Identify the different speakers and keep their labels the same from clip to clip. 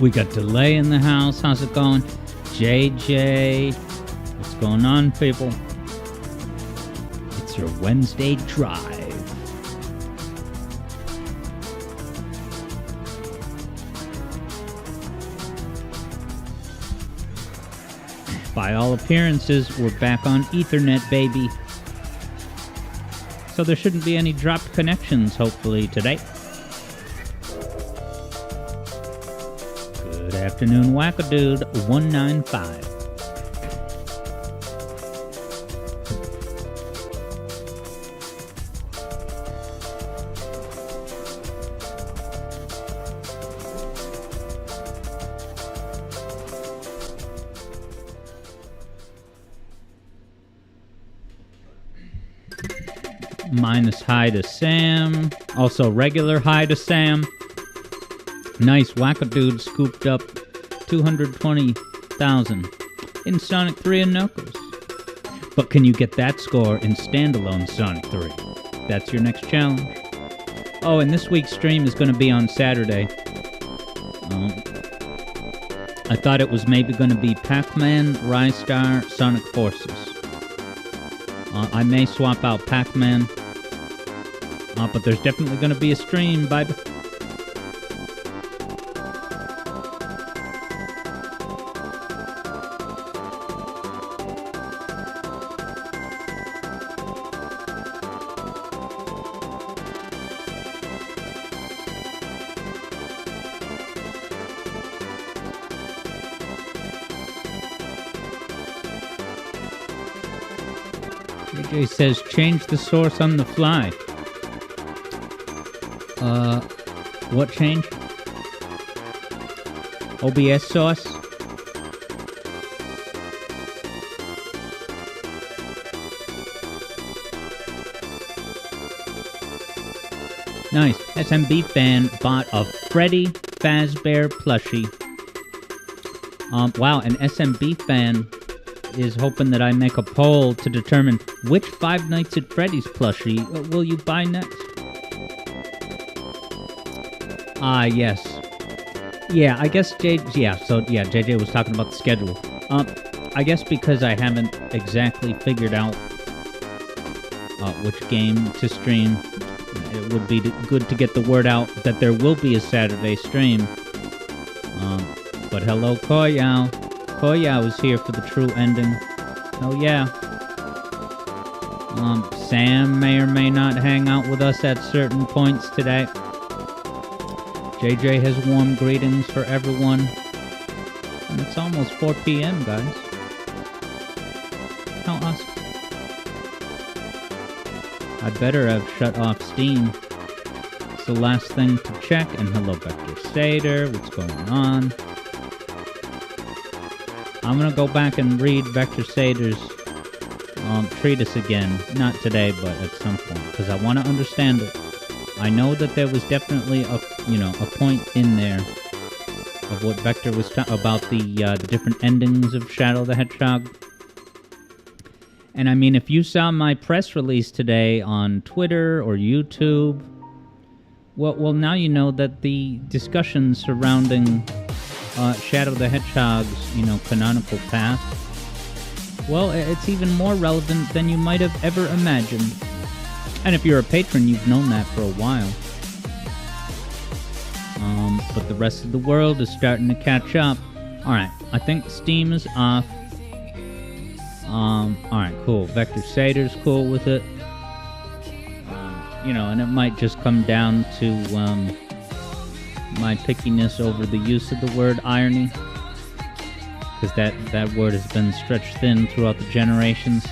Speaker 1: We got Delay in the house. How's it going? JJ. What's going on, people? It's your Wednesday drive. By all appearances, we're back on Ethernet, baby. So there shouldn't be any dropped connections, hopefully, today. Good afternoon, Wackadude 195. Minus hi to Sam. Also regular hi to Sam. Nice, Wackadude scooped up 220,000 in Sonic 3 and Knuckles. But can you get that score in standalone Sonic 3? That's your next challenge. Oh, and this week's stream is going to be on Saturday. I thought it was maybe going to be Pac-Man, Rystar, Sonic Forces. I may swap out Pac-Man. But there's definitely going to be a stream. Bye. JJ says change the source on the fly. What change? OBS source? Nice. SMB fan bought a Freddy Fazbear plushie. Wow, an SMB fan is hoping that I make a poll to determine which Five Nights at Freddy's plushie will you buy next. Yes. Yeah, I guess JJ was talking about the schedule. I guess because I haven't exactly figured out which game to stream, it would be good to get the word out that there will be a Saturday stream. But hello, Koyao. Koyao is here for the true ending. Oh yeah. Sam may or may not hang out with us at certain points today. JJ has warm greetings for everyone. And it's almost 4 p.m., guys. How awesome. I better have shut off Steam. It's the last thing to check. And hello, Vector Sater. What's going on? I'm going to go back and read Vector Sater's treatise again. Not today, but at some point. Because I want to understand it. I know that there was definitely a point in there of what Vector was about the different endings of Shadow the Hedgehog. And I mean, if you saw my press release today on Twitter or YouTube, well, now you know that the discussions surrounding Shadow the Hedgehog's, canonical path, well, it's even more relevant than you might have ever imagined. And if you're a patron, you've known that for a while. But the rest of the world is starting to catch up. Alright, I think Steam is off. Alright, cool. Vector Sater's cool with it. And it might just come down to my pickiness over the use of the word irony. Because that word has been stretched thin throughout the generations.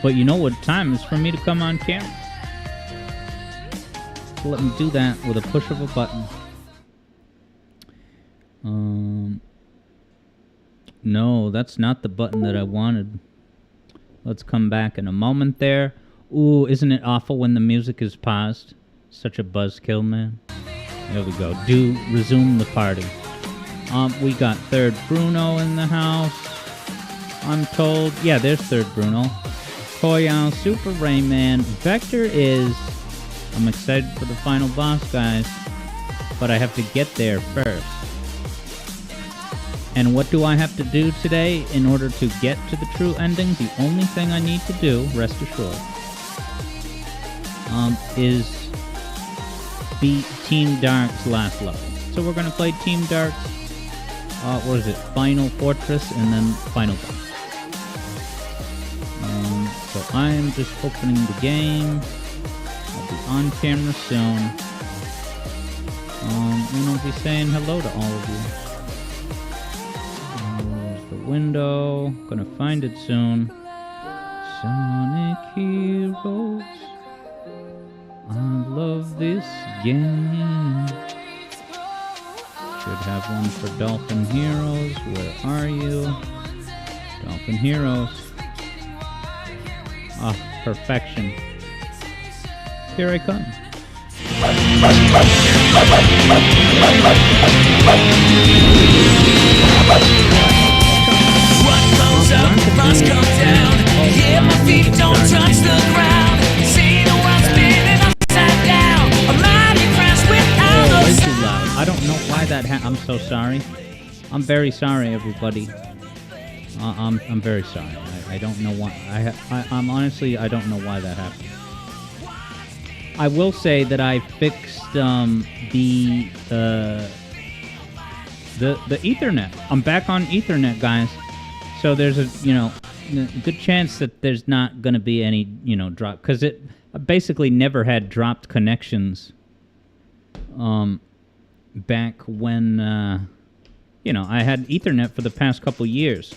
Speaker 1: But you know what time is for me to come on camera. So let me do that with a push of a button. No, that's not the button that I wanted. Let's come back in a moment there. Ooh, isn't it awful when the music is paused? Such a buzzkill, man. There we go. Do resume the party. We got Third Bruno in the house, I'm told. Yeah, there's Third Bruno. Koyao, Super Rayman. Vector is... I'm excited for the final boss, guys. But I have to get there first. And what do I have to do today in order to get to the true ending? The only thing I need to do, rest assured, is beat Team Dark's last level. So we're going to play Team Dark's, what is it, Final Fortress, and then Final Boss. So I am just opening the game. I'll be on camera soon. And I'll be saying hello to all of you. There's the window. Gonna find it soon. Sonic Heroes. I love this game. Should have one for Dolphin Heroes. Where are you? Dolphin Heroes. Ah, perfection. Here I come.
Speaker 2: What goes up must come down. Yeah, my feet don't touch the ground. See the world spinning upside down. I'm not impressed with how
Speaker 1: Way
Speaker 2: those
Speaker 1: too loud. I don't know why that I'm so sorry. I'm very sorry, everybody. I'm very sorry. I don't know why. I'm honestly, I don't know why that happened. I will say that I fixed the Ethernet. I'm back on Ethernet, guys. So there's a good chance that there's not going to be any drop, because it basically never had dropped connections. Back when I had Ethernet for the past couple years.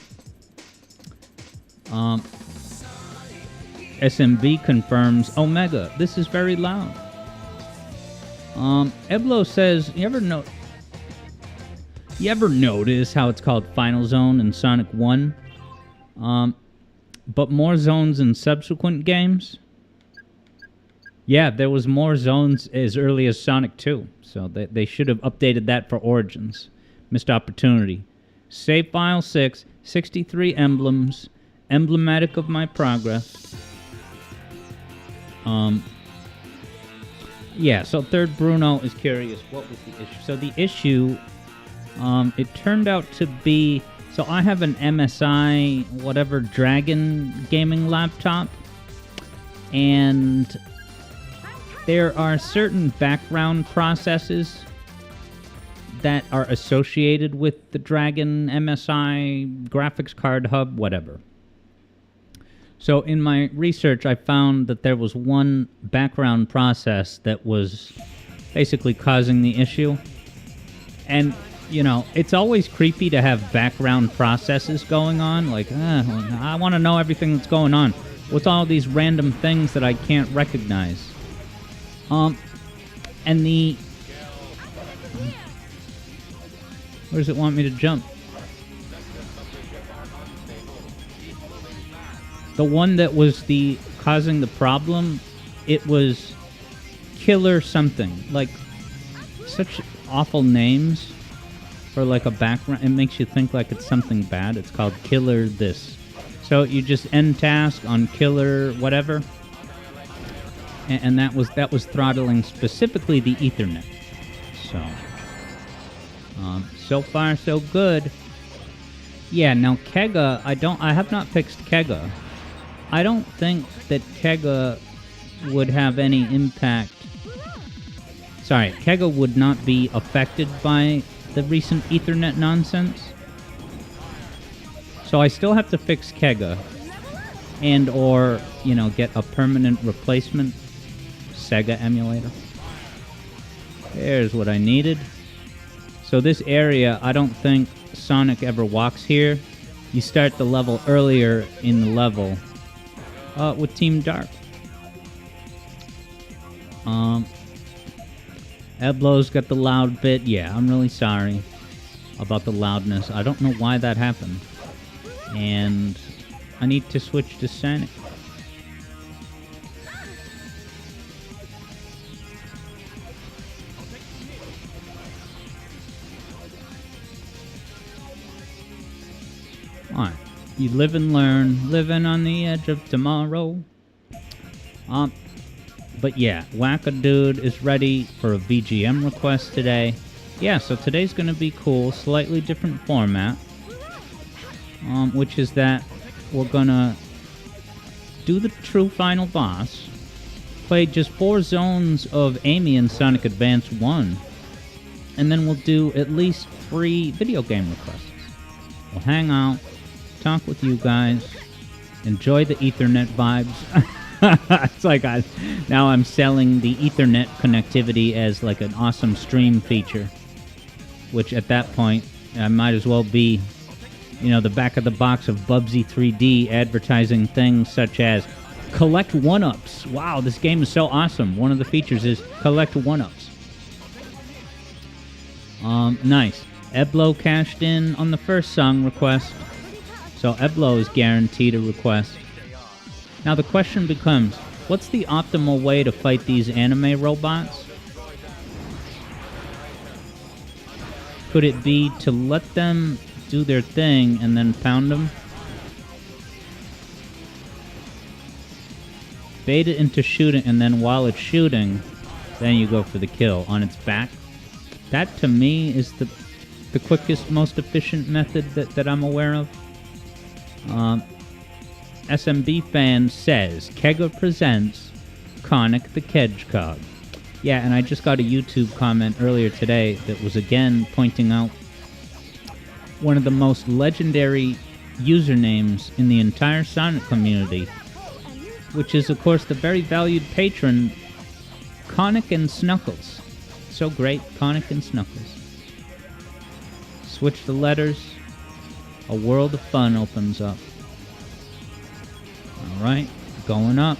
Speaker 1: SMB confirms Omega. This is very loud. Eblo says, you ever notice how it's called Final Zone in Sonic 1? But more zones in subsequent games? Yeah, there was more zones as early as Sonic 2. So they should have updated that for Origins. Missed opportunity. Save file 6, 63 emblems, emblematic of my progress. Yeah, so Third Bruno is curious, what was the issue? So the issue, it turned out to be, so I have an MSI, whatever, Dragon gaming laptop, and there are certain background processes that are associated with the Dragon MSI graphics card hub, whatever. So in my research, I found that there was one background process that was basically causing the issue. And, it's always creepy to have background processes going on. Like, I want to know everything that's going on. What's all these random things that I can't recognize? And where does it want me to jump? The one that was causing the problem, it was Killer something. Like, such awful names. for like a background. It makes you think like it's something bad. It's called Killer This. So you just end task on Killer whatever, and that was throttling specifically the Ethernet. So, so far so good. Yeah. Now Kega, I have not fixed Kega. I don't think that Kega would have any impact. Sorry, Kega would not be affected by the recent Ethernet nonsense. So I still have to fix Kega and or, get a permanent replacement Sega emulator. There's what I needed. So this area, I don't think Sonic ever walks here. You start the level earlier in the level with Team Dark. Eblo's got the loud bit. Yeah, I'm really sorry about the loudness. I don't know why that happened. And I need to switch to Sonic. Alright. You live and learn, living on the edge of tomorrow. But yeah, Wackadude is ready for a VGM request today. Yeah, so today's gonna be cool, slightly different format. Which is that we're gonna do the true final boss, play just 4 zones of Amy in Sonic Advance 1, and then we'll do at least 3 video game requests. We'll hang out, talk with you guys, enjoy the Ethernet vibes. It's like now I'm selling the Ethernet connectivity as like an awesome stream feature, which at that point I might as well be, the back of the box of Bubsy 3D advertising things such as collect 1-ups. Wow, this game is so awesome. One of the features is collect 1-ups. Nice. Eblo cashed in on the first song request, so Eblo is guaranteed a request. Now the question becomes, what's the optimal way to fight these anime robots? Could it be to let them do their thing and then pound them? Bait it into shooting, and then while it's shooting, then you go for the kill on its back. That to me is the quickest, most efficient method that I'm aware of. SMB fan says, Kega presents Conic the Kedgecog. Yeah, and I just got a YouTube comment earlier today that was again pointing out one of the most legendary usernames in the entire Sonic community, which is, of course, the very valued patron, Conic and Snuckles. So great, Conic and Snuckles. Switch the letters, a world of fun opens up. Alright, going up.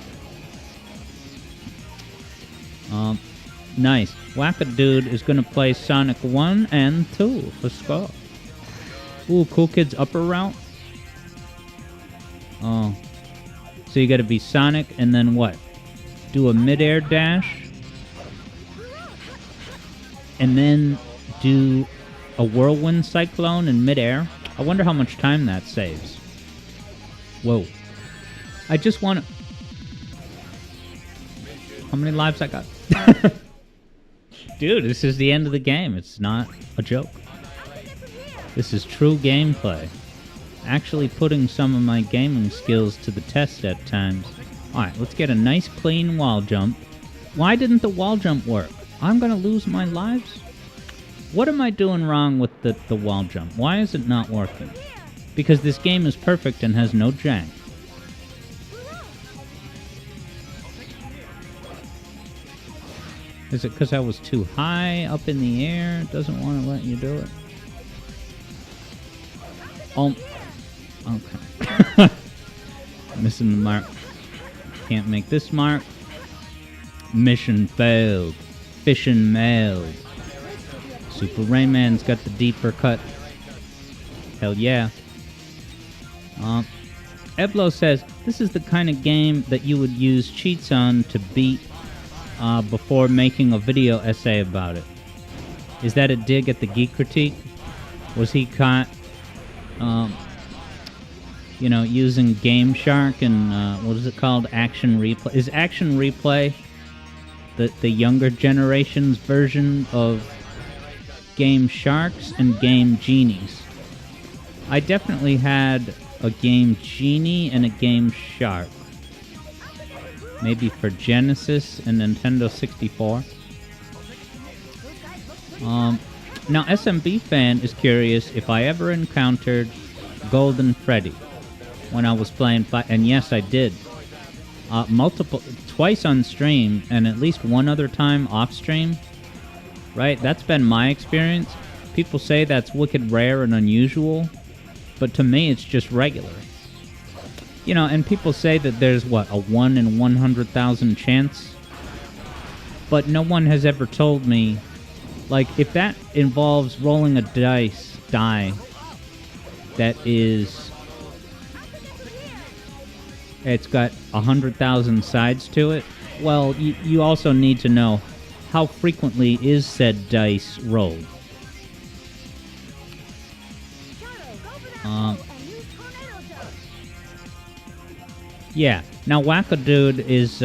Speaker 1: Nice. Wackadude is going to play Sonic 1 and 2 for score. Ooh, Cool Kids upper route? Oh. So you gotta be Sonic and then what? Do a mid-air dash? And then do a whirlwind cyclone in mid-air? I wonder how much time that saves. Whoa. I just want to... How many lives I got? Dude, this is the end of the game. It's not a joke. This is true gameplay. Actually putting some of my gaming skills to the test at times. Alright, let's get a nice clean wall jump. Why didn't the wall jump work? I'm gonna lose my lives? What am I doing wrong with the wall jump? Why is it not working? Because this game is perfect and has no jank. Is it because I was too high up in the air? It doesn't want to let you do it. Oh, okay. Missing the mark. Can't make this mark. Mission failed. Fission mailed. Super Rayman's got the deeper cut. Hell yeah. Eblo says, this is the kind of game that you would use cheats on to beat before making a video essay about it. Is that a dig at the Geek Critique? Was he caught, using Game Shark and, what is it called? Action Replay? Is Action Replay the younger generation's version of Game Sharks and Game Genies? I definitely had a Game Genie and a Game Shark. Maybe for Genesis and Nintendo 64. Now, SMB Fan is curious if I ever encountered Golden Freddy when I was playing, and yes, I did. Twice on stream, and at least one other time off stream. Right? That's been my experience. People say that's wicked rare and unusual, but to me, it's just regular. And people say that there's, a 1 in 100,000 chance? But no one has ever told me, if that involves rolling a die that is... It's got 100,000 sides to it. Well, you also need to know how frequently is said dice rolled. Yeah. Now, Wackadude is,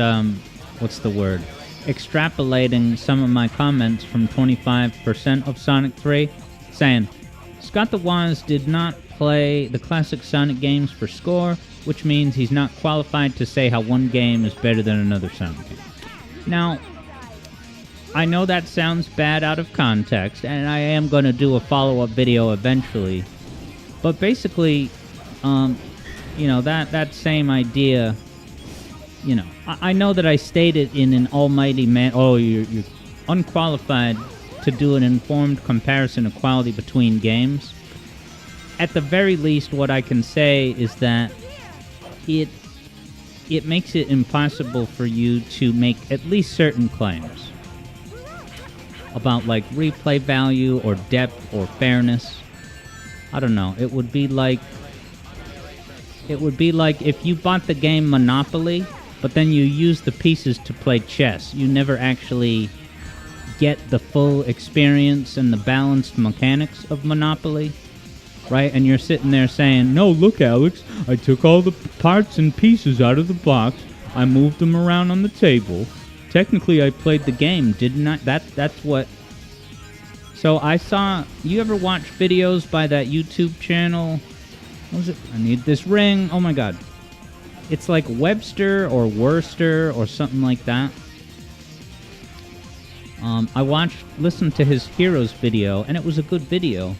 Speaker 1: what's the word? Extrapolating some of my comments from 25% of Sonic 3, saying, Scott the Waz did not play the classic Sonic games for score, which means he's not qualified to say how one game is better than another Sonic game. Now, I know that sounds bad out of context, and I am going to do a follow-up video eventually, but basically, that same idea, I know that I stated in an almighty man, you're unqualified to do an informed comparison of quality between games. At the very least, what I can say is that it makes it impossible for you to make at least certain claims about, replay value or depth or fairness. I don't know. It would be like if you bought the game Monopoly, but then you use the pieces to play chess. You never actually get the full experience and the balanced mechanics of Monopoly, right? And you're sitting there saying, no, look, Alex, I took all the parts and pieces out of the box, I moved them around on the table. Technically, I played the game, didn't I? That's what... So I saw... You ever watch videos by that YouTube channel? What was it? I need this ring. Oh my god. It's like Webster or Worcester or something like that. I listened to his Heroes video, and it was a good video.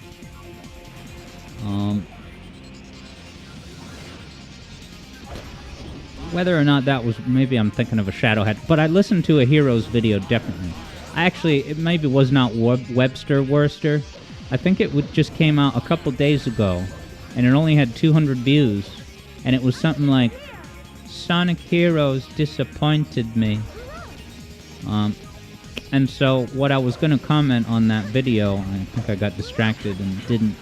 Speaker 1: Whether or not that was, maybe I'm thinking of a Shadowhead, but I listened to a Heroes video, definitely. It maybe was not Webster Worcester. I think it just came out a couple days ago, and it only had 200 views, and it was something like, Sonic Heroes disappointed me. And so what I was going to comment on that video, I think I got distracted and didn't.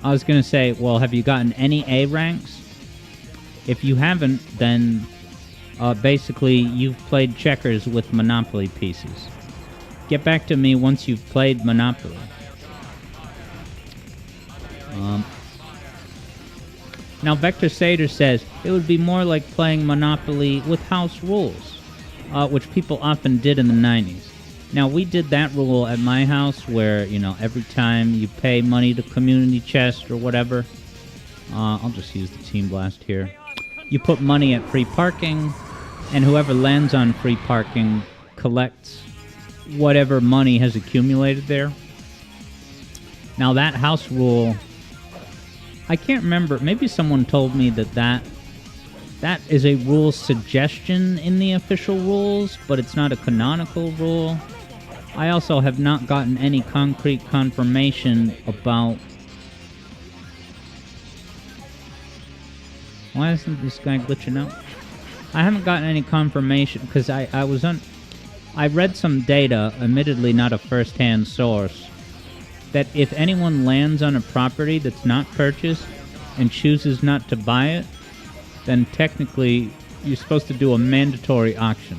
Speaker 1: I was going to say, well, have you gotten any A ranks? If you haven't, then basically you've played checkers with Monopoly pieces. Get back to me once you've played Monopoly. Now, Vector Sater says, it would be more like playing Monopoly with house rules, which people often did in the 90s. Now, we did that rule at my house where, every time you pay money to Community Chest or whatever, I'll just use the Team Blast here. You put money at free parking, and whoever lands on free parking collects whatever money has accumulated there. Now, that house rule, I can't remember, maybe someone told me that is a rule suggestion in the official rules, but it's not a canonical rule. I also have not gotten any concrete confirmation about... Why isn't this guy glitching out? I haven't gotten any confirmation, because I read some data, admittedly not a first-hand source, that if anyone lands on a property that's not purchased and chooses not to buy it, then technically you're supposed to do a mandatory auction,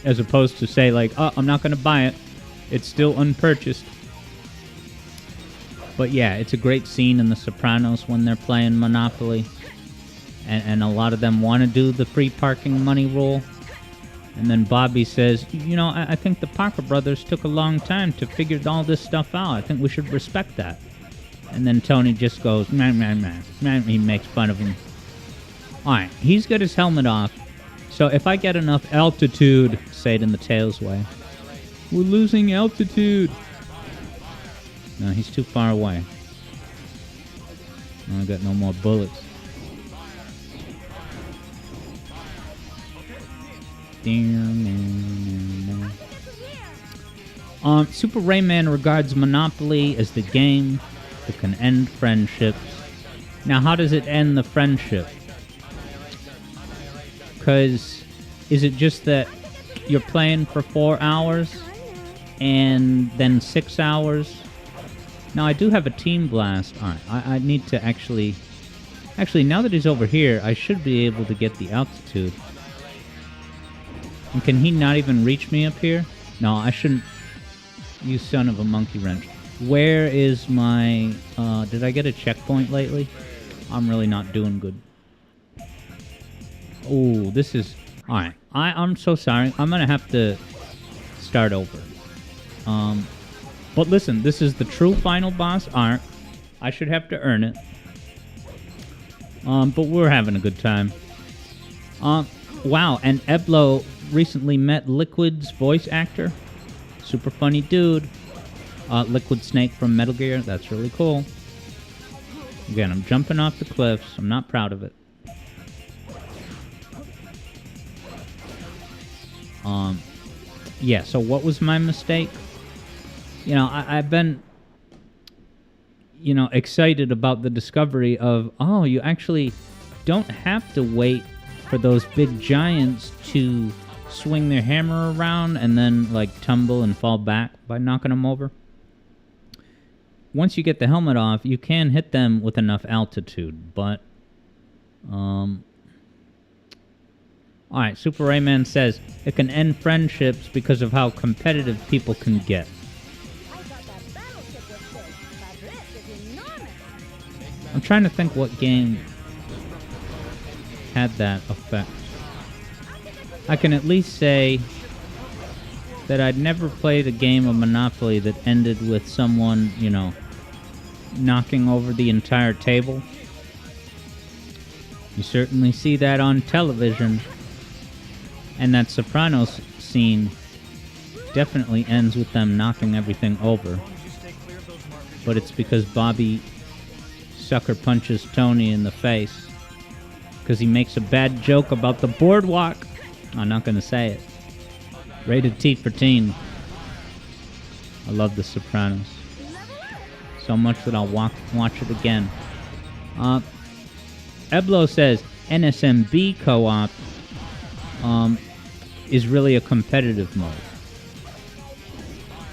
Speaker 1: as opposed to say, I'm not going to buy it, it's still unpurchased. But yeah, it's a great scene in The Sopranos when they're playing Monopoly. And a lot of them want to do the free parking money rule. And then Bobby says, you know, I think the Parker brothers took a long time to figure all this stuff out. I think we should respect that. And then Tony just goes, man. He makes fun of him. Alright, he's got his helmet off. So if I get enough altitude, say it in the Tails way. We're losing altitude. No, he's too far away. I got no more bullets. Super Rayman regards Monopoly as the game that can end friendships. Now, how does it end the friendship? Because is it just that you're playing for 4 hours and then 6 hours? Now, I do have a Team Blast. Alright, I need to actually... Actually, now that he's over here, I should be able to get the altitude. And can he not even reach me up here? No, I shouldn't. You son of a monkey wrench. Where is my... did I get a checkpoint lately? I'm really not doing good. Oh, this is... Alright, I'm so sorry. I'm gonna have to start over. But listen, this is the true final boss arc. I should have to earn it. But we're having a good time. Wow, and Eblo recently met Liquid's voice actor. Super funny dude. Liquid Snake from Metal Gear. That's really cool. Again, I'm jumping off the cliffs. I'm not proud of it. Yeah, so what was my mistake? You know, I've been, you know, excited about the discovery of, oh, you actually don't have to wait for those big giants to swing their hammer around and then, like, tumble and fall back by knocking them over. Once you get the helmet off, you can hit them with enough altitude, but, Alright, Super Rayman says, it can end friendships because of how competitive people can get. I'm trying to think what game had that effect. I can at least say that I'd never played a game of Monopoly that ended with someone, you know, knocking over the entire table. You certainly see that on television. And that Sopranos scene definitely ends with them knocking everything over. But it's because Bobby sucker punches Tony in the face. Because he makes a bad joke about the boardwalk. I'm not going to say it. Rated T for teen. I love The Sopranos. So much that I'll watch it again. Eblo says NSMB co-op is really a competitive mode.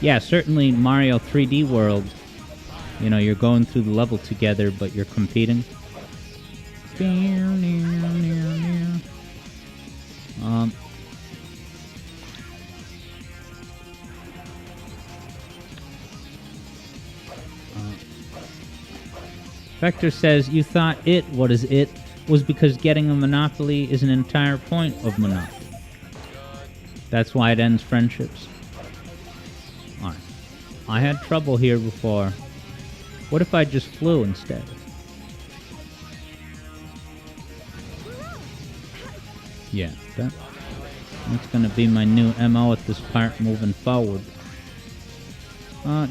Speaker 1: Yeah, certainly Mario 3D World, you know, you're going through the level together, but you're competing. Vector says, you thought what is it, was because getting a Monopoly is an entire point of Monopoly. That's why it ends friendships. Alright. I had trouble here before. What if I just flew instead? Yeah, that's gonna be my new MO at this part moving forward.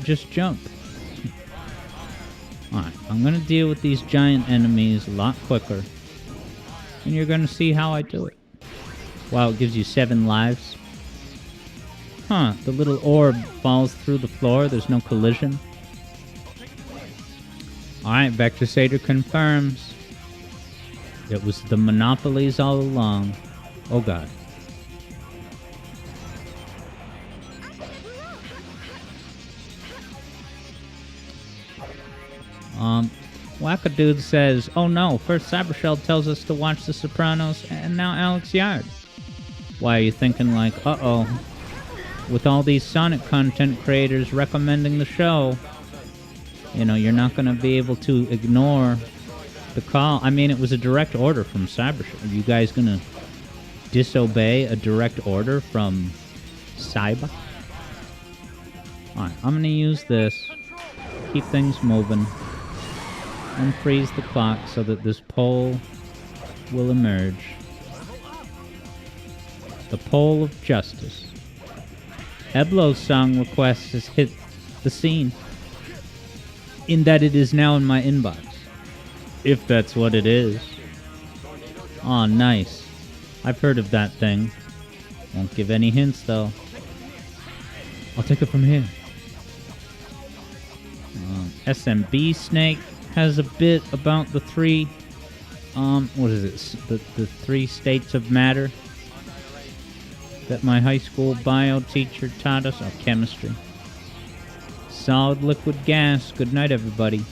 Speaker 1: Just jump. Alright, I'm gonna deal with these giant enemies a lot quicker. And you're gonna see how I do it. Wow, it gives you 7 lives. Huh, the little orb falls through the floor, there's no collision. Alright, Vector Sater confirms. It was the Monopolies all along. Oh god. Wackadude says, oh no, first Cybershell tells us to watch The Sopranos, and now Alex Yard. Why are you thinking like, uh-oh, with all these Sonic content creators recommending the show, You know, you're not going to be able to ignore the call. I mean, it was a direct order from Cybershot. Are you guys going to disobey a direct order from Cyber? Alright, I'm going to use this. Keep things moving. Unfreeze the clock so that this pole will emerge. The pole of justice. Eblo's song request has hit the scene, in that it is now in my inbox. If that's what it is. Aw, nice. I've heard of that thing. Won't give any hints, though. I'll take it from here. SMB Snake has a bit about the three, what is it? The 3 states of matter that my high school bio teacher taught us. Oh, chemistry. Solid, liquid, gas. Good night, everybody.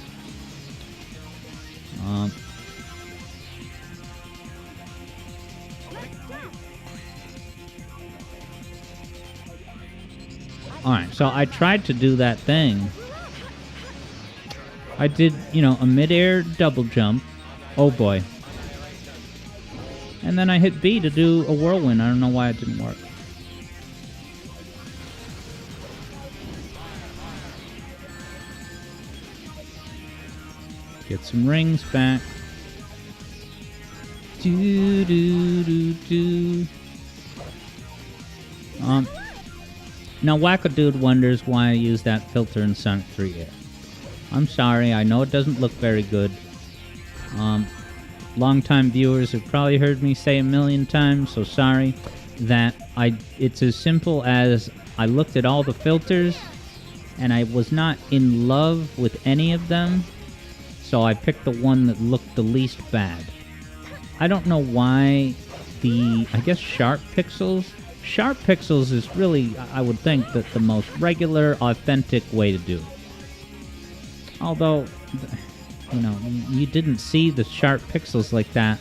Speaker 1: Alright, so I tried to do that thing. I did, you know, a mid-air double jump. Oh boy. And then I hit B to do a whirlwind. I don't know why it didn't work. Get some rings back. Do do do do. Now Wackadude wonders why I use that filter in Sonic 3 Air. I'm sorry, I know it doesn't look very good. Longtime viewers have probably heard me say a million times, so sorry. That it's as simple as I looked at all the filters and I was not in love with any of them, so I picked the one that looked the least bad. I don't know why I guess Sharp Pixels? Sharp Pixels is really, I would think, that the most regular, authentic way to do it. Although, you know, you didn't see the sharp pixels like that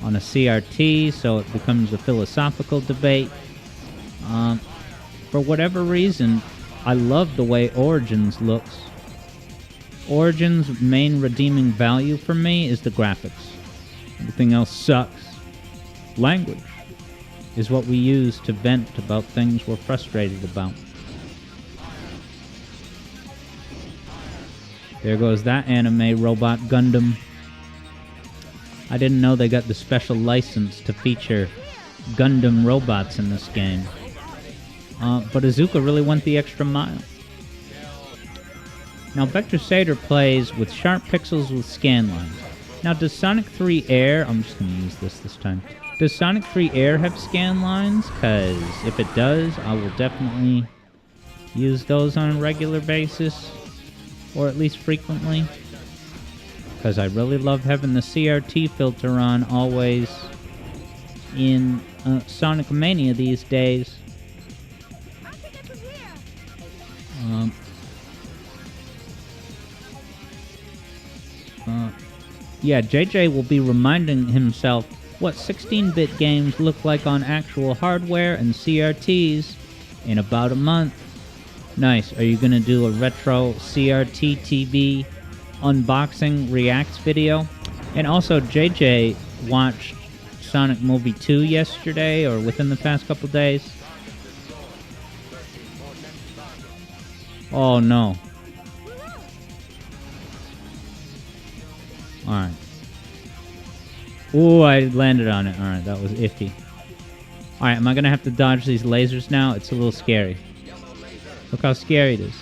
Speaker 1: on a CRT, so it becomes a philosophical debate. For whatever reason, I love the way Origins looks. Origins' main redeeming value for me is the graphics. Everything else sucks. Language is what we use to vent about things we're frustrated about. There goes that anime robot Gundam. I didn't know they got the special license to feature Gundam robots in this game. But Iizuka really went the extra mile. Now Vector Sator plays with sharp pixels with scan lines. Now does Sonic 3 Air... I'm just going to use this time. Does Sonic 3 Air have scan lines? Because if it does, I will definitely use those on a regular basis. Or at least frequently. Because I really love having the CRT filter on always in Sonic Mania these days. Yeah, JJ will be reminding himself what 16-bit games look like on actual hardware and CRTs in about a month. Nice. Are you going to do a retro CRT TV unboxing reacts video? And also, JJ watched Sonic Movie 2 yesterday, or within the past couple days. Oh, no. Alright. Ooh, I landed on it. Alright, that was iffy. Alright, am I going to have to dodge these lasers now? It's a little scary. Look how scary it is.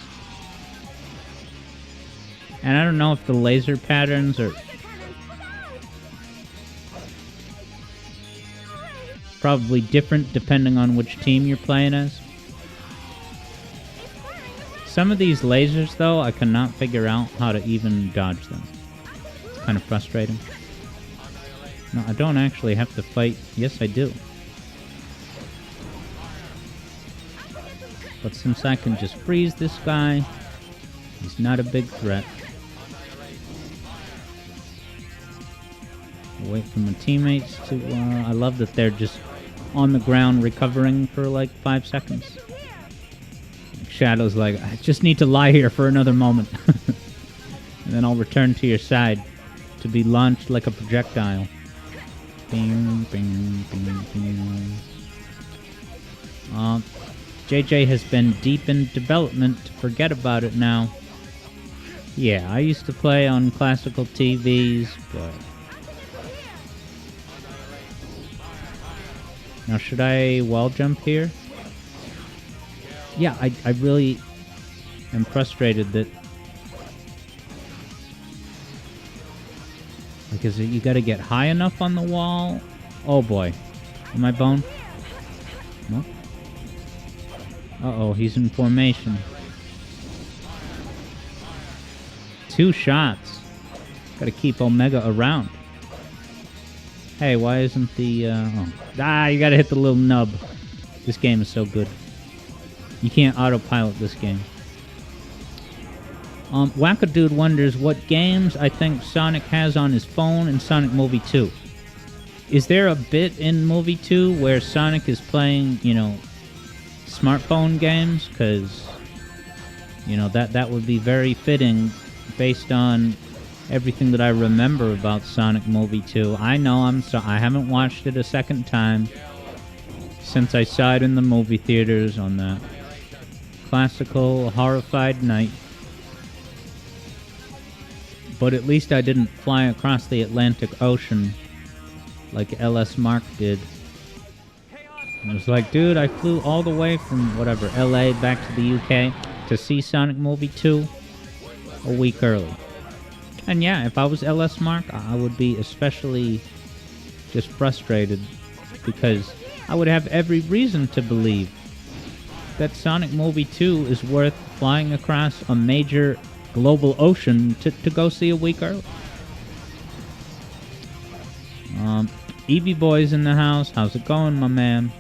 Speaker 1: And I don't know if the laser patterns are probably different depending on which team you're playing as. Some of these lasers, though, I cannot figure out how to even dodge them. It's kind of frustrating. No, I don't actually have to fight. Yes, I do. But since I can just freeze this guy, he's not a big threat. Wait for my teammates to... I love that they're just on the ground recovering for like 5 seconds. Shadow's like, I just need to lie here for another moment. And then I'll return to your side to be launched like a projectile. Bing, bing, bing, bing. JJ has been deep in development. Forget about it now. Yeah, I used to play on classical TVs, but... Now, should I wall jump here? Yeah, I really am frustrated that... Like, is it you gotta get high enough on the wall? Oh boy. Am I boned? No. Uh-oh, he's in formation. 2 shots. Gotta keep Omega around. Hey, why isn't the, oh. Ah, you gotta hit the little nub. This game is so good. You can't autopilot this game. Wackadude wonders what games I think Sonic has on his phone in Sonic Movie 2. Is there a bit in Movie 2 where Sonic is playing, you know, smartphone games? Because, you know, that would be very fitting based on everything that I remember about Sonic Movie 2. I know I haven't watched it a second time since I saw it in the movie theaters on that classical horrified night. But at least I didn't fly across the Atlantic Ocean like LS Mark did. And it was like, dude, I flew all the way from, whatever, LA back to the UK to see Sonic Movie 2 a week early. And yeah, if I was LS Mark, I would be especially just frustrated because I would have every reason to believe that Sonic Movie 2 is worth flying across a major global ocean to go see a week early. Evie Boy's in the house. How's it going, my man?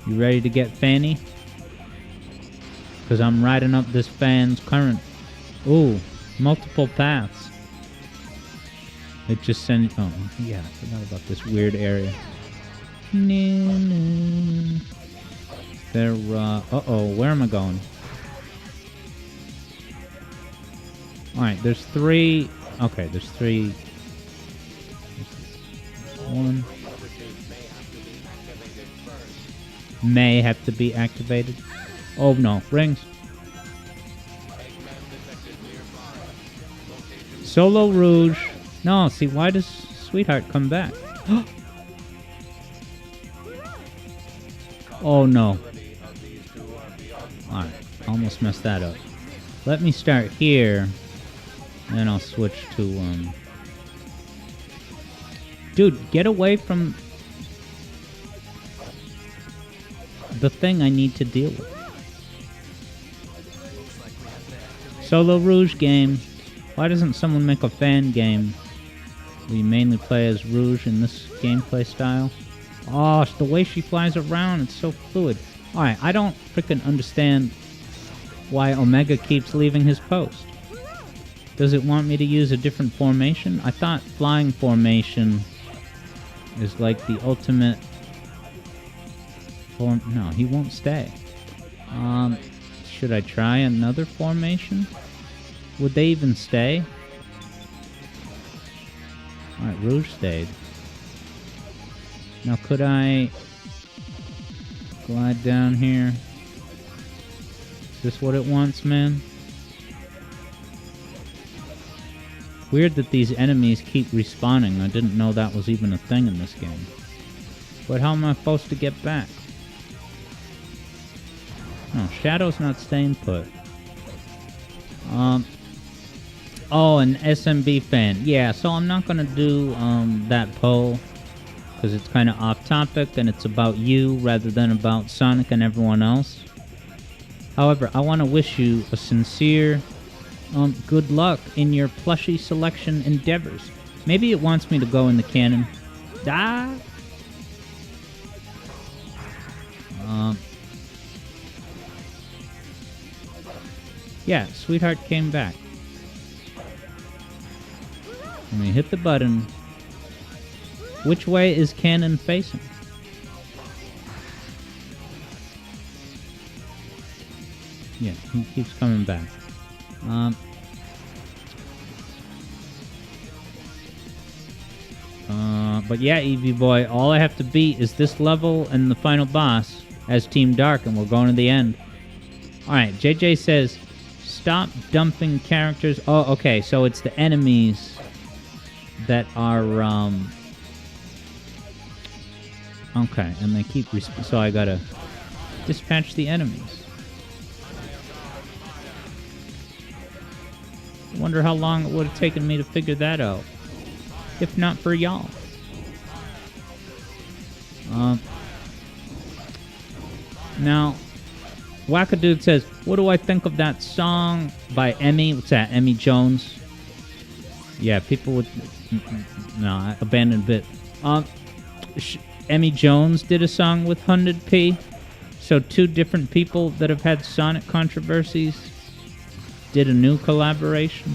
Speaker 1: You ready to get fanny? Because I'm riding up this fan's current. Ooh, multiple paths. It just sends... Oh, yeah, I forgot about this weird area. There, uh-oh, where am I going? Alright, there's 3... Okay, there's 3... 1... May have to be activated. Oh, no. Rings. Solo Rouge. No, see, why does Sweetheart come back? Oh, no. Alright, almost messed that up. Let me start here. And then I'll switch to, Dude, get away from the thing I need to deal with. Solo Rouge game. Why doesn't someone make a fan game where you mainly play as Rouge in this gameplay style? Oh, it's the way she flies around. It's so fluid. Alright, I don't freaking understand why Omega keeps leaving his post. Does it want me to use a different formation? I thought flying formation is like the ultimate form. No, he won't stay. Should I try another formation? Would they even stay? Alright, Rouge stayed. Now could I glide down here? Is this what it wants, man? Weird that these enemies keep respawning. I didn't know that was even a thing in this game. But how am I supposed to get back? No, Shadow's not staying put. Oh, an SMB fan. Yeah, so I'm not gonna do that poll because it's kind of off topic and it's about you rather than about Sonic and everyone else. However, I want to wish you a sincere good luck in your plushie selection endeavors. Maybe it wants me to go in the canon. Ah! Yeah, Sweetheart came back. Let me hit the button. Which way is Canon facing? Yeah, he keeps coming back. But yeah, Eevee Boy, all I have to beat is this level and the final boss as Team Dark, and we're going to the end. Alright, JJ says, stop dumping characters. Oh, okay, so it's the enemies that are, okay, and they keep... so I gotta dispatch the enemies. I wonder how long it would have taken me to figure that out. If not for y'all. Now, Wackadude says, what do I think of that song by Emmy? What's that? Emmy Jones? Yeah, people would... no, I abandoned bit. Emmy Jones did a song with 100p. So two different people that have had Sonic controversies did a new collaboration.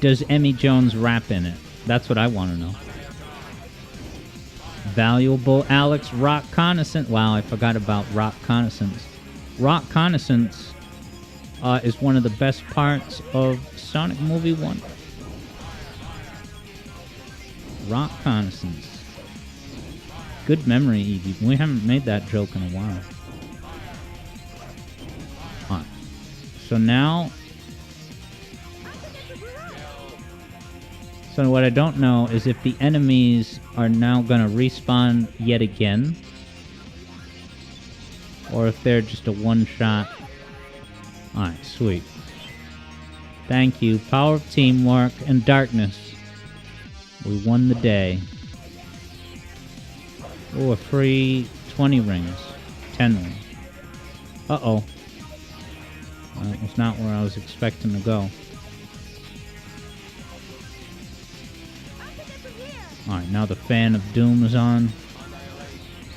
Speaker 1: Does Emmy Jones rap in it? That's what I want to know. Valuable Alex Rock Connaissance. Wow, I forgot about Rock Connaissance. Rock Connaissance is one of the best parts of Sonic Movie 1. Rock Connaissance. Good memory, Eevee. We haven't made that joke in a while. Alright. So now... so what I don't know is if the enemies are now going to respawn yet again. Or if they're just a one-shot. Alright, sweet. Thank you. Power of teamwork and darkness. We won the day. Oh, a free 20 rings. 10 rings. Uh-oh. That was not where I was expecting to go. Alright, now the Fan of Doom is on.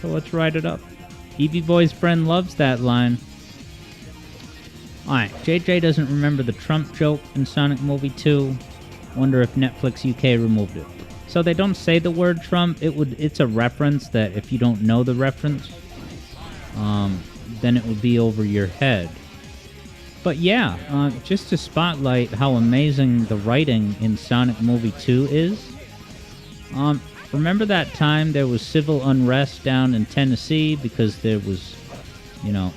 Speaker 1: So let's write it up. Eevee Boy's friend loves that line. Alright, JJ doesn't remember the Trump joke in Sonic Movie 2. Wonder if Netflix UK removed it. So they don't say the word Trump. It's a reference that if you don't know the reference, then it would be over your head. But yeah, just to spotlight how amazing the writing in Sonic Movie 2 is. Remember that time there was civil unrest down in Tennessee because there was, you know,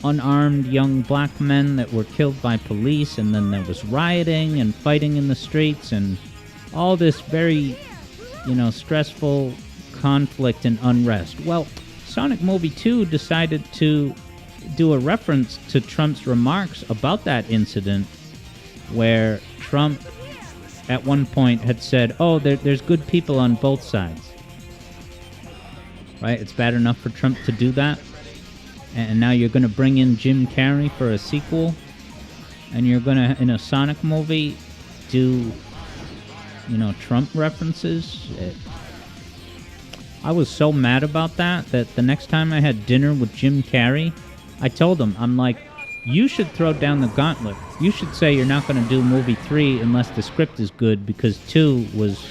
Speaker 1: unarmed young black men that were killed by police, and then there was rioting and fighting in the streets and all this very, you know, stressful conflict and unrest. Well, Sonic Movie 2 decided to do a reference to Trump's remarks about that incident, where Trump at one point had said, oh, there's good people on both sides. Right? It's bad enough for Trump to do that. And now you're going to bring in Jim Carrey for a sequel. And you're going to, in a Sonic movie, do, you know, Trump references. I was so mad about that the next time I had dinner with Jim Carrey, I told him, I'm like, you should throw down the gauntlet. You should say you're not going to do movie 3 unless the script is good, because 2 was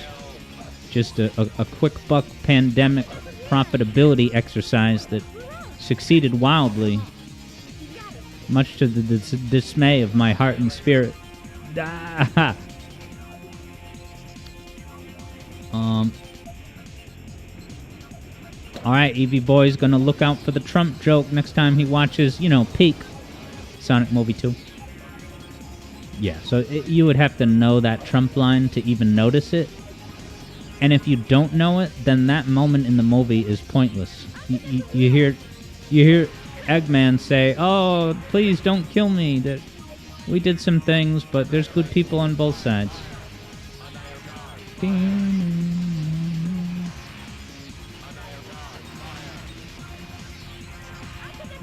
Speaker 1: just a quick buck pandemic profitability exercise that succeeded wildly, much to the dismay of my heart and spirit. Ah! Alright, Eevee Boy's gonna look out for the Trump joke next time he watches, you know, Peak. Sonic Movie 2. Yeah, so you would have to know that Trump line to even notice it. And if you don't know it, then that moment in the movie is pointless. You hear Eggman say, oh, please don't kill me. That we did some things, but there's good people on both sides.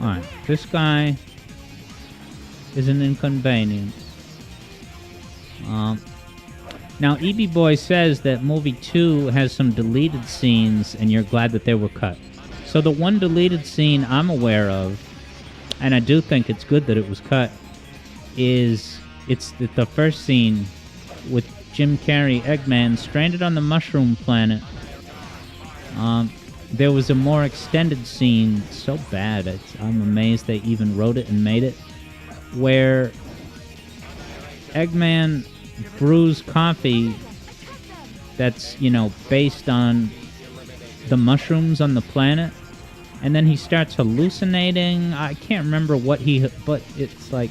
Speaker 1: Alright, this guy is an inconvenience. Now, Eevee Boy says that movie 2 has some deleted scenes, and you're glad that they were cut. So the one deleted scene I'm aware of, and I do think it's good that it was cut, is it's the first scene with Jim Carrey, Eggman, stranded on the Mushroom Planet. There was a more extended scene, so bad, I'm amazed they even wrote it and made it, where Eggman brews coffee that's, based on the mushrooms on the planet. And then he starts hallucinating. I can't remember what but it's like,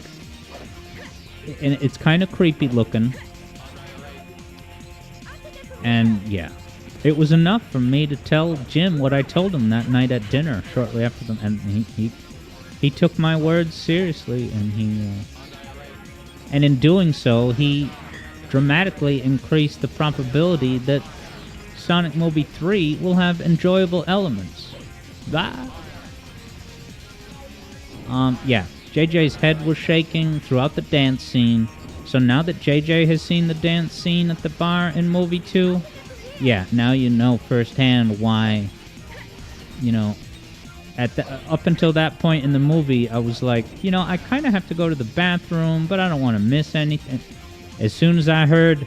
Speaker 1: and it's kind of creepy looking. And yeah, it was enough for me to tell Jim what I told him that night at dinner shortly after them. And he took my words seriously, and in doing so, he dramatically increased the probability that Sonic Movie 3 will have enjoyable elements. Yeah, JJ's head was shaking throughout the dance scene. So now that JJ has seen the dance scene at the bar in Movie 2, yeah, now you know firsthand why, up until that point in the movie, I was like, I kind of have to go to the bathroom, but I don't want to miss anything. As soon as I heard,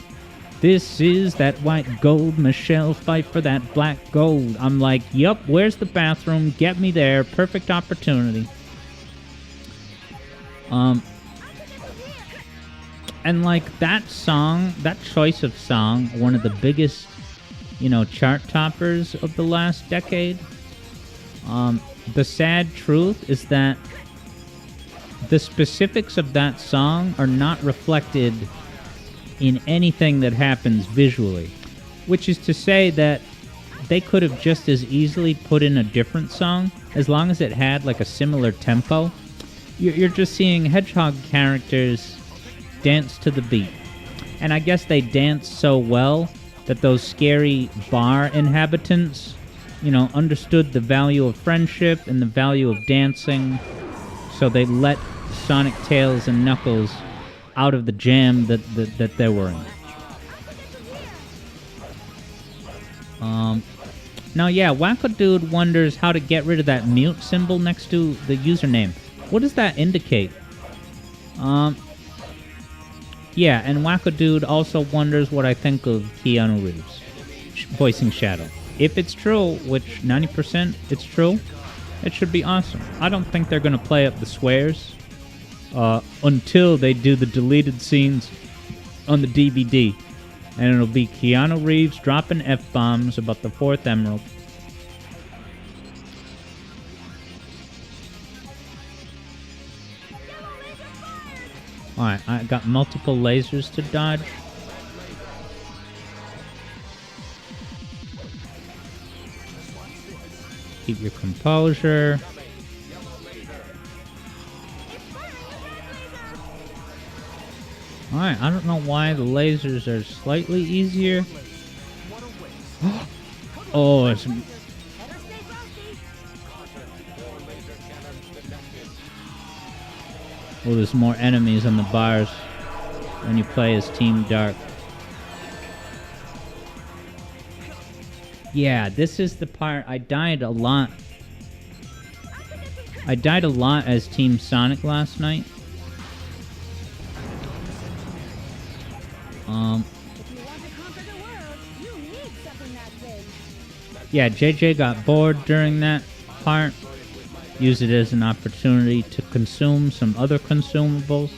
Speaker 1: this is that white gold, Michelle fight for that black gold, I'm like, yup, where's the bathroom? Get me there. Perfect opportunity. And like that song, that choice of song, one of the biggest, chart toppers of the last decade. The sad truth is that the specifics of that song are not reflected in anything that happens visually, which is to say that they could have just as easily put in a different song as long as it had like a similar tempo. You're just seeing hedgehog characters dance to the beat. And I guess they dance so well that those scary bar inhabitants, understood the value of friendship and the value of dancing. So they let Sonic, Tails, and Knuckles out of the jam that they were in. Now, yeah, Wackadude wonders how to get rid of that mute symbol next to the username. What does that indicate? Yeah, and Wackadude also wonders what I think of Keanu Reeves voicing Shadow. If it's true, which 90% it's true, it should be awesome. I don't think they're going to play up the swears until they do the deleted scenes on the DVD. And it'll be Keanu Reeves dropping F-bombs about the fourth emerald. Alright, I got multiple lasers to dodge. Keep your composure. Alright, I don't know why the lasers are slightly easier. Oh, it's... Oh, there's more enemies on the bars when you play as Team Dark. Yeah, this is the part I died a lot. I died a lot as Team Sonic last night. Yeah, JJ got bored during that part. Use it as an opportunity to consume some other consumables.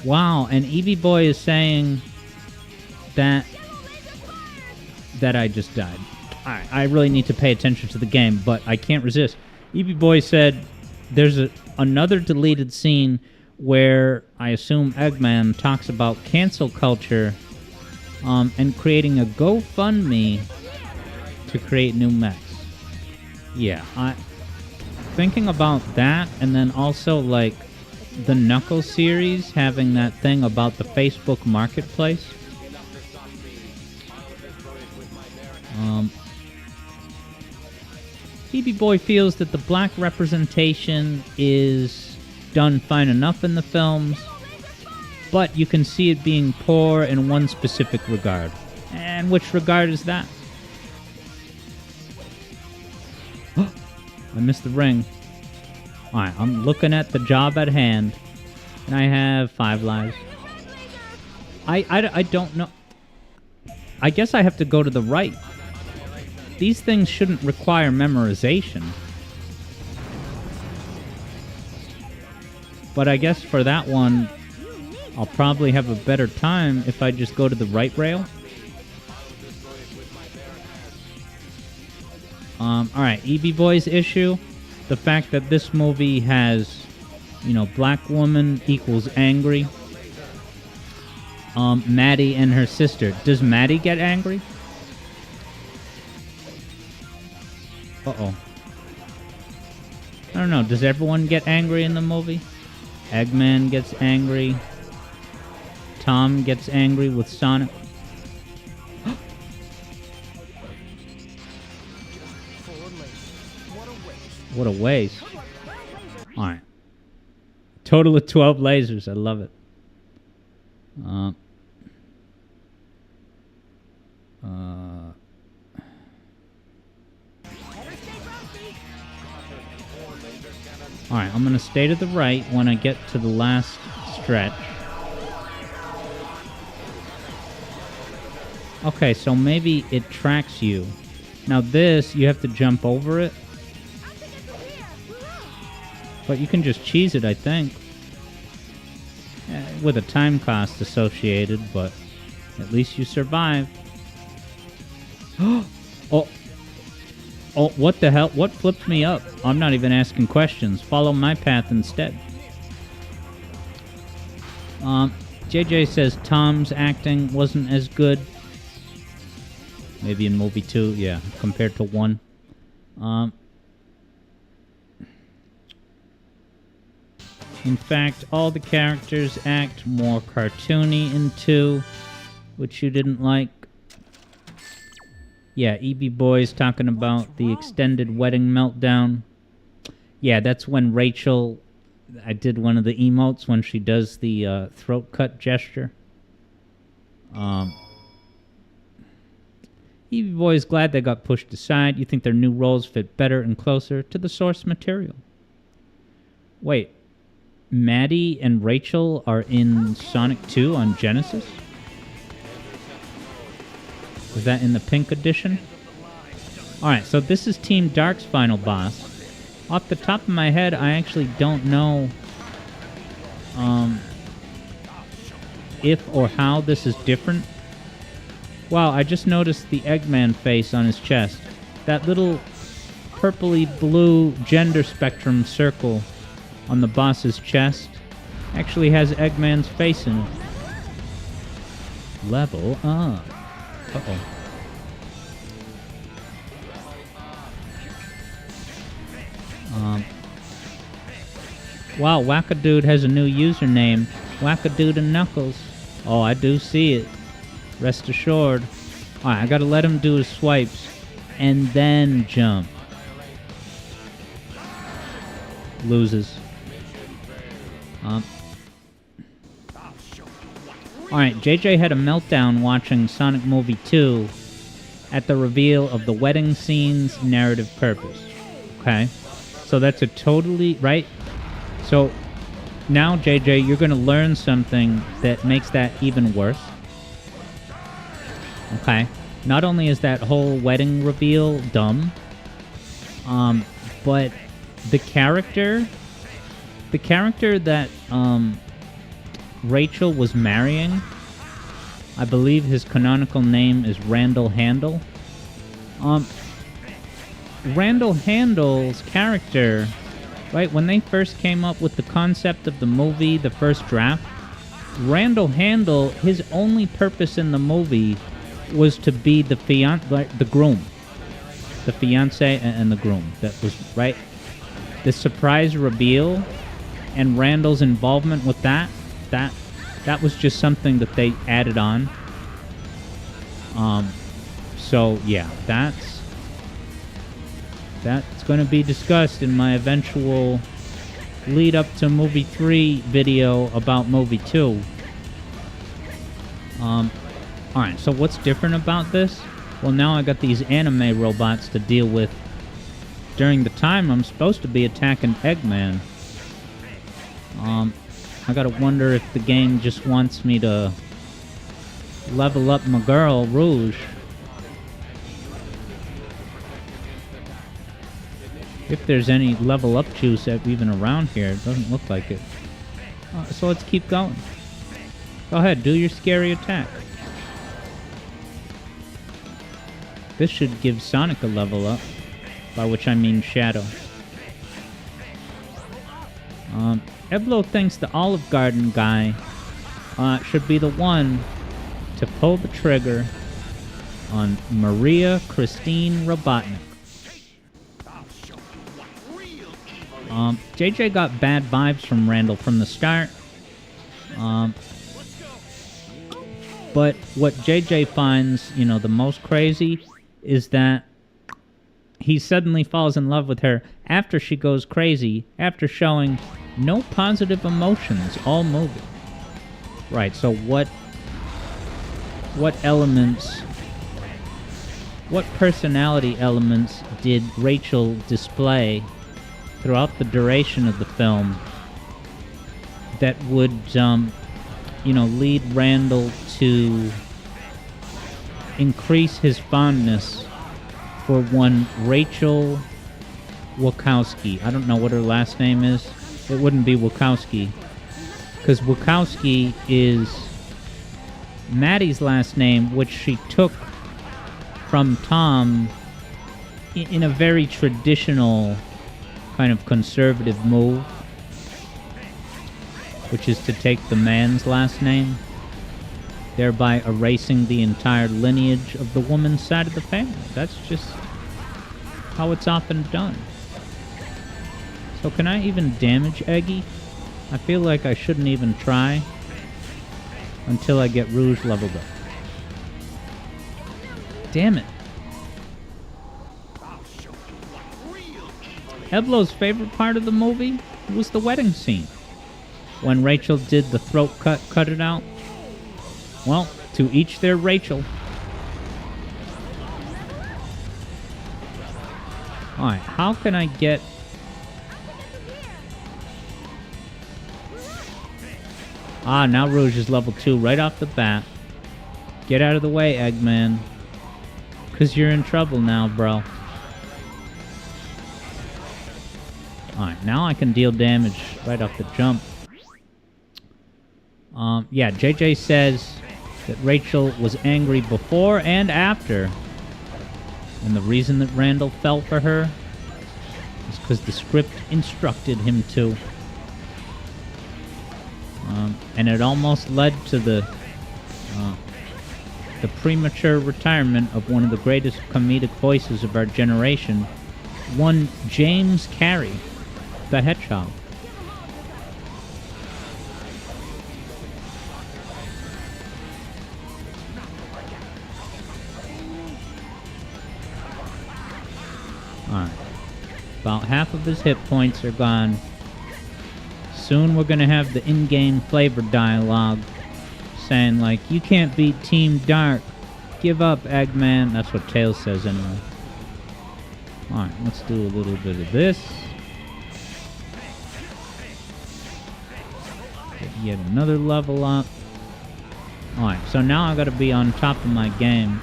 Speaker 1: Wow, and Eevee Boy is saying that I just died. I really need to pay attention to the game, but I can't resist. Eevee Boy said there's another deleted scene where I assume Eggman talks about cancel culture and creating a GoFundMe to create new mechs. Yeah, thinking about that, and then also like the Knuckles series having that thing about the Facebook Marketplace. Eevee Boy feels that the black representation is done fine enough in the films, but you can see it being poor in one specific regard. And which regard is that? I missed the ring. Alright, I'm looking at the job at hand, and I have 5 lives. I don't know. I guess I have to go to the right. These things shouldn't require memorization. But I guess for that one, I'll probably have a better time if I just go to the right rail. Alright, EB Boy's issue. The fact that this movie has, black woman equals angry. Maddie and her sister. Does Maddie get angry? Uh-oh. I don't know. Does everyone get angry in the movie? Eggman gets angry. Tom gets angry with Sonic. What a waste. Alright. Total of 12 lasers. I love it. Alright, I'm gonna stay to the right when I get to the last stretch. Okay, so maybe it tracks you. Now this, you have to jump over it. But you can just cheese it, I think. With a time cost associated, but at least you survive. Oh, what the hell? What flipped me up? I'm not even asking questions. Follow my path instead. JJ says Tom's acting wasn't as good. Maybe in movie 2, yeah, compared to 1. In fact, all the characters act more cartoony in 2, which you didn't like. Yeah, EB Boy's talking about the extended wedding meltdown. Yeah, that's when Rachel... I did one of the emotes when she does the throat cut gesture. EB Boy's glad they got pushed aside. You think their new roles fit better and closer to the source material. Wait. Maddie and Rachel are in Sonic 2 on Genesis? Was that in the pink edition? Alright, so this is Team Dark's final boss. Off the top of my head, I actually don't know if or how this is different. Wow, I just noticed the Eggman face on his chest. That little purpley blue gender spectrum circle on the boss's chest actually has Eggman's face in it. Level up. Uh-oh. Wow, Wackadude has a new username. Wackadude and Knuckles. Oh, I do see it. Rest assured. Alright, I gotta let him do his swipes. And then jump. Loses. Alright, JJ had a meltdown watching Sonic Movie 2 at the reveal of the wedding scene's narrative purpose. Okay? So that's a totally... Right? So, now, JJ, you're gonna learn something that makes that even worse. Okay? Not only is that whole wedding reveal dumb, but the character that, Rachel was marrying, I believe his canonical name is Randall Handel. Randall Handel's character, right, when they first came up with the concept of the movie, the first draft, Randall Handel, his only purpose in the movie was to be the groom. The fiance and the groom. That was, right? The surprise reveal and Randall's involvement with that was just something that they added on. So yeah, that's going to be discussed in my eventual lead up to movie 3 video about movie 2. Alright, so what's different about this? Well, now I got these anime robots to deal with during the time I'm supposed to be attacking Eggman. I gotta wonder if the game just wants me to level up my girl, Rouge. If there's any level up juice even around here, it doesn't look like it. So let's keep going. Go ahead, do your scary attack. This should give Sonic a level up, by which I mean Shadow. Eblo thinks the Olive Garden guy should be the one to pull the trigger on Maria Christine Robotnik. JJ got bad vibes from Randall from the start. But what JJ finds, the most crazy is that he suddenly falls in love with her after she goes crazy, after showing no positive emotions all movie. Right, so what elements, what personality elements did Rachel display throughout the duration of the film that would, lead Randall to increase his fondness for one Rachel Wachowski? I don't know what her last name is. It wouldn't be Wachowski, because Wachowski is Maddie's last name, which she took from Tom in a very traditional kind of conservative move, which is to take the man's last name, thereby erasing the entire lineage of the woman's side of the family. That's just how it's often done. So can I even damage Eggy? I feel like I shouldn't even try until I get Rouge leveled up. Damn it. Eblo's favorite part of the movie was the wedding scene. When Rachel did the throat cut it out. Well, to each their Rachel. Alright, how can I get... now Rouge is level 2 right off the bat. Get out of the way, Eggman. Because you're in trouble now, bro. Alright, now I can deal damage right off the jump. Yeah, JJ says that Rachel was angry before and after. And the reason that Randall fell for her is because the script instructed him to. And it almost led to the premature retirement of one of the greatest comedic voices of our generation, one James Carey, the Hedgehog. Alright. About half of his hit points are gone. Soon we're gonna have the in-game flavor dialogue saying, like, you can't beat Team Dark. Give up, Eggman. That's what Tails says anyway. Alright, let's do a little bit of this. Get yet another level up. Alright, so now I gotta be on top of my game.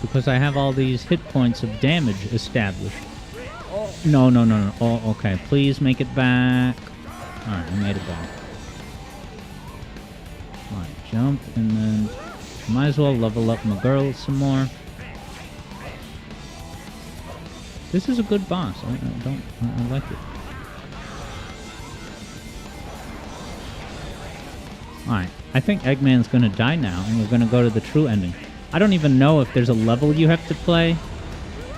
Speaker 1: Because I have all these hit points of damage established. No. Oh, okay. Please make it back. Alright, I made it back. Alright, jump, and then might as well level up my girl some more. This is a good boss. I like it. Alright, I think Eggman's gonna die now, and we're gonna go to the true ending. I don't even know if there's a level you have to play,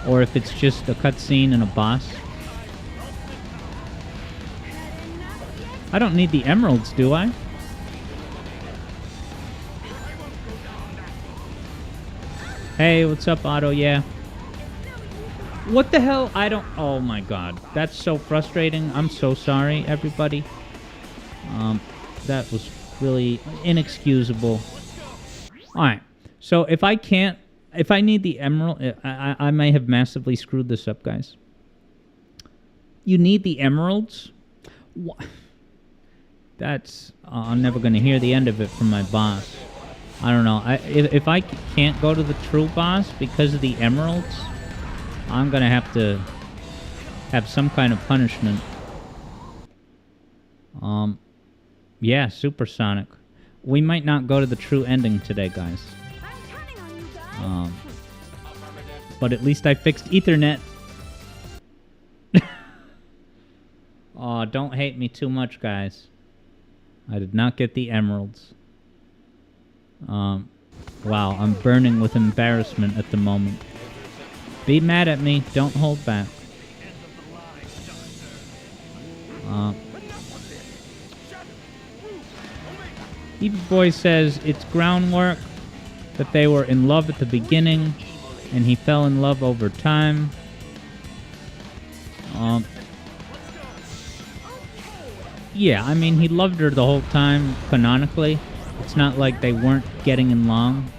Speaker 1: or if it's just a cutscene and a boss. I don't need the emeralds, do I? Hey, what's up, Otto? Yeah. What the hell? I don't... Oh my god. That's so frustrating. I'm so sorry, everybody. That was really inexcusable. Alright. So if I can't... If I need the emerald... I may have massively screwed this up, guys. You need the emeralds? What? That's... I'm never going to hear the end of it from my boss. I don't know. If I can't go to the true boss because of the emeralds, I'm going to have some kind of punishment. Yeah, Supersonic. We might not go to the true ending today, guys.
Speaker 3: I'm counting on you guys.
Speaker 1: But at least I fixed Ethernet. Aw, don't hate me too much, guys. I did not get the emeralds. Wow, I'm burning with embarrassment at the moment. Be mad at me. Don't hold back. Evie Boy says it's groundwork, that they were in love at the beginning, and he fell in love over time. Yeah, I mean, he loved her the whole time, canonically. It's not like they weren't getting along.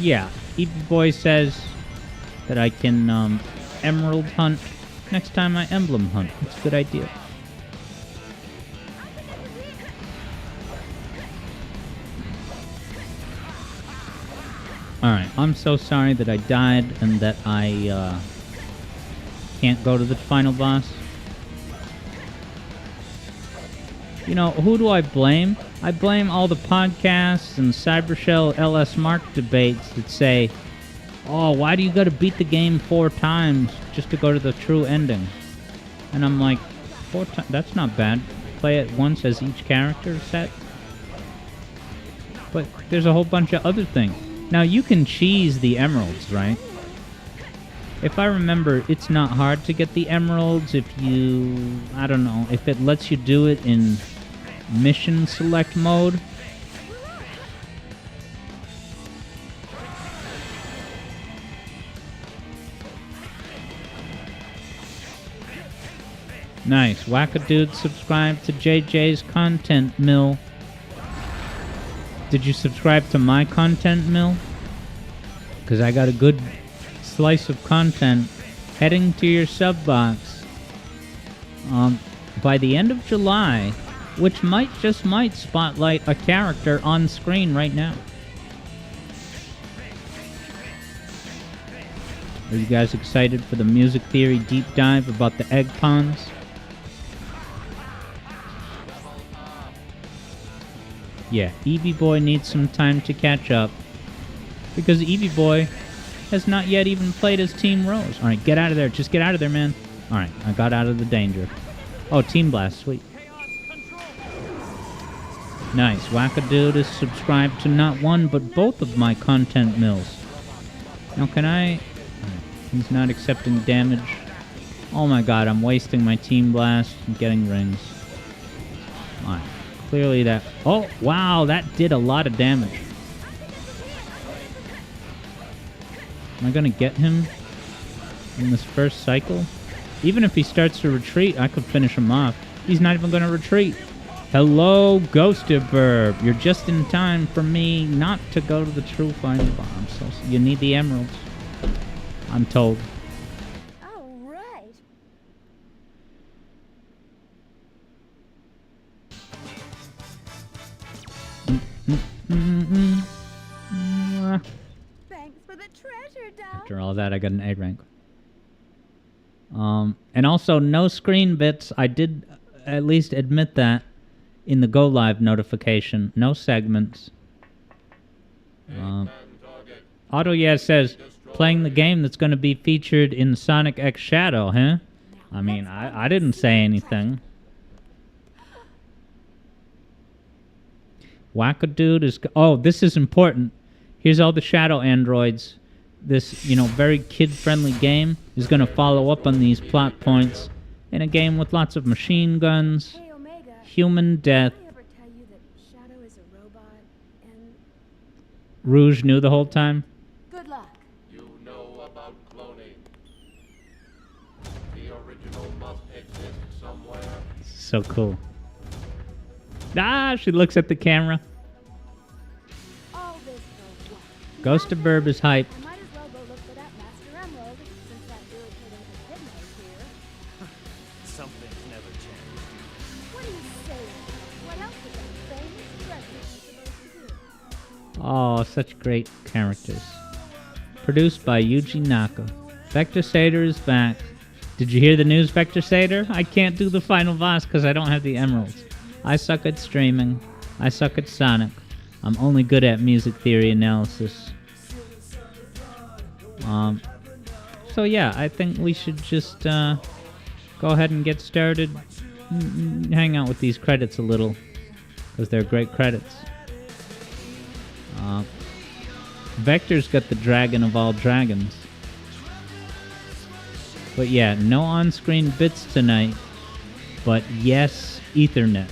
Speaker 1: Yeah, Evie Boy says that I can emerald hunt next time I emblem hunt. It's a good idea. Alright, I'm so sorry that I died and that I can't go to the final boss. You know, who do I blame? I blame all the podcasts and Cybershell LS Mark debates that say, oh, why do you gotta beat the game 4 times just to go to the true ending? And I'm like, 4 times? That's not bad. Play it once as each character set. But there's a whole bunch of other things. Now, you can cheese the emeralds, right? If I remember, it's not hard to get the emeralds if you... I don't know, if it lets you do it in mission select mode. Nice. Wackadude subscribe to JJ's Content Mill. Did you subscribe to my Content Mill? Because I got a good slice of content heading to your sub box by the end of July, which might spotlight a character on screen right now. Are you guys excited for the music theory deep dive about the egg ponds? Yeah, Evie Boy needs some time to catch up, because Evie Boy has not yet even played as Team Rose. Alright, get out of there. Just get out of there, man. Alright, I got out of the danger. Oh, Team Blast, sweet. Nice. Wackadude is subscribed to not one, but both of my content mills. Now, can I... He's not accepting damage. Oh my god, I'm wasting my Team Blast and getting rings. Alright. Clearly that... Oh, wow, that did a lot of damage. Am I gonna get him in this first cycle? Even if he starts to retreat, I could finish him off. He's not even gonna retreat. Hello, Ghosted Burb. You're just in time for me not to go to the true final bomb. So you need the emeralds, I'm told.
Speaker 3: All right. Thanks for the treasure, Doc.
Speaker 1: After all that, I got an A rank. And also, no screen bits. I did at least admit that in the Go Live notification. No segments. Auto says, playing the game that's going to be featured in Sonic X Shadow, huh? I mean, I didn't say anything. Wackadude is... Oh, this is important. Here's all the Shadow androids. This, you know, very kid-friendly game is going to follow up on these plot points in a game with lots of machine guns,
Speaker 3: Hey, Omega.
Speaker 1: human death.
Speaker 3: Did I ever tell you that Shadow is a robot and
Speaker 1: Rouge knew the whole time.
Speaker 3: good luck?
Speaker 4: You know about cloning. The original must exist somewhere.
Speaker 1: So cool. Ah, she looks at the camera.
Speaker 3: All this for what?
Speaker 1: Ghost of Burb is hype.
Speaker 3: I might as well go look for that Master Emerald since that irritating Echidna is here.
Speaker 5: Some things never change.
Speaker 3: What are you What else is a famous president supposed to do?
Speaker 1: Oh, such great characters. Produced by Yuji Naka. Vector Sator is back. Did you hear the news, Vector Sator? I can't do the final boss because I don't have the emeralds. I suck at streaming. I suck at Sonic. I'm only good at music theory analysis. So yeah, I think we should just go ahead and get started. Hang out with these credits a little, because they're great credits. Vector's got the dragon of all dragons. But yeah, no on-screen bits tonight, but yes, Ethernet.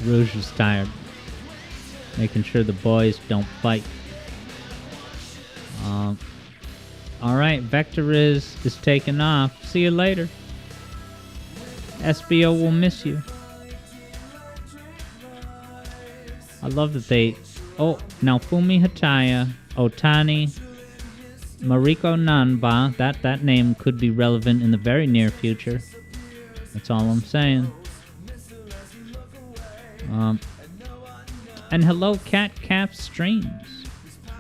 Speaker 1: Rouge is tired, making sure the boys don't fight. Alright, Vector is taking off. See you later. SBO will miss you. I love that they... Oh, now Fumi Hataya, Otani, Mariko Nanba, that name could be relevant in the very near future. That's all I'm saying. And hello, Cat Cap Streams,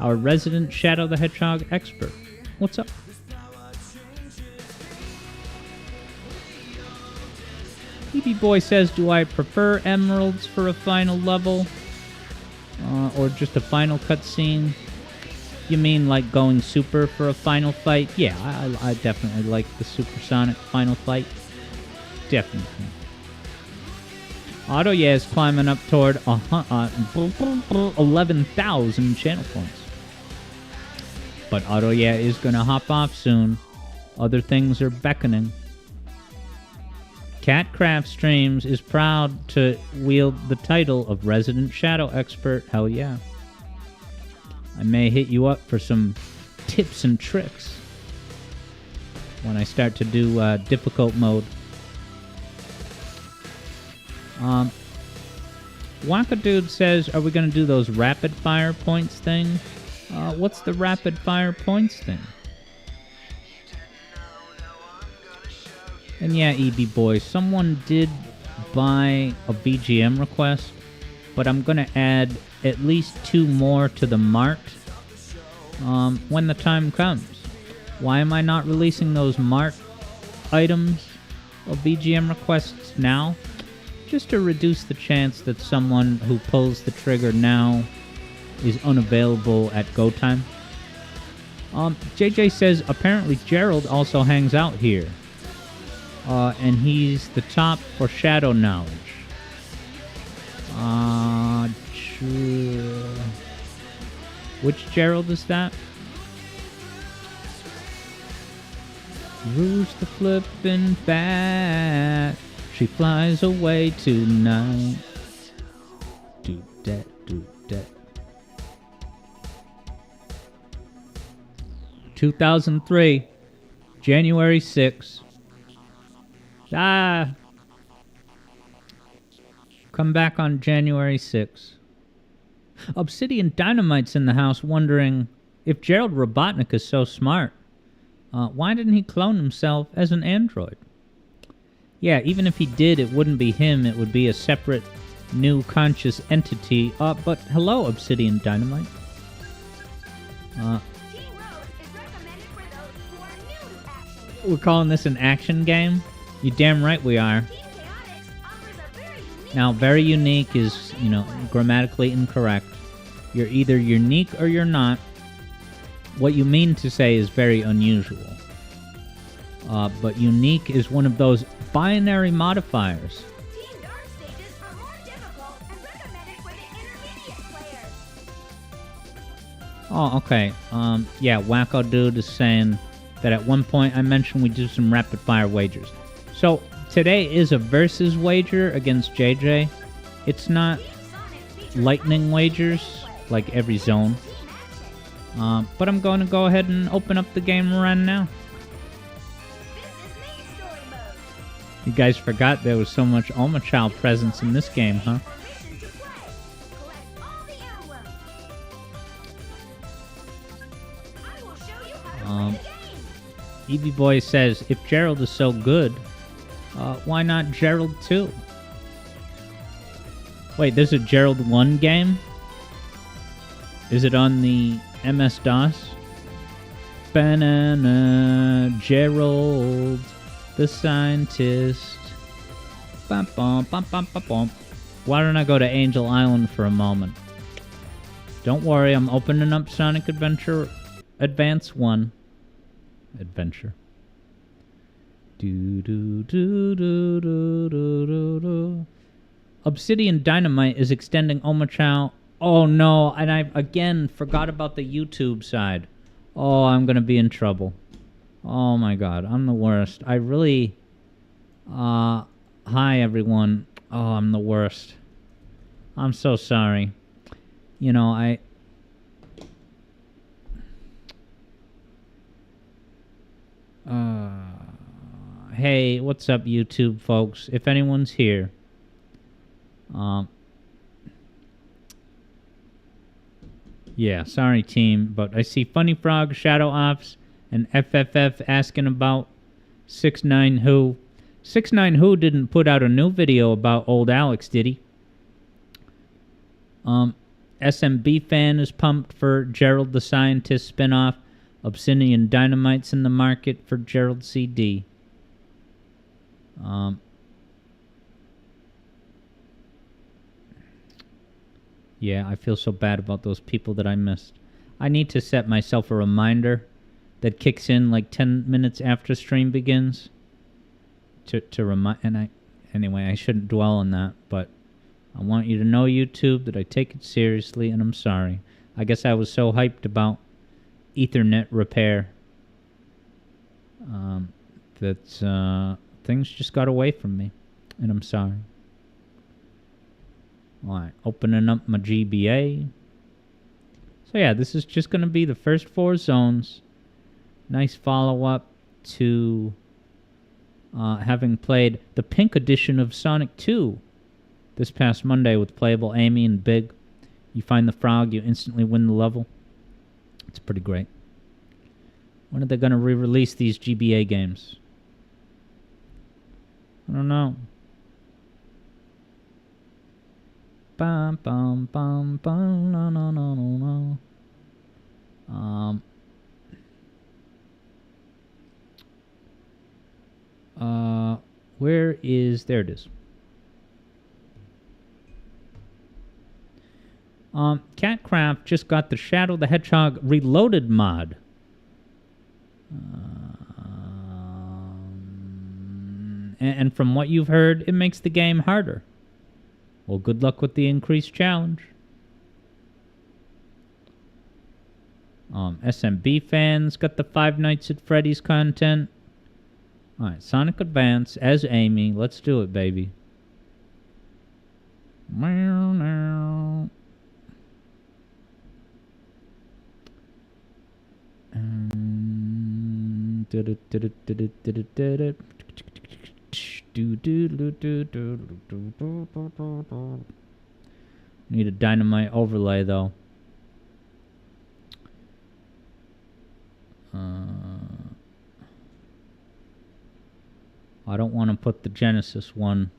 Speaker 1: our resident Shadow the Hedgehog expert. What's up? EB Boy says, do I prefer emeralds for a final level? Or just a final cutscene? You mean like going super for a final fight? Yeah, I definitely like the Supersonic final fight. Definitely. Auto is climbing up toward 11,000 channel points. But Auto is gonna hop off soon. Other things are beckoning. Catcraft Streams is proud to wield the title of Resident Shadow Expert. Hell yeah. I may hit you up for some tips and tricks when I start to do difficult mode. Wakadude says, are we going to do those rapid fire points thing? What's the rapid fire points thing? And yeah, EB Boy, someone did buy a BGM request, but I'm going to add at least 2 more to the mart when the time comes. Why am I not releasing those mart items of BGM requests now? Just to reduce the chance that someone who pulls the trigger now is unavailable at go time. JJ says apparently Gerald also hangs out here. And he's the top for shadow knowledge. Which Gerald is that? Rouge the flippin' bat. She flies away tonight. Do that, do that. 2003, January 6th. Come back on January 6th. Obsidian Dynamite's in the house wondering if Gerald Robotnik is so smart. Why didn't he clone himself as an android? Yeah, even if he did, it wouldn't be him. It would be a separate, new conscious entity. But hello, Obsidian Dynamite. We're calling this an action game? You damn right we are. Now, very unique is, grammatically incorrect. You're either unique or you're not. What you mean to say is very unusual. But unique is one of those binary modifiers.
Speaker 3: Team Dark stages are more difficult and recommended for the intermediate players.
Speaker 1: Oh, okay. Yeah, Wacko Dude is saying that at one point I mentioned we do some rapid fire wagers. So, today is a versus wager against JJ. It's not lightning wagers, like every zone. But I'm going to go ahead and open up the game right now. You guys forgot there was so much Oma Child presence in this game, huh? Evie Boy says, if Gerald is so good, why not Gerald 2? Wait, there's a Gerald 1 game? Is it on the MS-DOS? Banana Gerald, the scientist. Bum, bum, bum, bum, bum, bum. Why don't I go to Angel Island for a moment? Don't worry, I'm opening up Sonic Adventure Advance 1. Adventure. Do do do do do do do do. Obsidian Dynamite is extending Omochao. Oh no, and I again forgot about the YouTube side. Oh, I'm gonna be in trouble. Oh my god, I'm the worst. I really hi everyone. Oh, I'm the worst. I'm so sorry. You know, hey, what's up, YouTube folks? If anyone's here, yeah, sorry, team, but I see Funny Frog, Shadow Ops, and FFF asking about 6ix9ine Who. 6ix9ine Who didn't put out a new video about old Alex, did he? SMB fan is pumped for Gerald the Scientist spinoff. Obsidian Dynamite's in the market for Gerald CD. Yeah, I feel so bad about those people that I missed. I need to set myself a reminder that kicks in like 10 minutes after stream begins to remind. And anyway, I shouldn't dwell on that, but I want you to know, YouTube, that I take it seriously, and I'm sorry. I guess I was so hyped about Ethernet repair that things just got away from me, and I'm sorry. Alright, opening up my GBA. So yeah, this is just going to be the first 4 zones. Nice follow-up to having played the pink edition of Sonic 2 this past Monday with playable Amy and Big. You find the frog, you instantly win the level. It's pretty great. When are they going to re-release these GBA games? I don't know. Bum bum bum bum no no no no no. Where is, there it is. Catcraft just got the Shadow the Hedgehog Reloaded mod. And from what you've heard, it makes the game harder. Well, good luck with the increased challenge. SMB fans got the Five Nights at Freddy's content. Alright, Sonic Advance as Amy. Let's do it, baby. Meow, meow. Need a dynamite overlay though. I don't want to put the Genesis one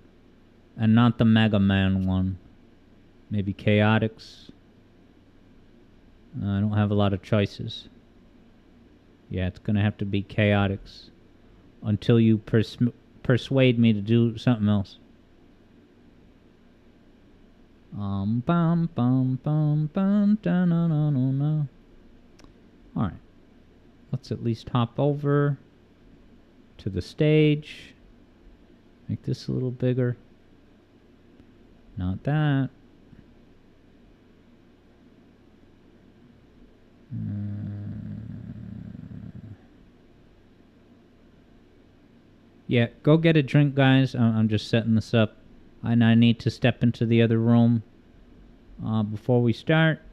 Speaker 1: and not the Mega Man one. Maybe Chaotix. I don't have a lot of choices. Yeah, it's gonna have to be Chaotix until you persuade me to do something else. Bum bum bum bum da no no no no. All right, let's at least hop over to the stage. Make this a little bigger. Not that. Yeah, go get a drink, guys. I'm just setting this up. And I need to step into the other room before we start.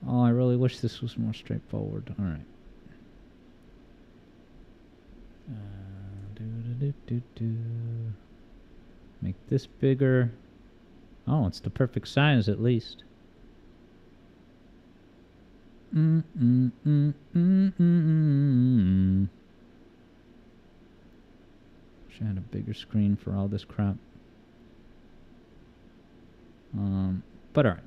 Speaker 1: Oh, I really wish this was more straightforward. All right. Make this bigger. Oh, it's the perfect size at least. Wish I had a bigger screen for all this crap. But alright.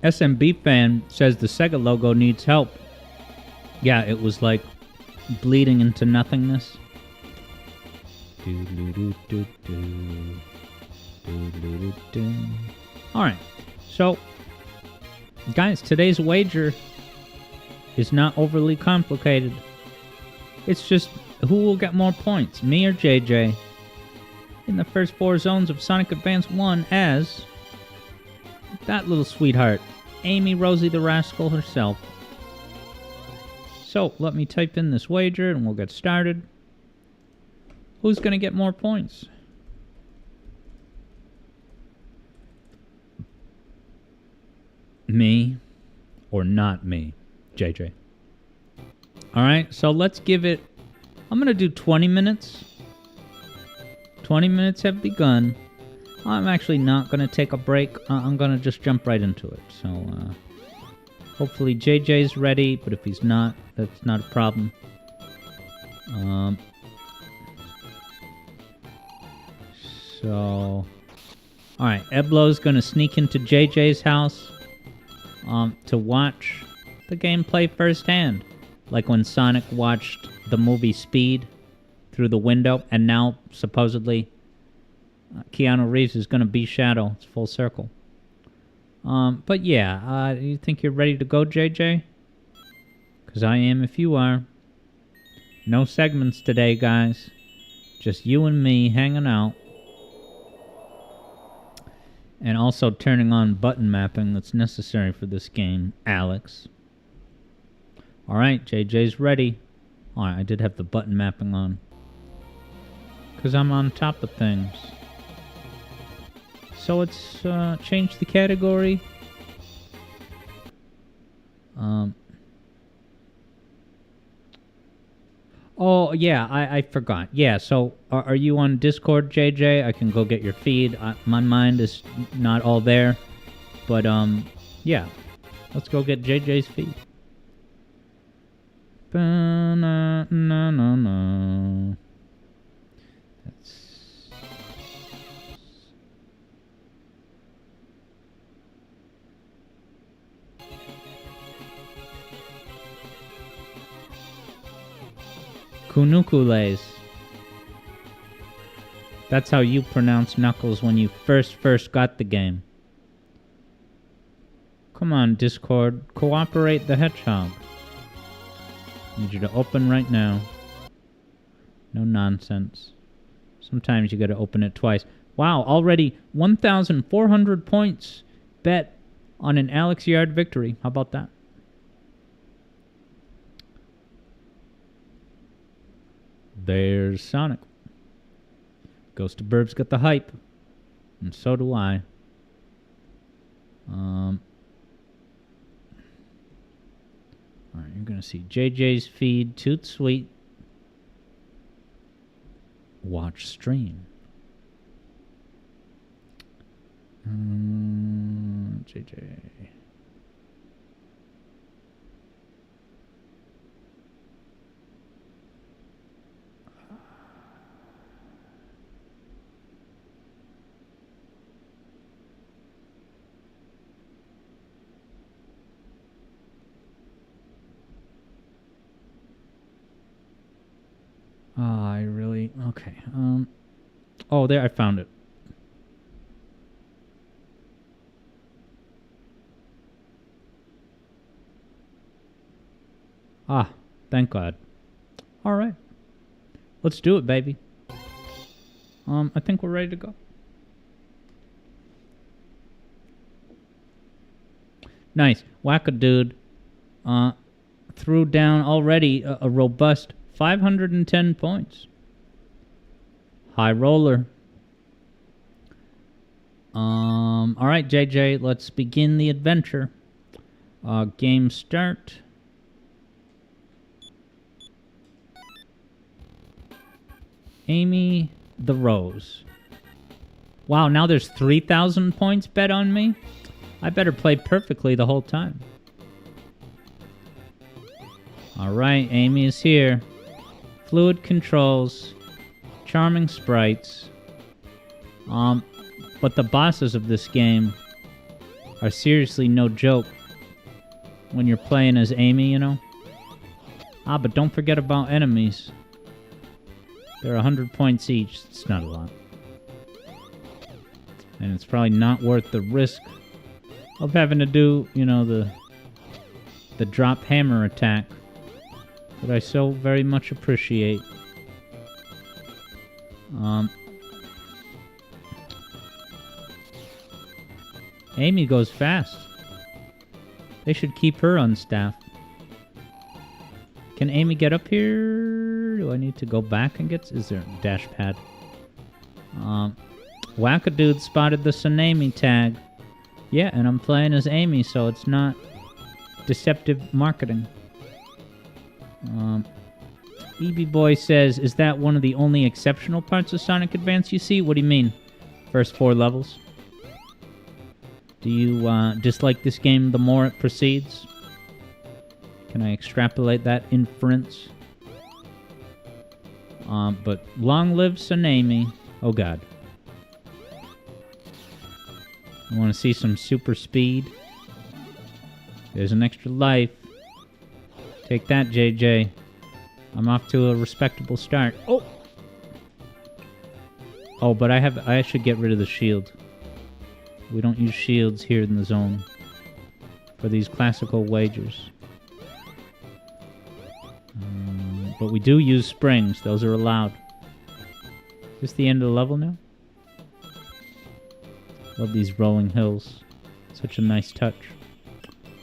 Speaker 1: SMB fan says the Sega logo needs help. Yeah, it was like bleeding into nothingness. Alright, so guys, today's wager is not overly complicated. It's just who will get more points, me or JJ, in the first 4 zones of Sonic Advance 1 as that little sweetheart, Amy Rosie the Rascal herself. So, let me type in this wager and we'll get started. Who's going to get more points? Me or not me, JJ? Alright, so let's give it... I'm going to do 20 minutes. 20 minutes have begun. I'm actually not going to take a break. I'm going to just jump right into it. So, hopefully JJ's ready, but if he's not, that's not a problem. So... Alright, Eblo's going to sneak into JJ's house to watch the gameplay firsthand. Like when Sonic watched the movie Speed through the window, and now, supposedly, Keanu Reeves is going to be Shadow. It's full circle. But yeah, you think you're ready to go, JJ? Because I am if you are. No segments today, guys. Just you and me hanging out. And also turning on button mapping that's necessary for this game, Alex. Alright, JJ's ready. Alright, I did have the button mapping on. Because I'm on top of things. So it's changed the category. Oh, yeah, I forgot. Yeah, so are you on Discord, JJ? I can go get your feed. My mind is not all there. But, yeah. Let's go get JJ's feed. Ba-na-na-na-na. That's... Kunukules. That's how you pronounce Knuckles when you first got the game. Come on, Discord. Cooperate the Hedgehog. Need you to open right now. No nonsense. Sometimes you gotta open it twice. Wow, already 1,400 points bet on an Alex Yard victory. How about that? There's Sonic. Ghost of Burbs got the hype. And so do I. Alright, you're gonna see JJ's feed, Toot Sweet. Watch stream. JJ. I really... Okay. Oh, there, I found it. Ah, thank God. Alright. Let's do it, baby. I think we're ready to go. Nice. Wackadude threw down already a robust 510 points. High roller. Alright, JJ, let's begin the adventure. Game start. Amy the Rose. Wow, now there's 3,000 points bet on me? I better play perfectly the whole time. Alright, Amy is here. Fluid controls. Charming sprites. But the bosses of this game are seriously no joke when you're playing as Amy, you know? Ah, but don't forget about enemies. They're 100 points each. It's not a lot. And it's probably not worth the risk of having to do, you know, the drop hammer attack that I so very much appreciate. Amy goes fast. They should keep her on staff. Can Amy get up here? Do I need to go back and get... Is there a dash pad? Wackadude spotted the Tsunami tag. Yeah, and I'm playing as Amy, so it's not deceptive marketing. EB Boy says, is that one of the only exceptional parts of Sonic Advance you see? What do you mean? First 4 levels? Do you dislike this game the more it proceeds? Can I extrapolate that inference? But long live Tsunami. Oh god. I want to see some super speed. There's an extra life. Take that, JJ. I'm off to a respectable start. Oh! Oh, but I should get rid of the shield. We don't use shields here in the zone for these classical wagers. But we do use springs. Those are allowed. Is this the end of the level now? Love these rolling hills. Such a nice touch.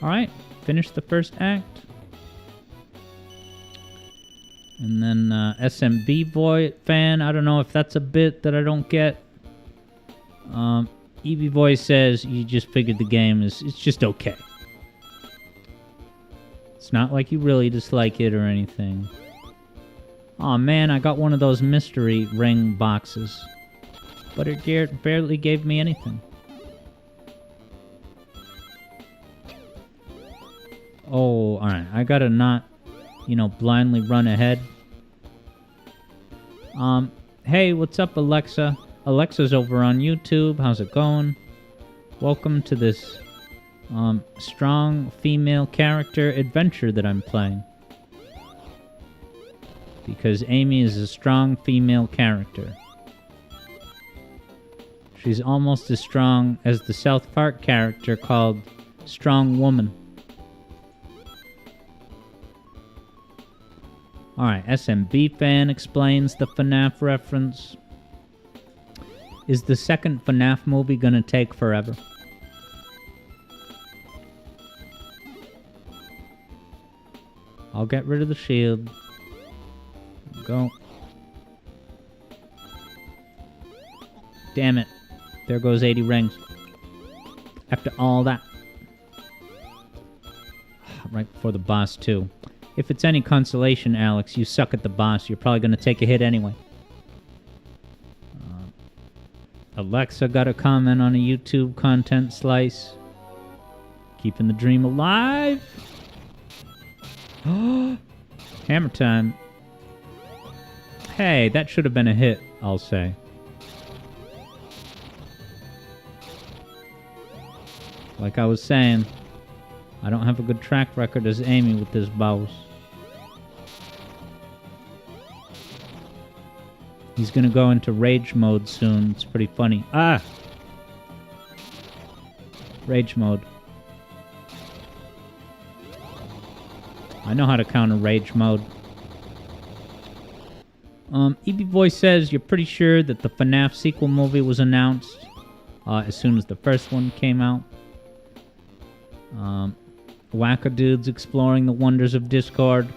Speaker 1: Alright, finish the first act. And then SMB Boy fan, I don't know if that's a bit that I don't get. EB Boy says you just figured the game it's just okay. It's not like you really dislike it or anything. Aw man, I got one of those mystery ring boxes. But it barely gave me anything. Oh, alright. I gotta not, you know, blindly run ahead. Hey, what's up, Alexa? Alexa's over on YouTube. How's it going? Welcome to this, strong female character adventure that I'm playing. Because Amy is a strong female character. She's almost as strong as the South Park character called Strong Woman. Alright, SMB fan explains the FNAF reference. Is the second FNAF movie gonna take forever? I'll get rid of the shield. Go. Damn it. There goes 80 rings. After all that. Right before the boss, too. If it's any consolation, Alex, you suck at the boss. You're probably going to take a hit anyway. Alexa got a comment on a YouTube content slice. Keeping the dream alive. Hammer time. Hey, that should have been a hit, I'll say. Like I was saying, I don't have a good track record as Amy with this boss. He's gonna go into rage mode soon. It's pretty funny. Ah! Rage mode. I know how to counter rage mode. EB Boy says you're pretty sure that the FNAF sequel movie was announced as soon as the first one came out. Wackadudes exploring the wonders of Discord.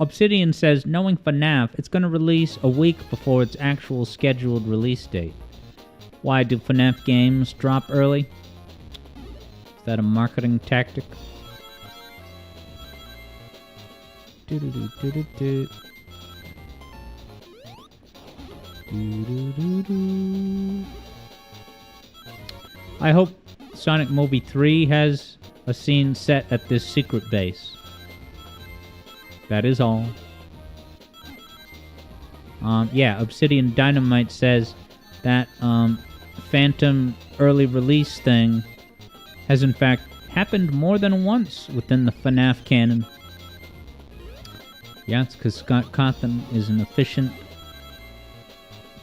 Speaker 1: Obsidian says, knowing FNAF, it's going to release a week before its actual scheduled release date. Why do FNAF games drop early? Is that a marketing tactic? Do-do-do-do-do-do. Do-do-do-do. I hope Sonic Movie 3 has a scene set at this secret base. That is all. Yeah, Obsidian Dynamite says that Phantom early release thing has in fact happened more than once within the FNAF canon. Yeah, it's because Scott Cawthon is an efficient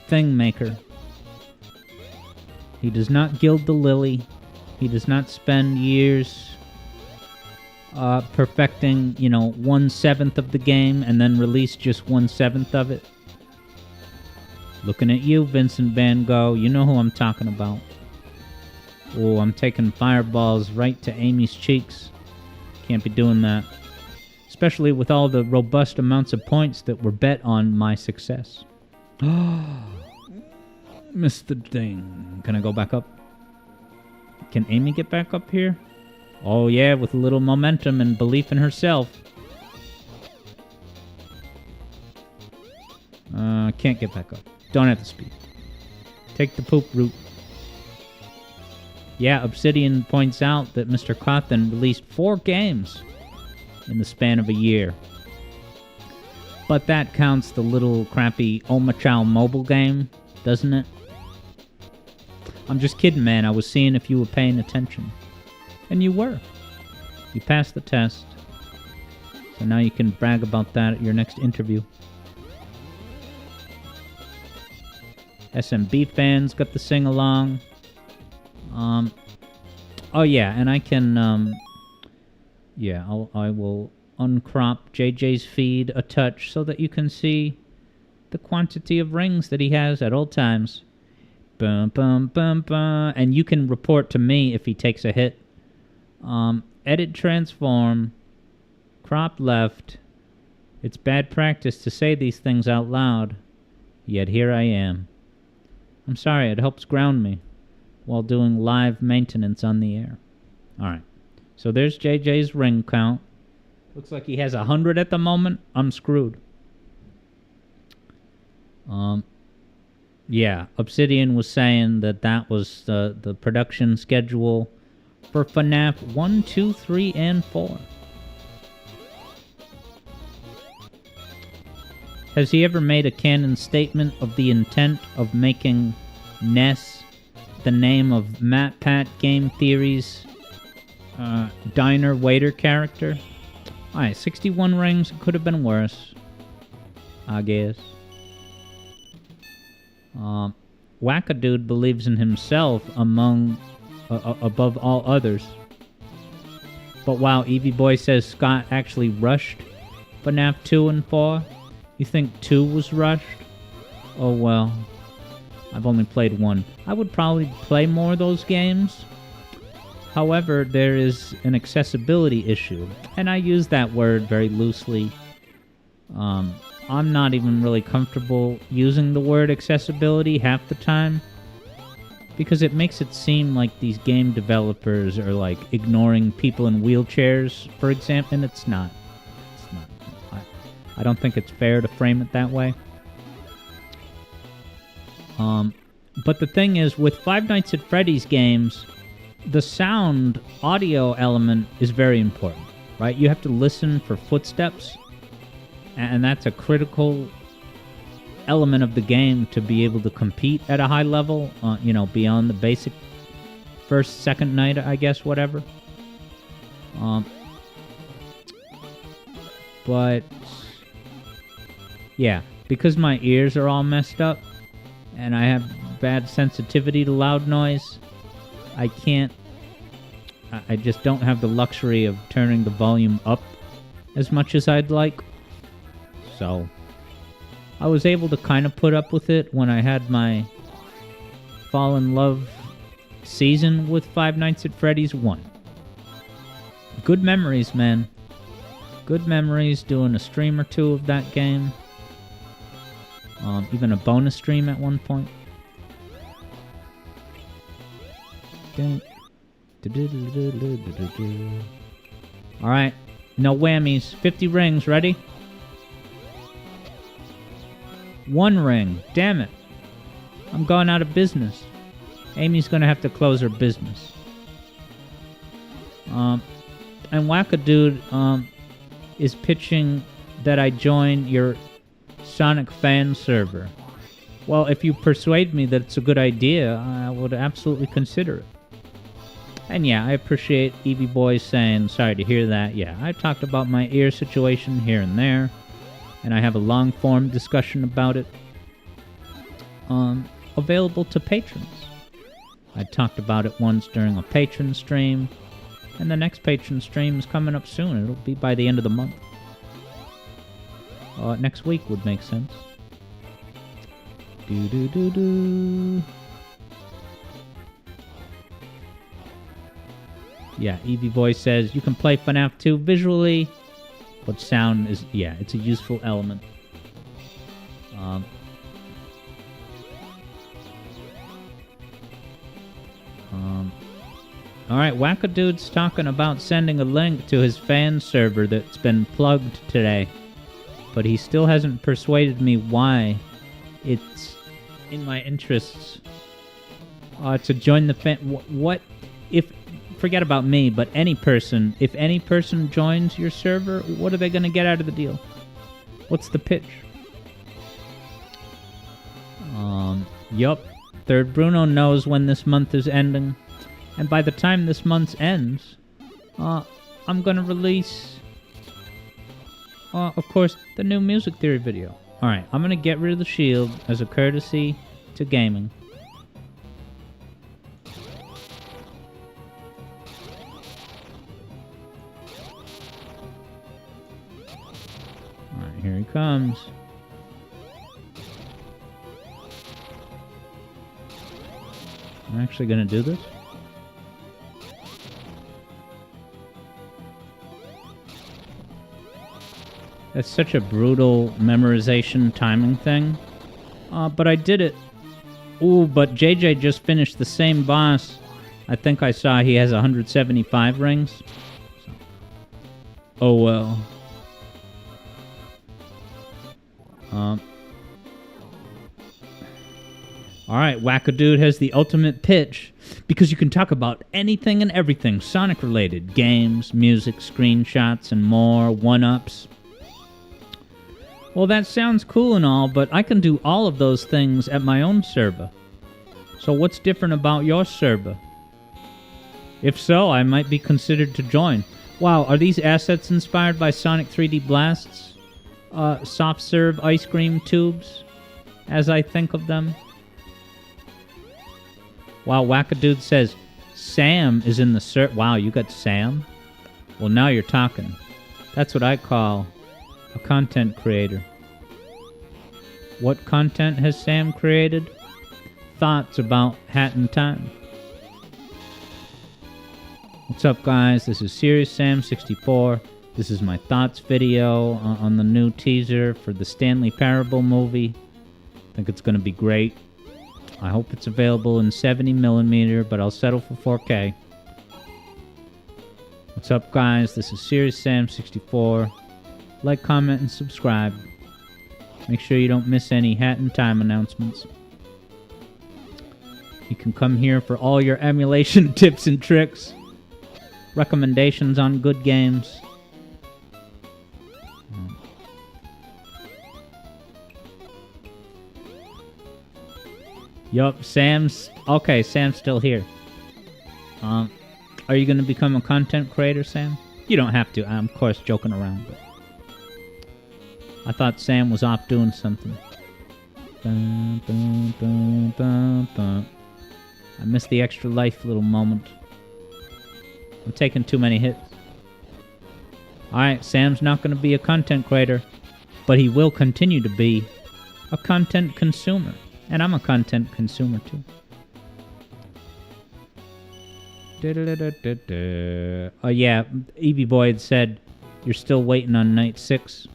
Speaker 1: thing maker. He does not gild the lily. He does not spend years perfecting, 1/7 of the game and then release just 1/7 of it. Looking at you, Vincent Van Gogh. You know who I'm talking about. Oh, I'm taking fireballs right to Amy's cheeks. Can't be doing that. Especially with all the robust amounts of points that were bet on my success. Mr. Ding. Can I go back up? Can Amy get back up here? Oh yeah, with a little momentum and belief in herself. Can't get back up. Don't have the speed. Take the poop route. Yeah, Obsidian points out that Mr. Cawthon released 4 games in the span of a year. But that counts the little crappy Omachow mobile game, doesn't it? I'm just kidding, man. I was seeing if you were paying attention. And you were. You passed the test. So now you can brag about that at your next interview. SMB fans got the sing-along. Oh yeah, and I can, I will uncrop JJ's feed a touch so that you can see the quantity of rings that he has at all times. Bum, bum, bum, bum. And you can report to me if he takes a hit. Edit transform. Crop left. It's bad practice to say these things out loud. Yet here I am. I'm sorry, it helps ground me while doing live maintenance on the air. Alright. So there's JJ's ring count. Looks like he has 100 at the moment. I'm screwed. Yeah, Obsidian was saying that was the production schedule for FNAF 1, 2, 3, and 4. Has he ever made a canon statement of the intent of making Ness the name of MatPat Game Theory's diner waiter character? Alright, 61 rings. Could have been worse, I guess. Wackadude believes in himself above all others. But wow, Evie Boy says Scott actually rushed FNAF 2 and 4. You think 2 was rushed? Oh well. I've only played 1. I would probably play more of those games. However, there is an accessibility issue. And I use that word very loosely. I'm not even really comfortable using the word accessibility half the time. Because it makes it seem like these game developers are like ignoring people in wheelchairs, for example. And it's not. It's not. I don't think it's fair to frame it that way. But the thing is, with Five Nights at Freddy's games, the sound audio element is very important, right? You have to listen for footsteps, and that's a critical element of the game to be able to compete at a high level, beyond the basic first, second night, I guess, whatever. But yeah, because my ears are all messed up and I have bad sensitivity to loud noise, I just don't have the luxury of turning the volume up as much as I'd like. So I was able to kind of put up with it when I had my fall in love season with Five Nights at Freddy's 1. Good memories, man. Good memories doing a stream or two of that game. Even a bonus stream at one point. Alright, no whammies. 50 rings, ready? 1 ring. Damn it. I'm going out of business. Amy's gonna have to close her business. And Wackadude is pitching that I join your Sonic fan server. Well, if you persuade me that it's a good idea, I would absolutely consider it. And yeah, I appreciate Eevee Boy saying, sorry to hear that. Yeah, I talked about my ear situation here and there, and I have a long-form discussion about it. Available to patrons. I talked about it once during a patron stream, and the next patron stream is coming up soon. It'll be by the end of the month. Next week would make sense. Do-do-do-do. Yeah, Eevee Voice says, you can play FNAF 2 visually, but sound is, yeah, it's a useful element. Alright, Wackadude's talking about sending a link to his fan server that's been plugged today, but he still hasn't persuaded me why it's in my interests to join the fan. What if, forget about me, but any person, if any person joins your server, what are they going to get out of the deal? What's the pitch? Yup. Third Bruno knows when this month is ending, and by the time this month ends, I'm going to release, of course, the new Music Theory video. Alright, I'm going to get rid of the shield as a courtesy to gaming. Alright, here he comes. I'm actually going to do this. That's such a brutal memorization timing thing. But I did it. Ooh, but JJ just finished the same boss. I think I saw he has 175 rings. So. Oh well. Alright, Wackadude has the ultimate pitch, because you can talk about anything and everything Sonic related. Games, music, screenshots, and more. 1-ups. Well, that sounds cool and all, but I can do all of those things at my own server. So what's different about your server? If so, I might be considered to join. Wow, are these assets inspired by Sonic 3D Blasts? Soft serve ice cream tubes, as I think of them? Wow, Wackadude says, Sam is in the server. Wow, you got Sam? Well, now you're talking. That's what I call a content creator. What content has Sam created? Thoughts about Hat in Time. What's up, guys? This is Serious Sam 64. This is my thoughts video on the new teaser for the Stanley Parable movie. I think it's going to be great. I hope it's available in 70mm, but I'll settle for 4K. What's up, guys? This is Serious Sam 64. Like, comment, and subscribe. Make sure you don't miss any Hat in Time announcements. You can come here for all your emulation tips and tricks. Recommendations on good games. Yup, Sam's... Okay, Sam's still here. Are you going to become a content creator, Sam? You don't have to. I'm, of course, joking around, but... I thought Sam was off doing something. Bum, bum, bum, bum, bum. I missed the extra life little moment. I'm taking too many hits. Alright, Sam's not going to be a content creator, but he will continue to be a content consumer. And I'm a content consumer, too. Oh, yeah, Eevee Boy had said, you're still waiting on Night 6.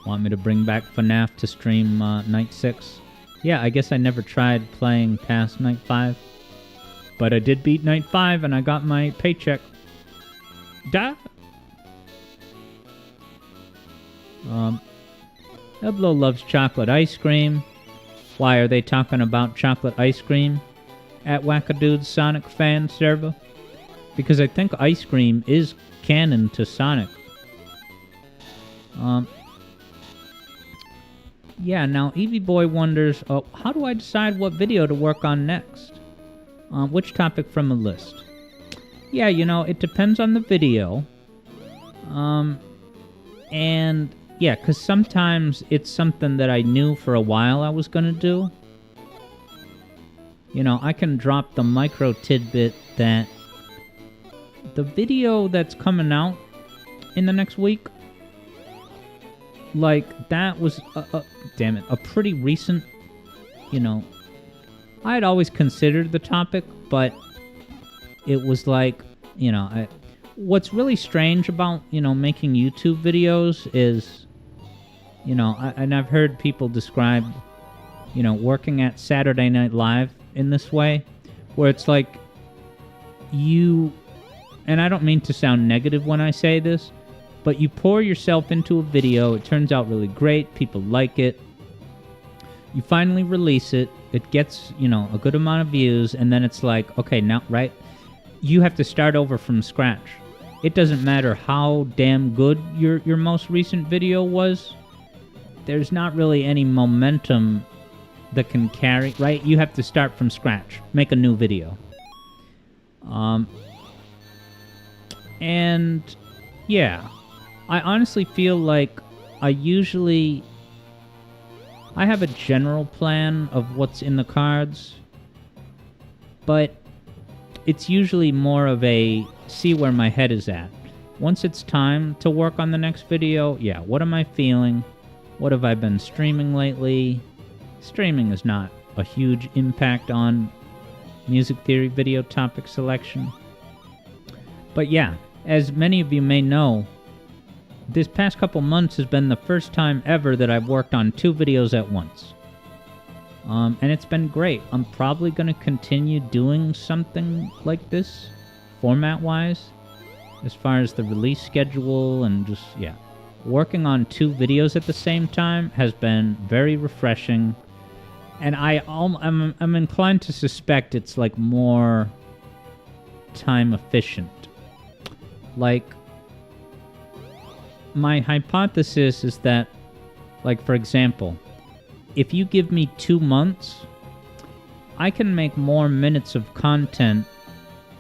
Speaker 1: Want me to bring back FNAF to stream Night 6? Yeah, I guess I never tried playing past Night 5. But I did beat Night 5, and I got my paycheck. Eblo loves chocolate ice cream. Why are they talking about chocolate ice cream at Wackadude's Sonic fan server? Because I think ice cream is canon to Sonic. Yeah, now Eevee Boy wonders, how do I decide what video to work on next? Which topic from a list? Yeah, it depends on the video. And yeah, because sometimes it's something that I knew for a while I was going to do. I can drop the micro tidbit that the video that's coming out in the next week, like, that was, a pretty recent, I had always considered the topic, but it was like, what's really strange about, making YouTube videos is, and I've heard people describe, working at Saturday Night Live in this way, where it's like, and I don't mean to sound negative when I say this, but you pour yourself into a video, it turns out really great, people like it, you finally release it, it gets, a good amount of views, and then it's like, okay, now, right, you have to start over from scratch. It doesn't matter how damn good your most recent video was, there's not really any momentum that can carry, right? You have to start from scratch, make a new video. And yeah, I honestly feel like I have a general plan of what's in the cards, but it's usually more of a see where my head is at. Once it's time to work on the next video, yeah, what am I feeling? What have I been streaming lately? Streaming is not a huge impact on music theory video topic selection. But yeah, as many of you may know, this past couple months has been the first time ever that I've worked on 2 videos at once. And it's been great. I'm probably going to continue doing something like this, format-wise, as far as the release schedule and just, yeah. Working on 2 videos at the same time has been very refreshing. And I'm inclined to suspect it's, like, more time efficient. Like, my hypothesis is that, like, for example, if you give me 2 months, I can make more minutes of content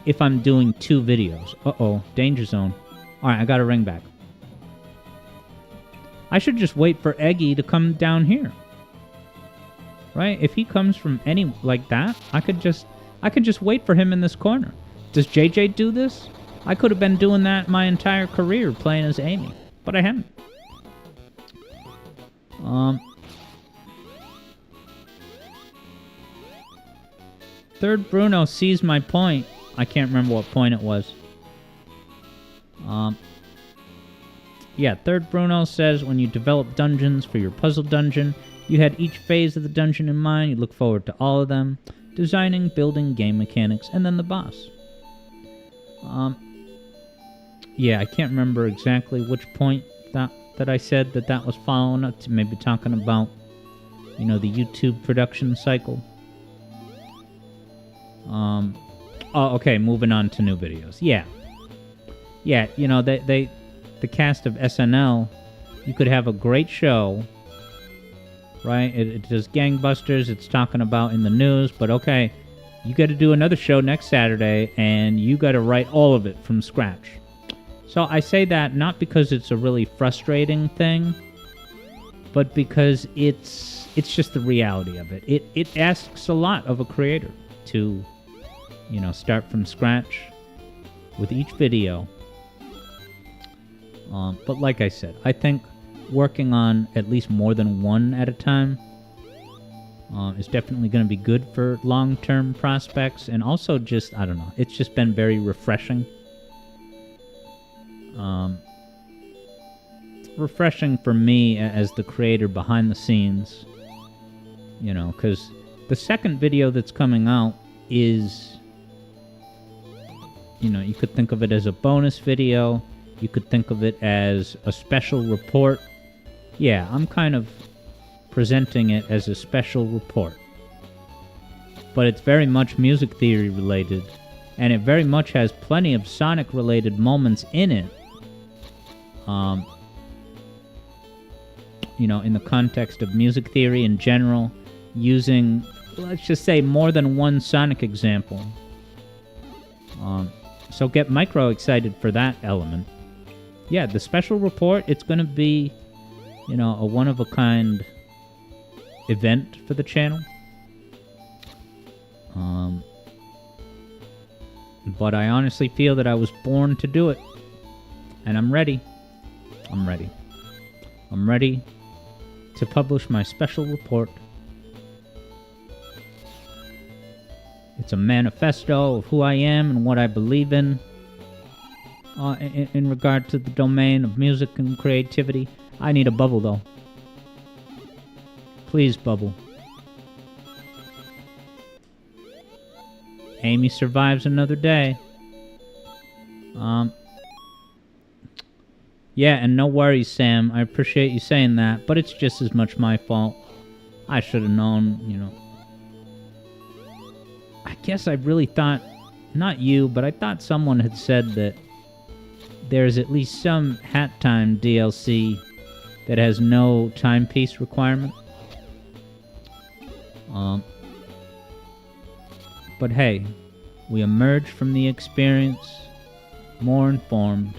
Speaker 1: if I'm doing 2 videos. Uh-oh, danger zone. Alright, I gotta ring back. I should just wait for Eggy to come down here. Right? If he comes from any, like that, I could just wait for him in this corner. Does JJ do this? I could have been doing that my entire career, playing as Amy. But I haven't. Third Bruno sees my point. I can't remember what point it was. Yeah, Third Bruno says when you develop dungeons for your puzzle dungeon, you had each phase of the dungeon in mind, you look forward to all of them, designing, building, game mechanics, and then the boss. Yeah, I can't remember exactly which point that I said that was following up to, maybe talking about, the YouTube production cycle. Oh, okay, moving on to new videos. Yeah, the cast of SNL, you could have a great show, right? It does gangbusters, it's talking about in the news, but okay, you got to do another show next Saturday, and you got to write all of it from scratch. So I say that not because it's a really frustrating thing, but because it's just the reality of it. It asks a lot of a creator to, start from scratch with each video. But like I said, I think working on at least more than one at a time is definitely going to be good for long-term prospects, and also just, I don't know, it's just been very refreshing. Refreshing for me as the creator behind the scenes, because the second video that's coming out is, you could think of it as a bonus video, you could think of it as a special report. Yeah, I'm kind of presenting it as a special report. But it's very much music theory related, and it very much has plenty of Sonic related moments in it. In the context of music theory in general, using, let's just say, more than one Sonic example. So get Micro excited for that element. Yeah, the special report, it's going to be, a one-of-a-kind event for the channel. But I honestly feel that I was born to do it. And I'm ready. I'm ready to publish my special report. It's a manifesto of who I am and what I believe in regard to the domain of music and creativity. I need a bubble, though. Please, bubble. Amy survives another day. Yeah, and no worries, Sam. I appreciate you saying that, but it's just as much my fault. I should have known, I guess I really thought, not you, but I thought someone had said that there's at least some Hat Time DLC that has no timepiece requirement. But hey, we emerge from the experience more informed.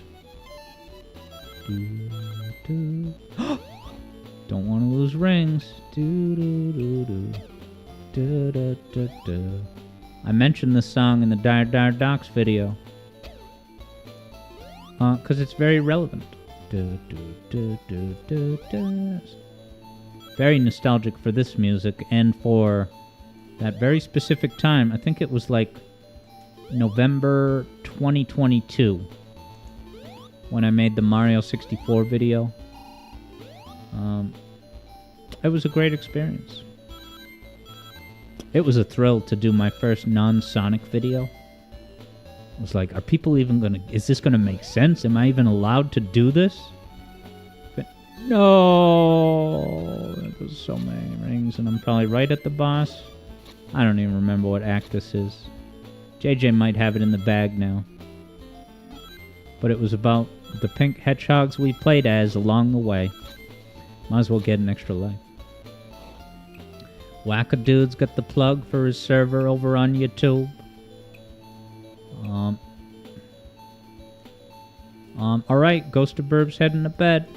Speaker 1: Don't want to lose rings. I mentioned this song in the Dire Dire Docs video. Because it's very relevant. Very nostalgic for this music and for that very specific time. I think it was like November 2022 when I made the Mario 64 video. It was a great experience. It was a thrill to do my first non-Sonic video. I was like, are people even gonna... Is this gonna make sense? Am I even allowed to do this? But no! It was so many rings, and I'm probably right at the boss. I don't even remember what act this is. JJ might have it in the bag now. But it was about the pink hedgehogs we played as along the way. Might as well get an extra life. Wackadude's got the plug for his server over on YouTube. Alright, Ghost of Burbs heading to bed.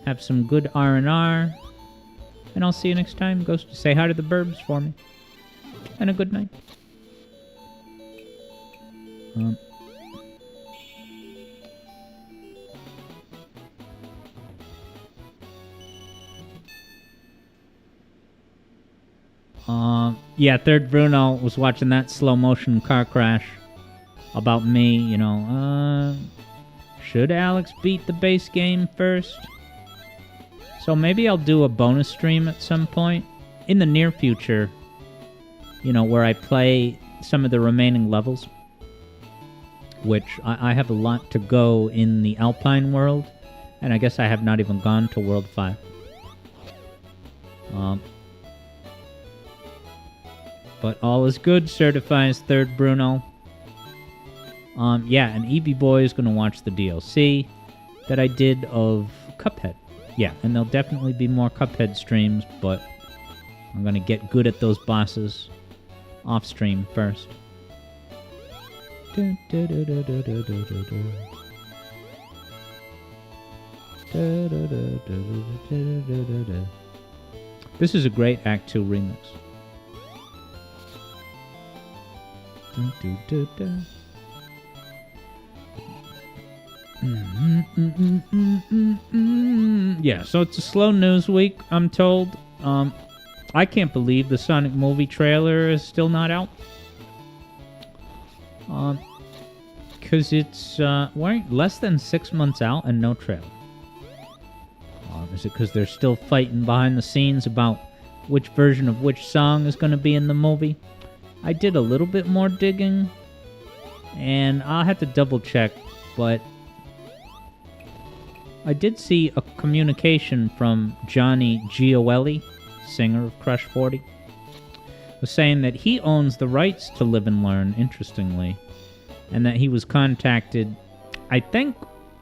Speaker 1: Have some good R&R. And I'll see you next time. Ghost, say hi to the Burbs for me. And a good night. Yeah, Third Bruno was watching that slow motion car crash about me, should Alex beat the base game first? So maybe I'll do a bonus stream at some point in the near future, where I play some of the remaining levels, which I have a lot to go in the Alpine world, and I guess I have not even gone to World 5. But all is good, certifies Third Bruno. Yeah, and EB Boy is going to watch the DLC that I did of Cuphead. Yeah, and there'll definitely be more Cuphead streams, but I'm going to get good at those bosses off stream first. This is a great Act 2 remix. Yeah, so it's a slow news week, I'm told. I can't believe the Sonic movie trailer is still not out. Because it's we're less than 6 months out and no trailer. Is it because they're still fighting behind the scenes about which version of which song is going to be in the movie? I did a little bit more digging, and I'll have to double check, but I did see a communication from Johnny Gioeli, singer of Crush 40, was saying that he owns the rights to Live and Learn, interestingly, and that he was contacted, I think,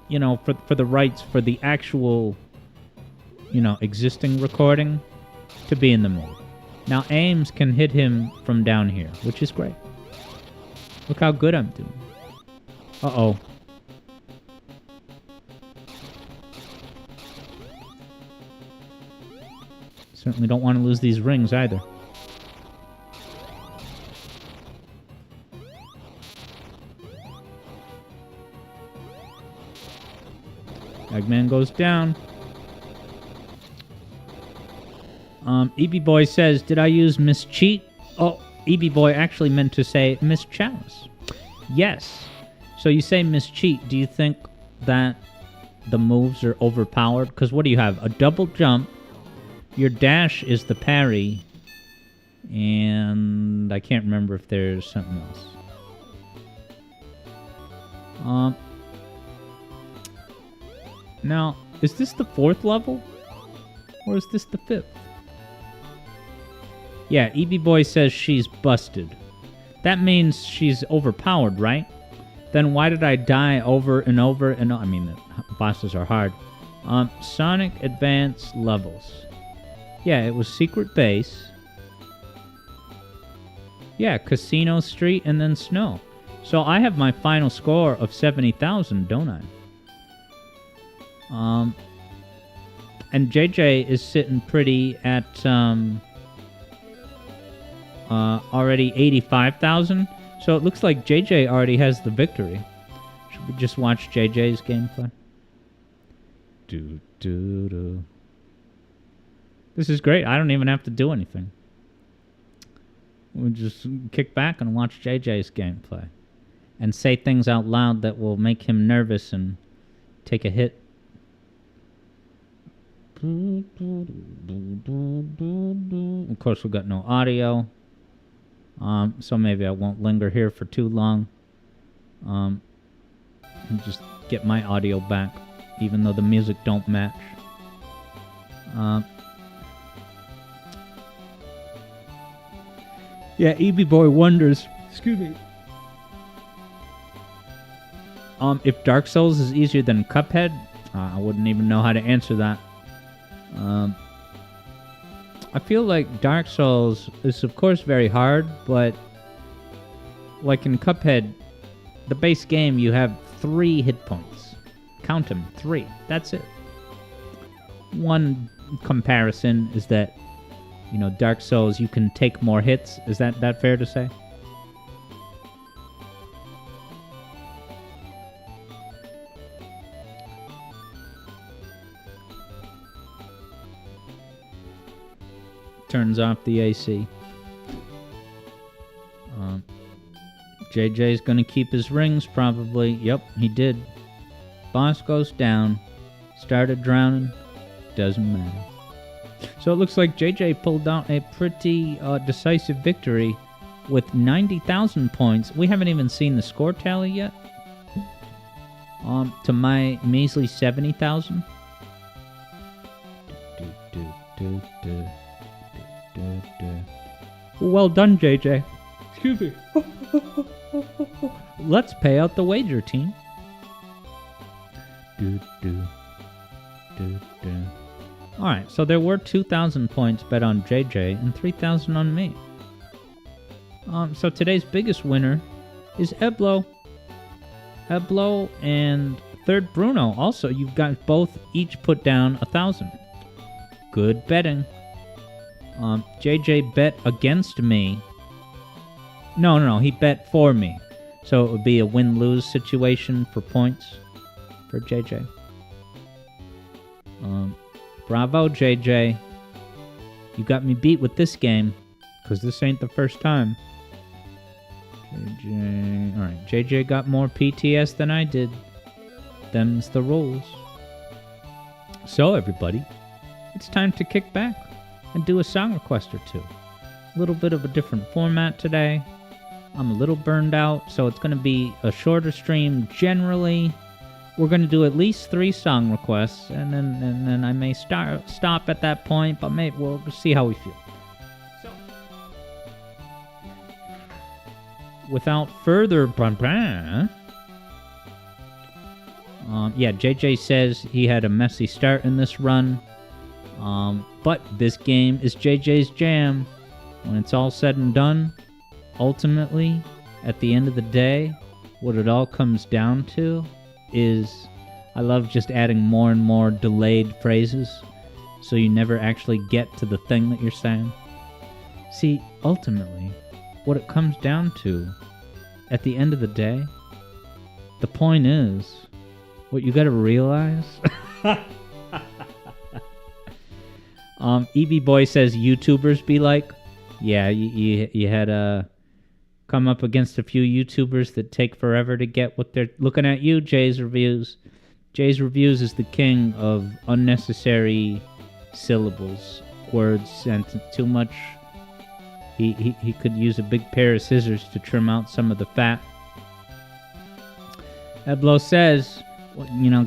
Speaker 1: for the rights for the actual, existing recording to be in the movie. Now, Ames can hit him from down here, which is great. Look how good I'm doing. Uh-oh. Certainly don't want to lose these rings either. Eggman goes down. EB Boy says, did I use Miss Cheat? Oh, EB Boy actually meant to say Miss Chalice. Yes. So you say Miss Cheat. Do you think that the moves are overpowered? Because what do you have? A double jump. Your dash is the parry. And I can't remember if there's something else. Now, is this the 4th level? Or is this the 5th? Yeah, EB Boy says she's busted. That means she's overpowered, right? Then why did I die over and over and over? I mean, the bosses are hard. Sonic Advance levels. Yeah, it was Secret Base. Yeah, Casino Street and then Snow. So I have my final score of 70,000, don't I? And JJ is sitting pretty at, already 85,000. So it looks like JJ already has the victory. Should we just watch JJ's gameplay? This is great. I don't even have to do anything. We'll just kick back and watch JJ's gameplay. And say things out loud that will make him nervous and take a hit. Of course, we got no audio. So maybe I won't linger here for too long. And just get my audio back, even though the music don't match. Yeah, EB Boy wonders. Excuse me. If Dark Souls is easier than Cuphead, I wouldn't even know how to answer that. I feel like Dark Souls is, of course, very hard, but like in Cuphead, the base game, you have 3 hit points. Count them, 3. That's it. One comparison is that, Dark Souls, you can take more hits. Is that fair to say? Turns off the AC. JJ's gonna keep his rings, probably. Yep, he did. Boss goes down. Started drowning. Doesn't matter. So it looks like JJ pulled out a pretty decisive victory with 90,000 points. We haven't even seen the score tally yet. To my measly 70,000. Well done, JJ. Excuse me. Let's pay out the wager, team. Alright, so there were 2,000 points bet on JJ and 3,000 on me. So today's biggest winner is Eblo. Eblo and third Bruno. Also, you've got both each put down 1,000. Good betting. JJ bet against me. No, he bet for me. So it would be a win-lose situation for points for JJ. Bravo, JJ. You got me beat with this game, because this ain't the first time. JJ... Alright, JJ got more PTS than I did. Them's the rules. So, everybody, it's time to kick back and do a song request or two. A little bit of a different format today. I'm a little burned out, so it's going to be a shorter stream generally. we're gonna do at least 3 song requests, and then I may stop at that point, but we'll see how we feel. So, without further yeah, JJ says he had a messy start in this run, but this game is JJ's jam. When it's all said and done, ultimately, at the end of the day, what it all comes down to is I love just adding more and more delayed phrases so you never actually get to the thing that you're saying. See, ultimately, what it comes down to, at the end of the day, the point is, what you gotta realize... EB Boy says YouTubers be like... Yeah, you had come up against a few YouTubers that take forever to get what they're looking at you, Jay's Reviews. Jay's Reviews is the king of unnecessary syllables, words, and too much. He could use a big pair of scissors to trim out some of the fat. Eblo says,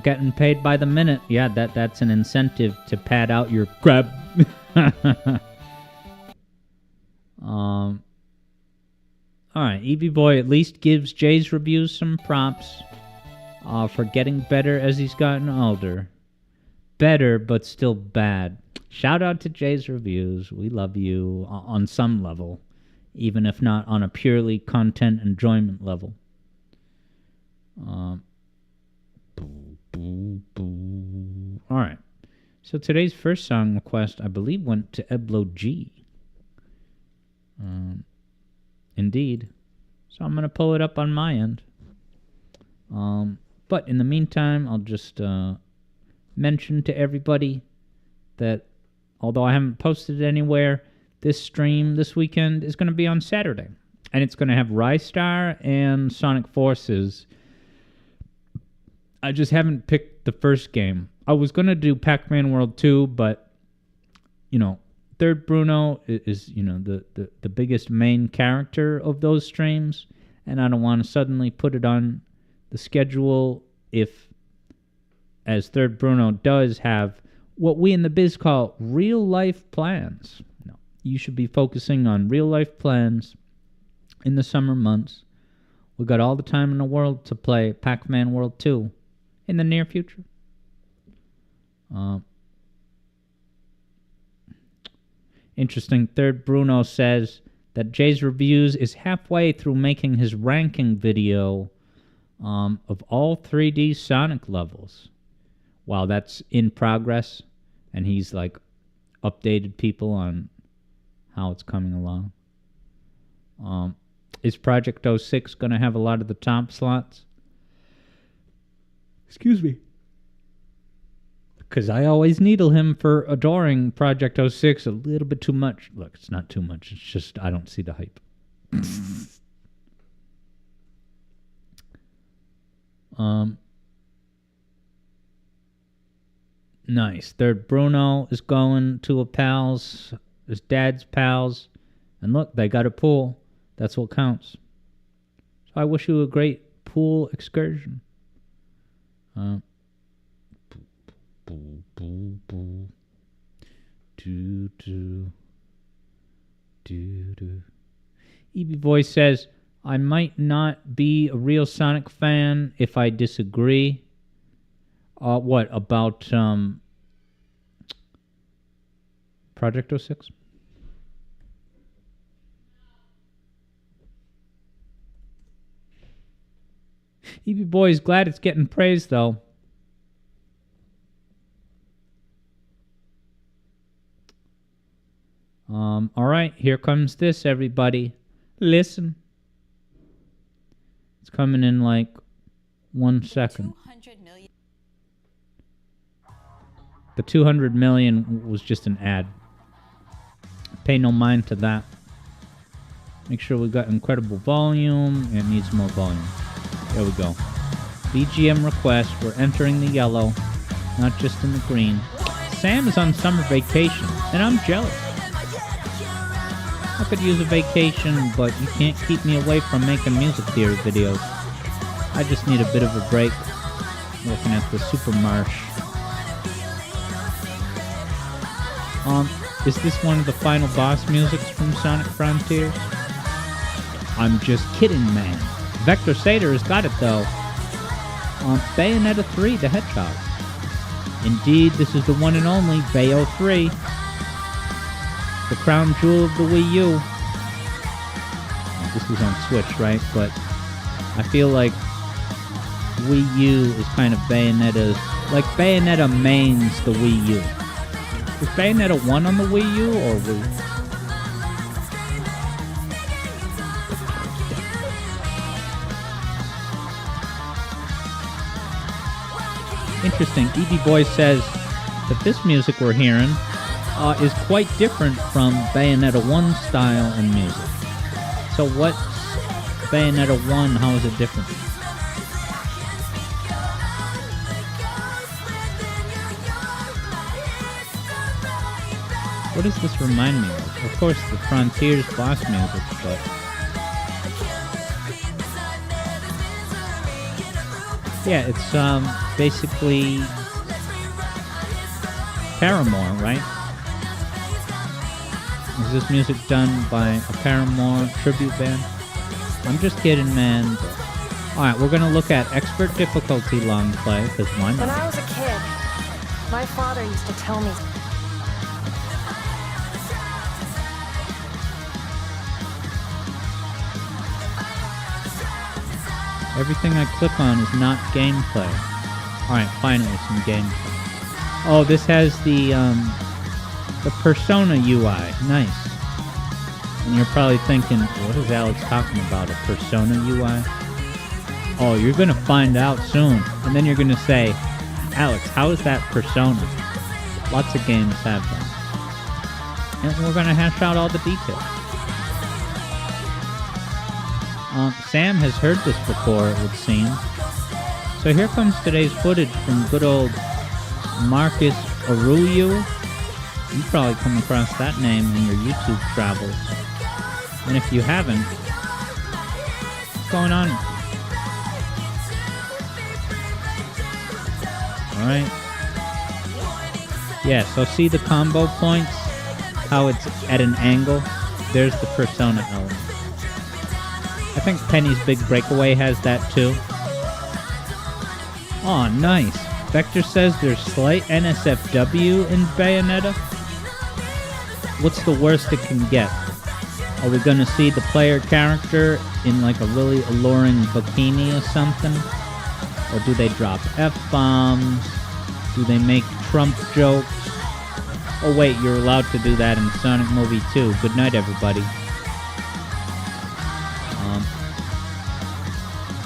Speaker 1: getting paid by the minute. Yeah, that's an incentive to pad out your crap. Alright, EB Boy at least gives Jay's Reviews some props for getting better as he's gotten older. Better, but still bad. Shout out to Jay's Reviews. We love you on some level, even if not on a purely content enjoyment level. Alright, so today's first song request, I believe, went to Eblo G. Indeed. So I'm going to pull it up on my end. But in the meantime, I'll just mention to everybody that although I haven't posted it anywhere, this stream this weekend is going to be on Saturday. And it's going to have Rystar and Sonic Forces. I just haven't picked the first game. I was going to do Pac-Man World 2, but, Third Bruno is the biggest main character of those streams, and I don't want to suddenly put it on the schedule if, as Third Bruno does have what we in the biz call real-life plans. No, you should be focusing on real-life plans in the summer months. We've got all the time in the world to play Pac-Man World 2 in the near future. Interesting. Third Bruno says that Jay's Reviews is halfway through making his ranking video of all 3D Sonic levels. Wow, that's in progress, and he's updated people on how it's coming along. Is Project 06 going to have a lot of the top slots? Excuse me. Because I always needle him for adoring Project 06 a little bit too much. Look, it's not too much. It's just I don't see the hype. Nice. Third Bruno is going to his dad's pals. And look, they got a pool. That's what counts. So I wish you a great pool excursion. EB Voice says, I might not be a real Sonic fan if I disagree. What about Project 06? EB Boy is glad it's getting praise, though. All right, here comes this, everybody. Listen. It's coming in 1 second.
Speaker 5: 200 million.
Speaker 1: The 200 million was just an ad. Pay no mind to that. Make sure we got incredible volume. It needs more volume. There we go. BGM request. We're entering the yellow, not just in the green. Sam is on summer vacation, and I'm jealous. I could use a vacation, but you can't keep me away from making music theory videos. I just need a bit of a break. Looking at the Super Marsh. Is this one of the final boss musics from Sonic Frontiers? I'm just kidding, man. Vector Sator has got it, though. Bayonetta 3, the Hedgehog. Indeed, this is the one and only Bayo 3. The crown jewel of the Wii U. This was on Switch, right? But I feel like Wii U is kind of Bayonetta's... Like, Bayonetta mains the Wii U. Was Bayonetta 1 on the Wii U, or Wii? Interesting. Evie Boy says that this music we're hearing is quite different from Bayonetta 1 style and music. So what's Bayonetta 1? How is it different? What does this remind me of? Of course, the Frontiers boss music, but... Yeah, it's basically Paramore, right? Is this music done by a Paramore tribute band? I'm just kidding, man. Alright, we're gonna look at expert difficulty long play, because why
Speaker 5: When
Speaker 1: not?
Speaker 5: I was a kid, my father used to tell me.
Speaker 1: Everything I click on is not gameplay. Alright, finally some gameplay. Oh, this has the Persona UI. Nice. And you're probably thinking, what is Alex talking about? A Persona UI? Oh, you're gonna find out soon. And then you're gonna say, Alex, how is that Persona? Lots of games have that. And we're gonna hash out all the details. Sam has heard this before, it would seem. So here comes today's footage from good old Marcus Aurelio. You've probably come across that name in your YouTube travels. And if you haven't, what's going on? Alright. Yeah, so see the combo points? How it's at an angle? There's the Persona element. I think Penny's Big Breakaway has that too. Aw, nice. Vector says there's slight NSFW in Bayonetta. What's the worst it can get? Are we gonna see the player character in like a really alluring bikini or something? Or do they drop F-bombs? Do they make Trump jokes? Oh wait, you're allowed to do that in Sonic Movie 2. Good night, everybody.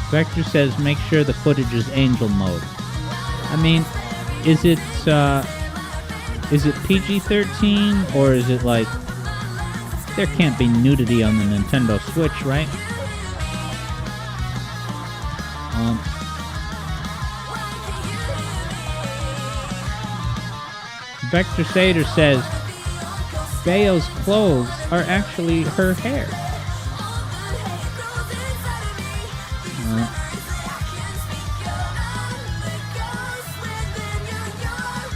Speaker 1: Vector says make sure the footage is angel mode. I mean, is it PG-13 or is it like there can't be nudity on the Nintendo Switch, right? Vector Sater says Bayo's clothes are actually her hair.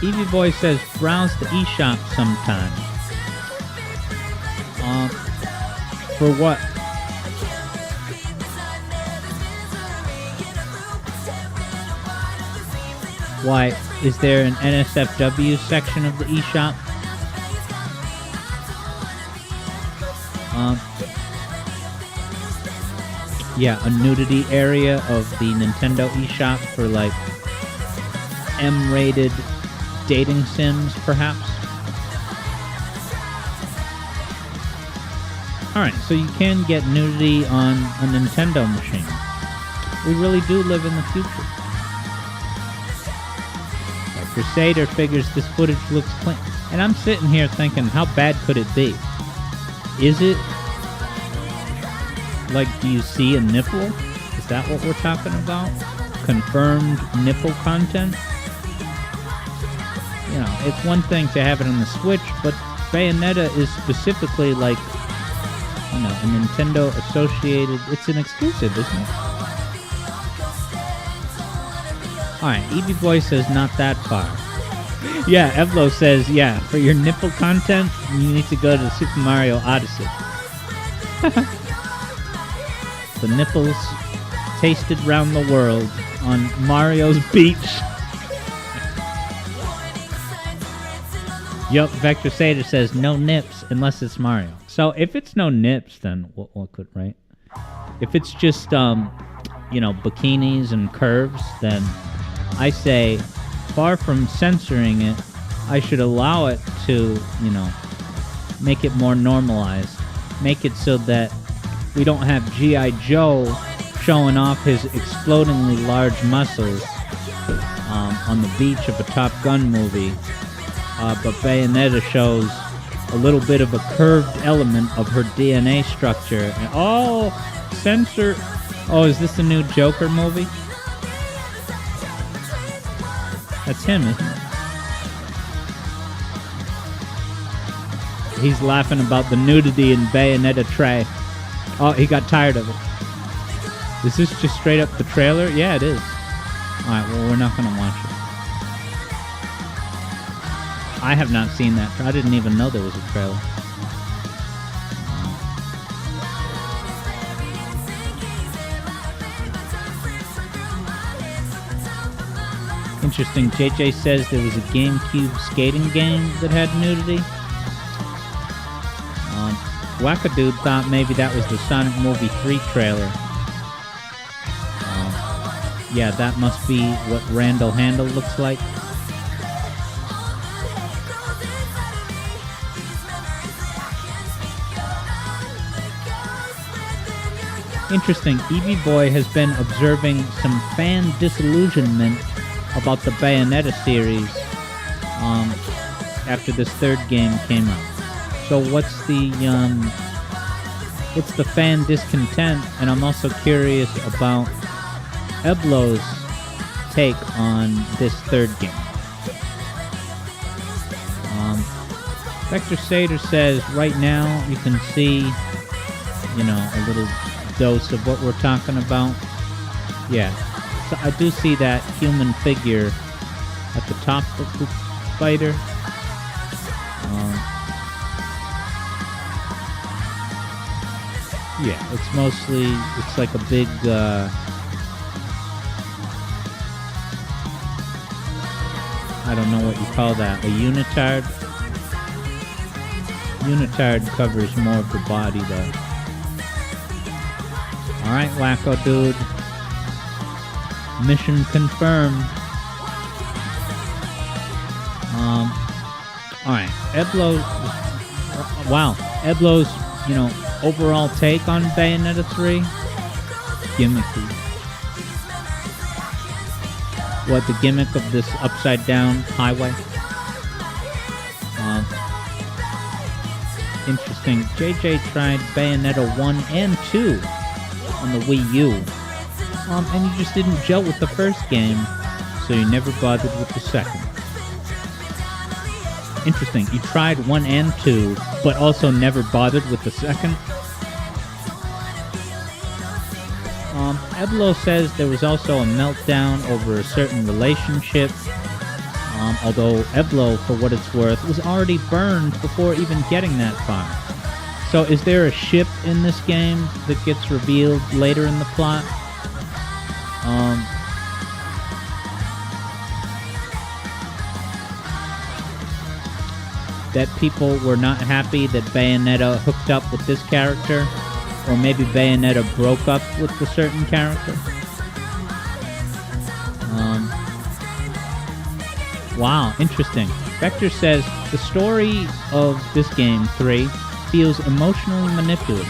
Speaker 1: Evie Boy says browse the eShop sometime. For what? Why, is there an NSFW section of the eShop? Yeah, a nudity area of the Nintendo eShop for like M-rated dating sims, perhaps? Alright, so you can get nudity on a Nintendo machine. We really do live in the future. Crusader figures this footage looks clean. And I'm sitting here thinking, how bad could it be? Is it? Like, do you see a nipple? Is that what we're talking about? Confirmed nipple content? You know, it's one thing to have it on the Switch, but Bayonetta is specifically like, you know, a Nintendo associated... It's an exclusive, isn't it? Alright, EB Boy says not that far. Yeah, Evlo says, yeah, for your nipple content, you need to go to Super Mario Odyssey. The nipples tasted round the world on Mario's beach. Yup, Vector Sater says no nips unless it's Mario. So if it's no nips, then what could, right? If it's just, bikinis and curves, then I say, far from censoring it, I should allow it to, make it more normalized. Make it so that we don't have G.I. Joe showing off his explodingly large muscles on the beach of a Top Gun movie. But Bayonetta shows a little bit of a curved element of her DNA structure. And, censor. Oh, is this the new Joker movie? That's him, isn't it? He's laughing about the nudity in Bayonetta Trey. Oh, he got tired of it. Is this just straight up the trailer? Yeah, it is. Alright, well, we're not going to watch it. I have not seen that. I didn't even know there was a trailer. Interesting. JJ says there was a GameCube skating game that had nudity. Wackadude thought maybe that was the Sonic Movie 3 trailer. Yeah, that must be what Randall Handle looks like. Interesting. EB Boy has been observing some fan disillusionment about the Bayonetta series after this third game came out. So what's the fan discontent? And I'm also curious about Eblo's take on this third game. Vector Sater says right now you can see, a little dose of what we're talking about. Yeah. So I do see that human figure at the top of the spider. Yeah, it's like a big, I don't know what you call that, a unitard? Unitard covers more of the body though. Alright, Wacko Dude. Mission confirmed. Alright, Eblo. Wow, Eblo's, overall take on Bayonetta 3? Gimmicky. What, the gimmick of this upside down highway? Interesting. JJ tried Bayonetta 1 and 2 on the Wii U. And you just didn't gel with the first game, so you never bothered with the second. Interesting. You tried 1 and 2, but also never bothered with the second? Eblo says there was also a meltdown over a certain relationship, although Eblo, for what it's worth, was already burned before even getting that far. So is there a ship in this game that gets revealed later in the plot? That people were not happy that Bayonetta hooked up with this character, or maybe Bayonetta broke up with a certain character. Wow, interesting. Vector says the story of this game 3 feels emotionally manipulative,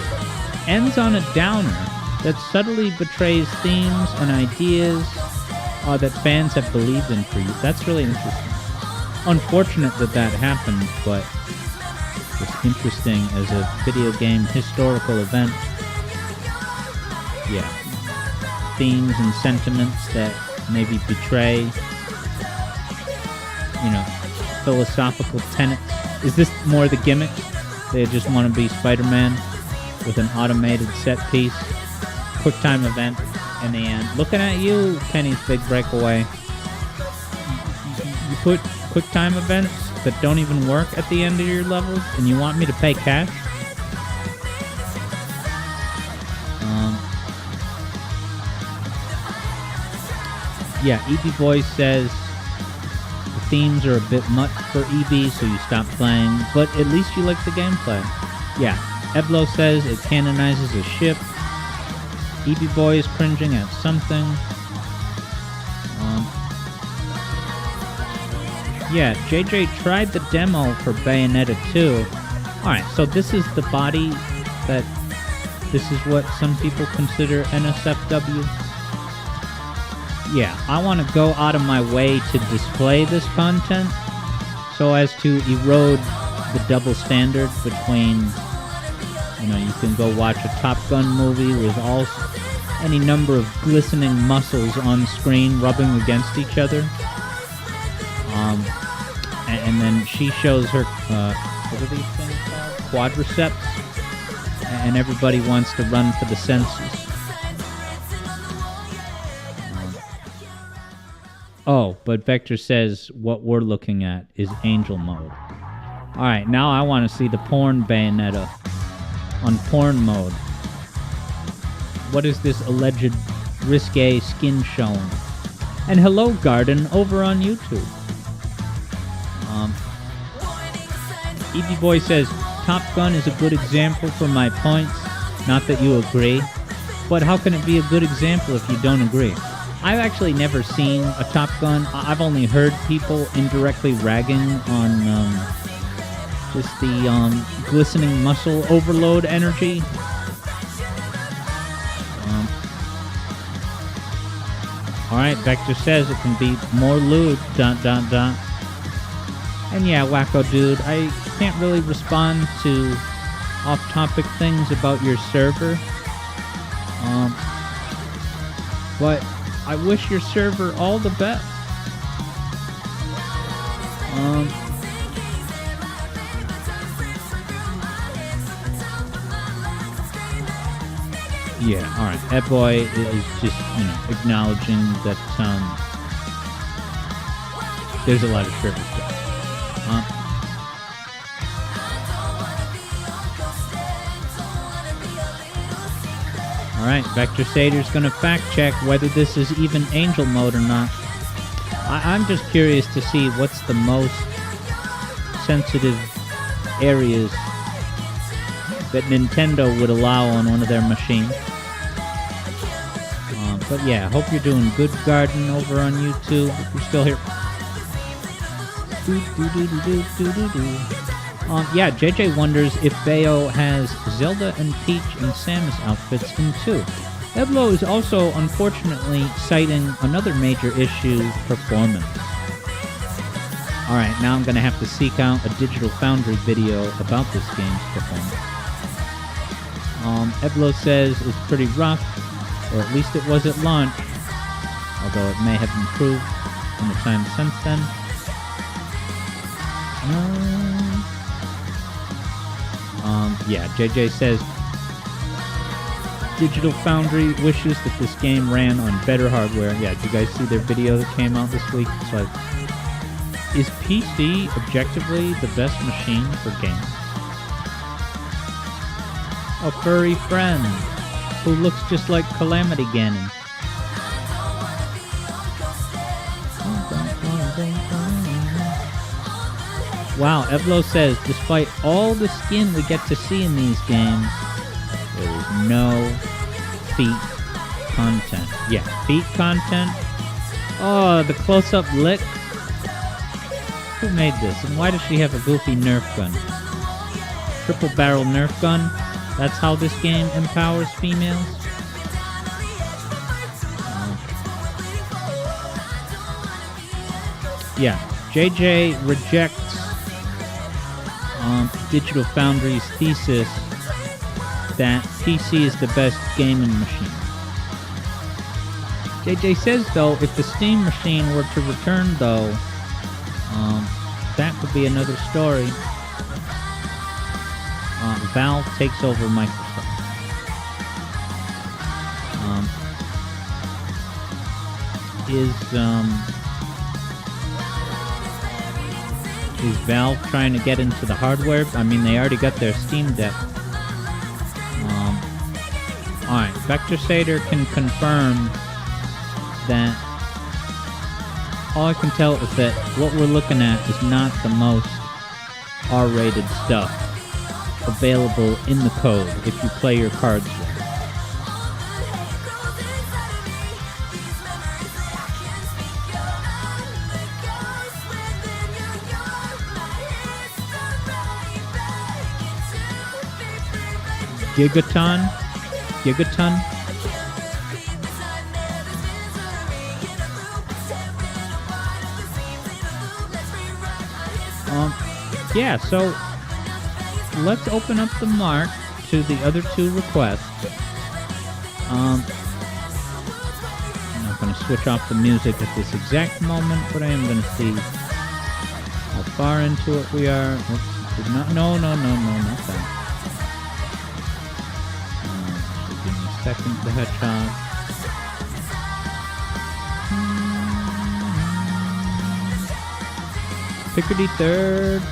Speaker 1: ends on a downer that subtly betrays themes and ideas that fans have believed in for years. That's really interesting. Unfortunate that happened, but just interesting as a video game historical event. Yeah. Themes and sentiments that maybe betray, philosophical tenets. Is this more the gimmick? They just want to be Spider-Man with an automated set piece, quick time event in the end. Looking at you, Penny's Big Breakaway. put QuickTime events that don't even work at the end of your levels, and you want me to pay cash? Yeah, EB Boy says the themes are a bit much for EB, so you stop playing, but at least you like the gameplay. Yeah, Eblo says it canonizes a ship. EB Boy is cringing at something. Yeah, JJ tried the demo for Bayonetta 2. Alright, so this is the body that... This is what some people consider NSFW. Yeah, I want to go out of my way to display this content so as to erode the double standard between, you know, you can go watch a Top Gun movie with any number of glistening muscles on screen rubbing against each other. And then she shows her, what are these things called? Quadriceps. And everybody wants to run for the senses. Oh, but Vector says what we're looking at is Angel Mode. Alright, now I want to see the porn Bayonetta on porn mode. What is this alleged risque skin showing? And hello, Garden, over on YouTube. EB Boy says, Top Gun is a good example for my points. Not that you agree. But how can it be a good example if you don't agree? I've actually never seen a Top Gun. I've only heard people indirectly ragging on just the glistening muscle overload energy. Alright, Vector says it can be more lewd, ... And yeah, Wacko Dude, I can't really respond to off-topic things about your server. But I wish your server all the best. Yeah, alright. That boy is just, you know, acknowledging that there's a lot of server stuff. Alright, Vector Sater's gonna fact check whether this is even Angel Mode or not. I'm just curious to see what's the most sensitive areas that Nintendo would allow on one of their machines. But yeah, hope you're doing good, Garden, over on YouTube. If you're still here. Yeah, JJ wonders if Bayo has Zelda and Peach and Samus outfits in 2. Eblo is also, unfortunately, citing another major issue, performance. Alright, now I'm going to have to seek out a Digital Foundry video about this game's performance. Eblo says it's pretty rough, or at least it was at launch, although it may have improved in the time since then. Yeah, JJ says Digital Foundry wishes that this game ran on better hardware. Yeah, did you guys see their video that came out this week? It's like, is PC objectively the best machine for games? A furry friend who looks just like Calamity Ganon. Wow, Evlo says, despite all the skin we get to see in these games, there is no feet content. Yeah, feet content? Oh, the close-up lick? Who made this? And why does she have a goofy Nerf gun? Triple barrel Nerf gun? That's how this game empowers females? Yeah, JJ rejects Digital Foundry's thesis that PC is the best gaming machine. JJ says, though, if the Steam machine were to return, though, that could be another story. Valve takes over Microsoft. Is Valve trying to get into the hardware? I mean, they already got their Steam Deck. Alright, Vector Sater can confirm that all I can tell is that what we're looking at is not the most R-rated stuff available in the code if you play your cards right. Gigaton? Yeah, so let's open up the mark to the other two requests. I'm not going to switch off the music at this exact moment, but I am going to see how far into it we are. Oops, no, not that. Give me a second, the hedgehog. Picardy third.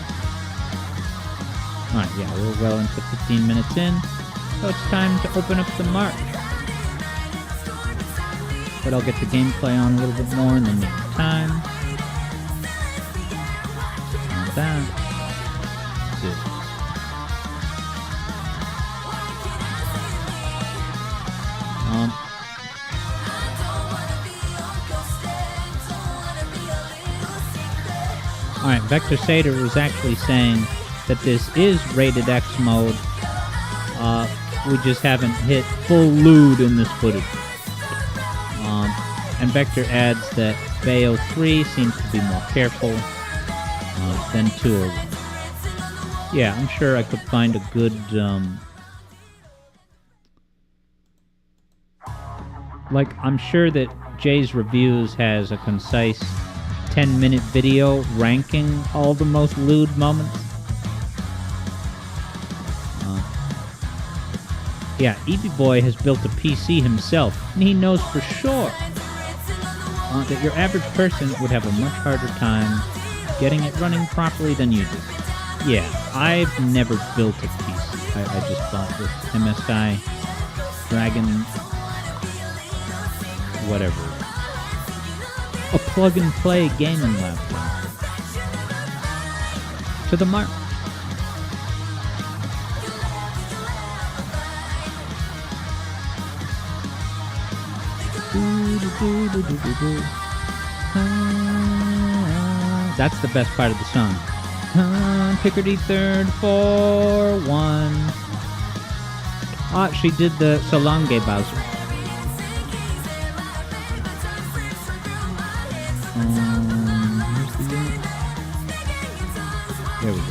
Speaker 1: Alright, yeah, we're well into 15 minutes in, so it's time to open up the march. But I'll get the gameplay on a little bit more in the meantime. Not that. Good. Alright, Vector Sater was actually saying that this is rated X mode. We just haven't hit full lewd in this footage. And Vector adds that Bayo 3 seems to be more careful than 2 of them. Yeah, I'm sure I could find a good... I'm sure that Jay's Reviews has a concise 10-minute video ranking all the most lewd moments. Yeah, Eevee Boy has built a PC himself, and he knows for sure that your average person would have a much harder time getting it running properly than you do. Yeah, I've never built a PC. I just bought this MSI Dragon... whatever. A plug-and-play gaming laptop. To the mark. That's the best part of the song. Picardy third, 4-1. She did the Solange Bowser. Here's the unit. There we go.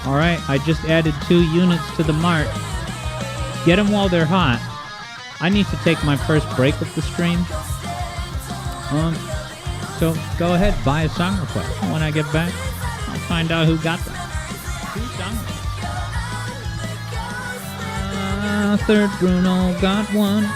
Speaker 1: Alright, I just added 2 units to the mart. Get them while they're hot. I need to take my first break of the stream. So go ahead, buy a song request. When I get back, I'll find out who got them. 2 song requests. Third Bruno got one.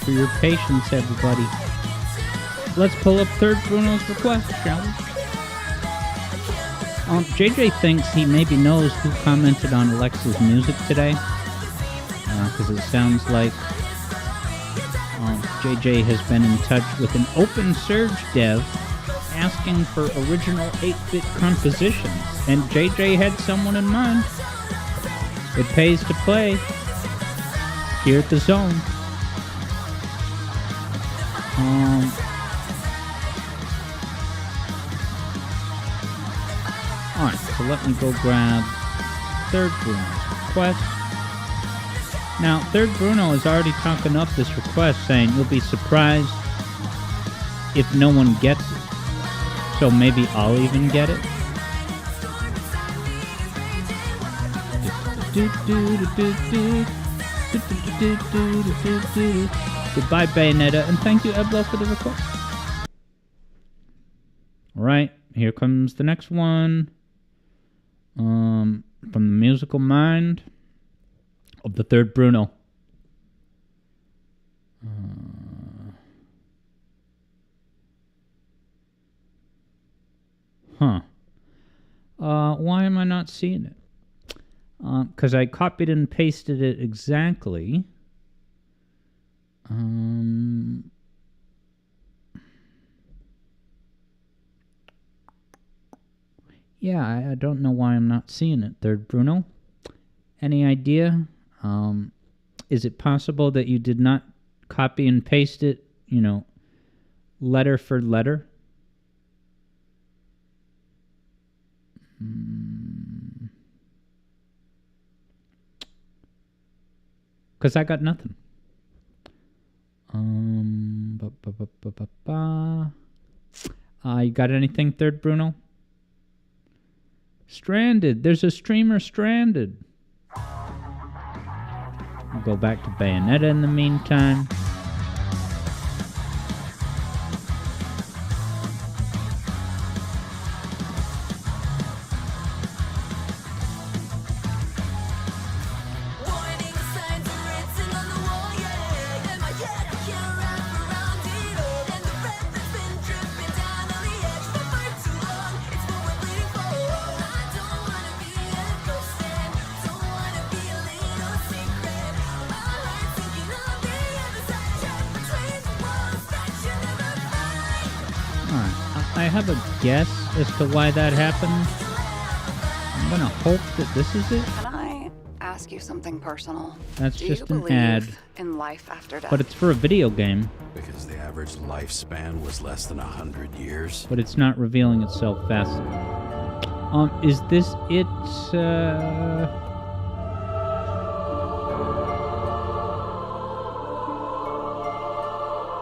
Speaker 1: for your patience, everybody. Let's pull up Third Bruno's request, shall we? JJ thinks he maybe knows who commented on Alexa's music today. Because it sounds like JJ has been in touch with an OpenSurge dev asking for original 8-bit compositions. And JJ had someone in mind. It pays to play here at the Zone. Alright, so let me go grab Third Bruno's request. Now, Third Bruno is already talking up this request, saying you'll be surprised if no one gets it. So maybe I'll even get it. Goodbye, Bayonetta, and thank you, Eblo, for the request. Alright, here comes the next one. From the musical mind of the Third Bruno. Why am I not seeing it? Because I copied and pasted it exactly. Yeah, I don't know why I'm not seeing it, Third Bruno. Any idea? Is it possible that you did not copy and paste it, letter for letter? Because I got nothing. You got anything, Third Bruno? Stranded. There's a streamer stranded. I'll go back to Bayonetta in the meantime. I have a guess as to why that happened. I'm gonna hope that this is it.
Speaker 6: Can I ask you something personal?
Speaker 1: That's
Speaker 6: Do
Speaker 1: just
Speaker 6: you
Speaker 1: an
Speaker 6: believe
Speaker 1: ad.
Speaker 6: in life after death?
Speaker 1: But it's for a video game.
Speaker 7: Because the average lifespan was less than 100 years.
Speaker 1: But it's not revealing itself fast. Is this it?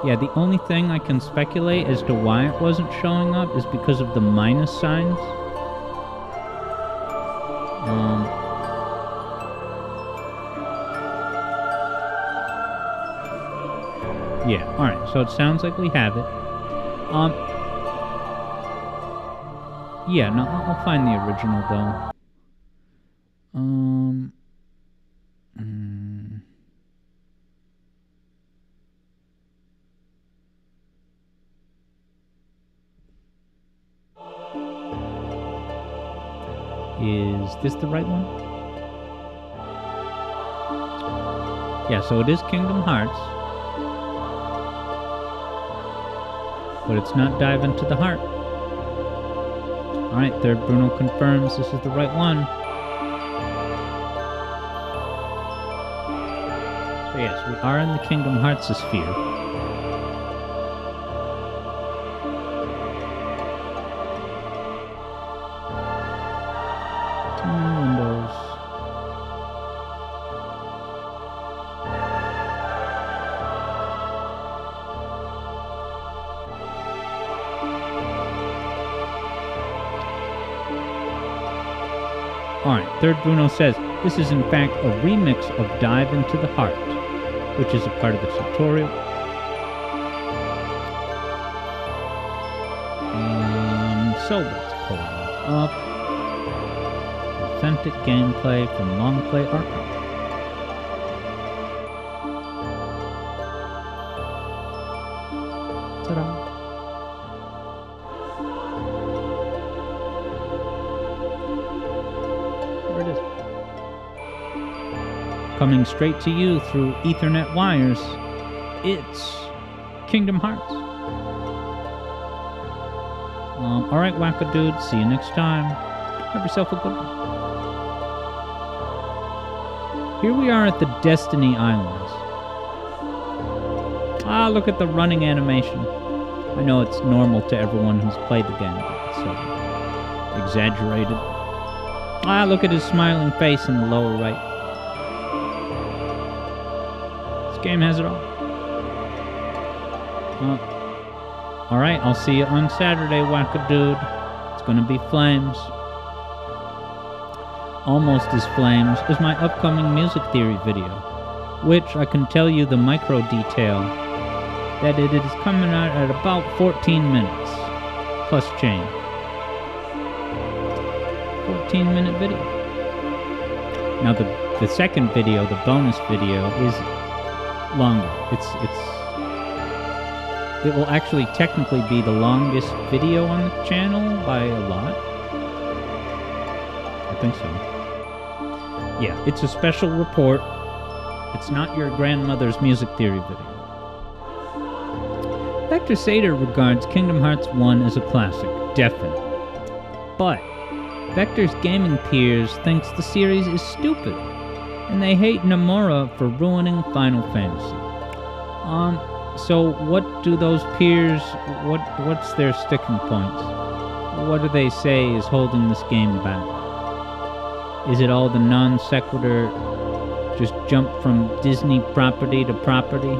Speaker 1: Yeah, the only thing I can speculate as to why it wasn't showing up is because of the minus signs. Yeah, alright, so it sounds like we have it. Yeah, no, I'll find the original, though. Is this the right one? Yeah, so it is Kingdom Hearts. But it's not Dive into the Heart. Alright, Third Bruno confirms this is the right one. So yes, we are in the Kingdom Hearts sphere. Alright, Third Bruno says, this is in fact a remix of Dive into the Heart, which is a part of the tutorial. So let's pull it up. Authentic gameplay from Long Play Archive. coming straight to you through Ethernet wires, it's Kingdom Hearts. Alright, Wacko Dude, see you next time. Have yourself a good one. Here we are at the Destiny Islands. Ah, look at the running animation. I know it's normal to everyone who's played the game, but it's so exaggerated. Ah, look at his smiling face in the lower right. This game has it all. Alright, I'll see you on Saturday, Wacko Dude. It's gonna be flames. Almost as flames as my upcoming music theory video, which I can tell you the micro detail that it is coming out at about 14 minutes, plus change. 14-minute video. Now the second video, the bonus video, is longer. It will actually technically be the longest video on the channel by a lot. I think so. Yeah, it's a special report. It's not your grandmother's music theory video. Vector Sater regards Kingdom Hearts 1 as a classic, definitely. But Vector's gaming peers thinks the series is stupid, and they hate Nomura for ruining Final Fantasy. So what do those peers, what's their sticking points? What do they say is holding this game back? Is it all the non sequitur, just jump from Disney property to property?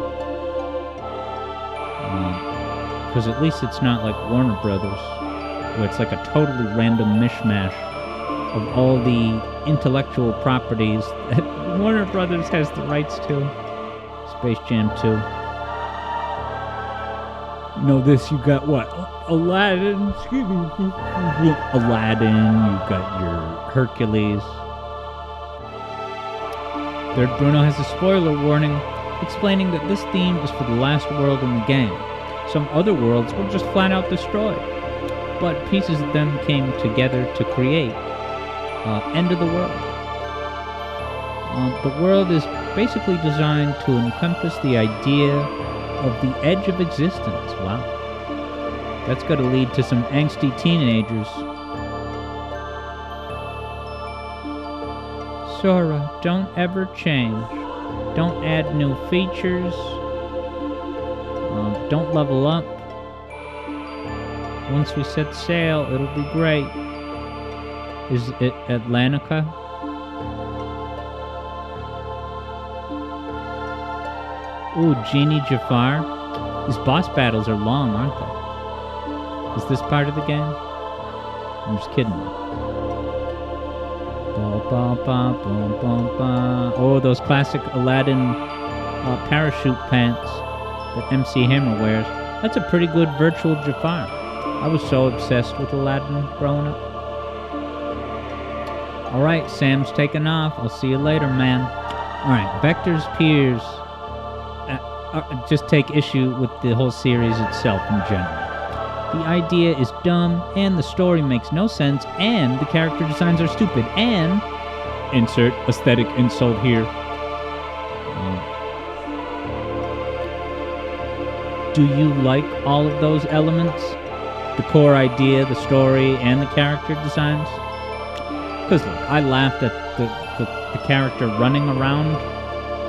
Speaker 1: Because at least it's not like Warner Brothers, where it's like a totally random mishmash of all the intellectual properties that Warner Brothers has the rights to. Space Jam 2. You know this, you got what? Aladdin, excuse me. Aladdin, you got your Hercules. Third Bruno has a spoiler warning explaining that this theme is for the last world in the game. Some other worlds were just flat out destroyed, but pieces of them came together to create End of the World. The world is basically designed to encompass the idea of the edge of existence. Wow. That's got to lead to some angsty teenagers. Sora, don't ever change. Don't add new features. Don't level up. Once we set sail, it'll be great. Is it Atlantica? Ooh, Genie Jafar. These boss battles are long, aren't they? Is this part of the game? I'm just kidding. Oh, those classic Aladdin parachute pants that MC Hammer wears. That's a pretty good virtual Jafar. I was so obsessed with Aladdin growing up. Alright, Sam's taking off. I'll see you later, man. Alright, Vector's peers just take issue with the whole series itself in general. The idea is dumb, and the story makes no sense, and the character designs are stupid, and... insert aesthetic insult here. Do you like all of those elements? The core idea, the story, and the character designs? Because look, I laughed at the character running around,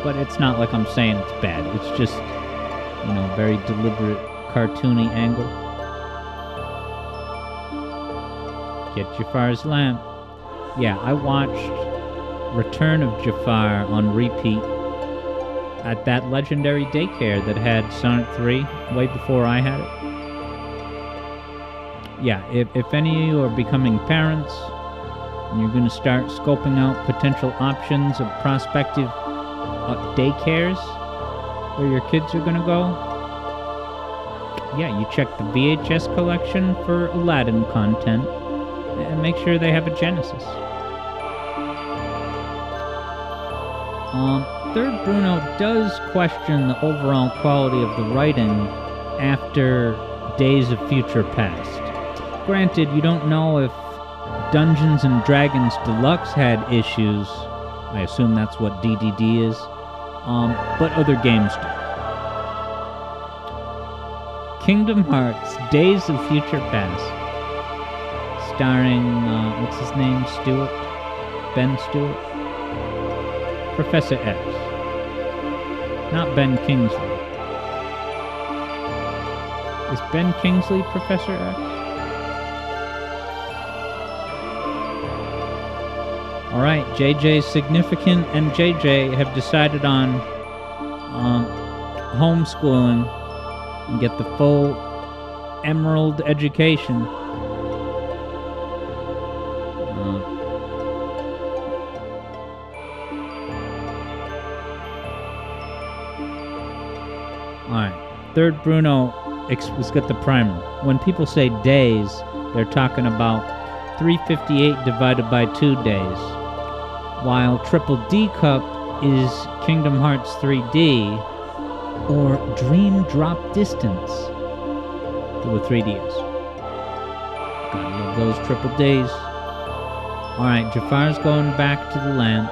Speaker 1: but it's not like I'm saying it's bad. It's just, very deliberate, cartoony angle. Get Jafar's lamp. Yeah, I watched Return of Jafar on repeat at that legendary daycare that had Sonic 3 way before I had it. Yeah, if any of you are becoming parents and you're going to start scoping out potential options of prospective daycares where your kids are going to go, yeah, you check the VHS collection for Aladdin content and make sure they have a Genesis. Third Bruno does question the overall quality of the writing after Days of Future Past. Granted, you don't know if Dungeons & Dragons Deluxe had issues I assume that's what DDD is. But other games do. Kingdom Hearts Days of Future Past. Starring, what's his name? Stewart? Ben Stewart? Professor X. Not Ben Kingsley. Is Ben Kingsley Professor X? Alright, JJ's Significant and JJ have decided on homeschooling and get the full Emerald education. Alright, third Bruno was got the primer. When people say days, they're talking about 358 divided by 2 days. While Triple D Cup is Kingdom Hearts 3D or Dream Drop Distance for the 3DS. Gotta love those Triple Ds. Alright, Jafar's going back to the lamp.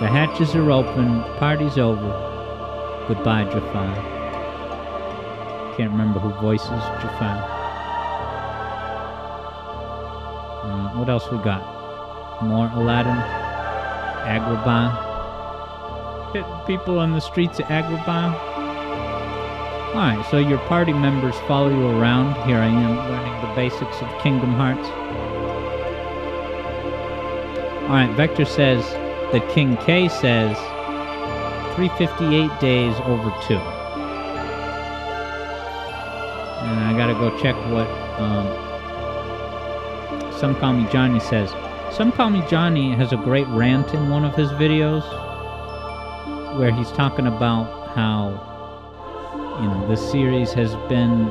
Speaker 1: The hatches are open, party's over. Goodbye, Jafar. Can't remember who voices Jafar. What else we got? More Aladdin. Agrabah. Hitting people on the streets of Agrabah. Alright, so your party members follow you around. Here I am learning the basics of Kingdom Hearts. Alright, Vector says that King K says 358 days over 2. And I gotta go check what Some Call Me Johnny says. Some Call Me Johnny has a great rant in one of his videos where he's talking about how, you know, this series has been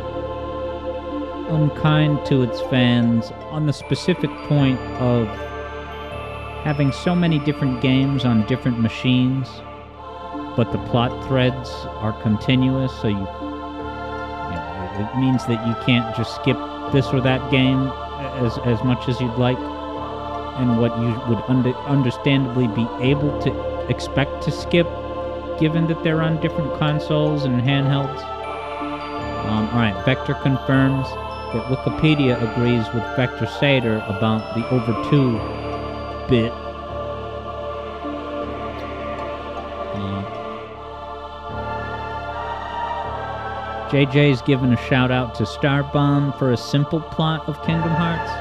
Speaker 1: unkind to its fans on the specific point of having so many different games on different machines, but the plot threads are continuous, so you know, it means that you can't just skip this or that game as much as you'd like, and what you would understandably be able to expect to skip, given that they're on different consoles and handhelds. Alright, Vector confirms that Wikipedia agrees with Vector Sater about the over 2 bit. JJ's given a shout out to Starbomb for a simple plot of Kingdom Hearts.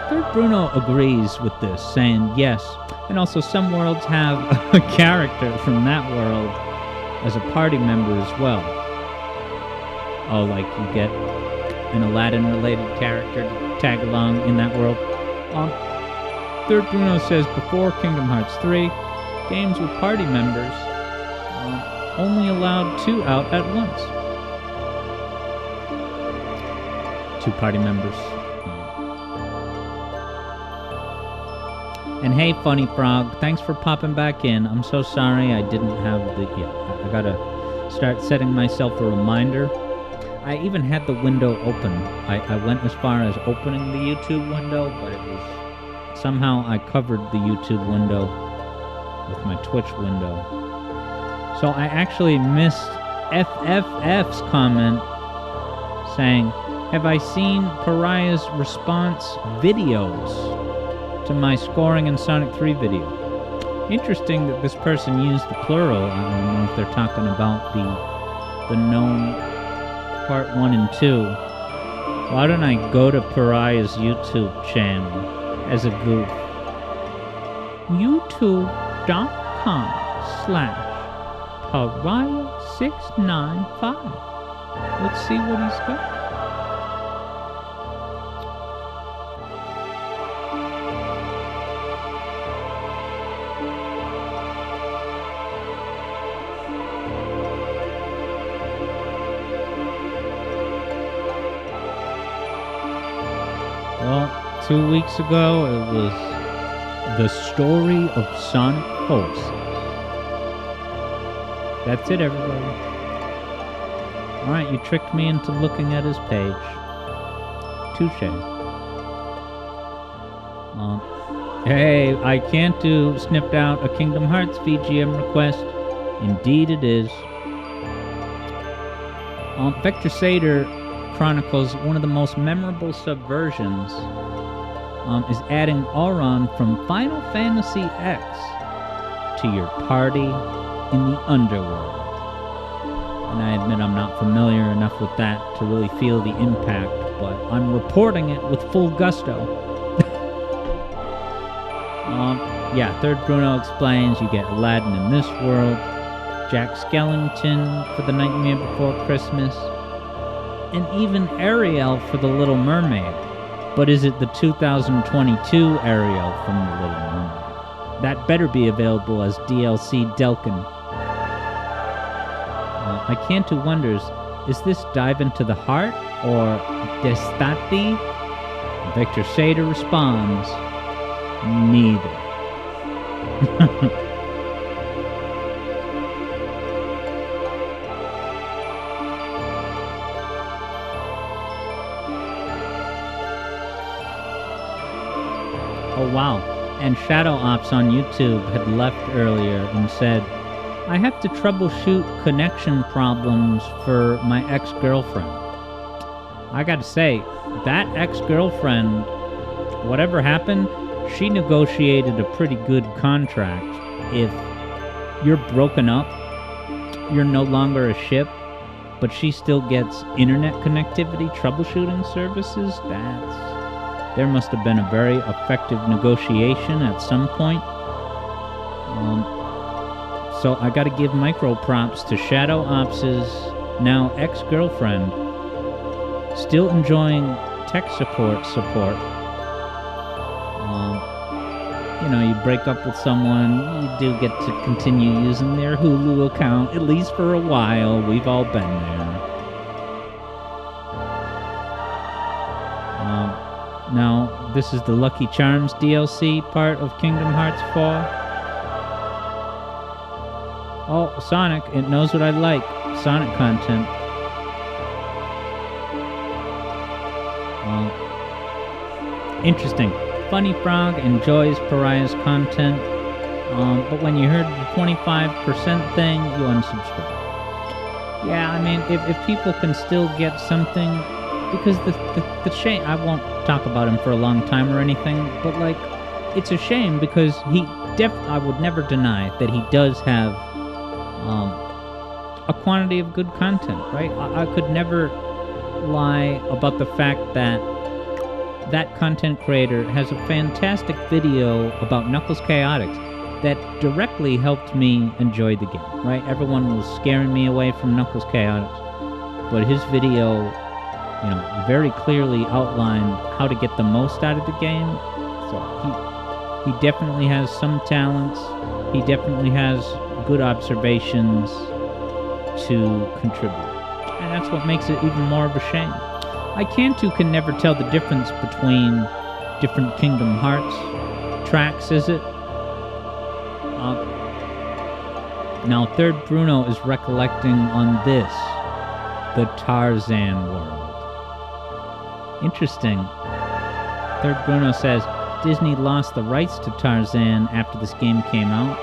Speaker 1: Third Bruno agrees with this, saying yes, and also some worlds have a character from that world as a party member as well. Oh, like you get an Aladdin-related character to tag along in that world. Third Bruno says before Kingdom Hearts 3, games with party members only allowed 2 out at once. 2 party members. And hey, Funny Frog, thanks for popping back in. I'm so sorry I didn't have the... Yeah, I gotta start setting myself a reminder. I even had the window open. I went as far as opening the YouTube window, but it was... Somehow I covered the YouTube window with my Twitch window. So I actually missed FFF's comment saying, have I seen Pariah's response videos to my scoring in Sonic 3 video? Interesting that this person used the plural. I don't know if they're talking about the known part 1 and 2. Why don't I go to Pariah's YouTube channel as a goof? youtube.com/Pariah695. Let's see what he's got. Well, 2 weeks ago, it was the story of Sonic Forces. That's it, everybody. Alright, you tricked me into looking at his page. Touche. Hey, I can't do snipped out a Kingdom Hearts VGM request. Indeed it is. Vector Sater chronicles one of the most memorable subversions is adding Auron from Final Fantasy X to your party in the underworld. And I admit I'm not familiar enough with that to really feel the impact, but I'm reporting it with full gusto. Yeah, Third Bruno explains you get Aladdin in this world, Jack Skellington for The Nightmare Before Christmas, and even Ariel for The Little Mermaid. But is it the 2022 Ariel from The Little Mermaid? That better be available as DLC Delkin. I can't do wonders. Is this Dive into the Heart or Destati? Victor Sater responds, neither. Oh wow, and Shadow Ops on YouTube had left earlier and said, I have to troubleshoot connection problems for my ex-girlfriend. I gotta say, that ex-girlfriend, whatever happened, she negotiated a pretty good contract. If you're broken up, you're no longer a ship, but she still gets internet connectivity troubleshooting services, there must have been a very effective negotiation at some point. So I gotta give micro props to Shadow Ops' now ex-girlfriend, still enjoying tech support. You know, you break up with someone, you do get to continue using their Hulu account, at least for a while. We've all been there. Now, this is the Lucky Charms DLC part of Kingdom Hearts 4. Oh, Sonic, it knows what I like. Sonic content. Interesting. Funny Frog enjoys Pariah's content, but when you heard the 25% thing, you unsubscribe. Yeah, I mean, if people can still get something, because the shame, I won't talk about him for a long time or anything, but like, it's a shame because I would never deny that he does have a quantity of good content, right? I could never lie about the fact that that content creator has a fantastic video about Knuckles Chaotix that directly helped me enjoy the game, right? Everyone was scaring me away from Knuckles Chaotix, but his video, you know, very clearly outlined how to get the most out of the game. So he definitely has some talents. He definitely has good observations to contribute. And that's what makes it even more of a shame. I can never tell the difference between different Kingdom Hearts tracks, is it? Now, Third Bruno is recollecting on this, the Tarzan world. Interesting. Third Bruno says, Disney lost the rights to Tarzan after this game came out,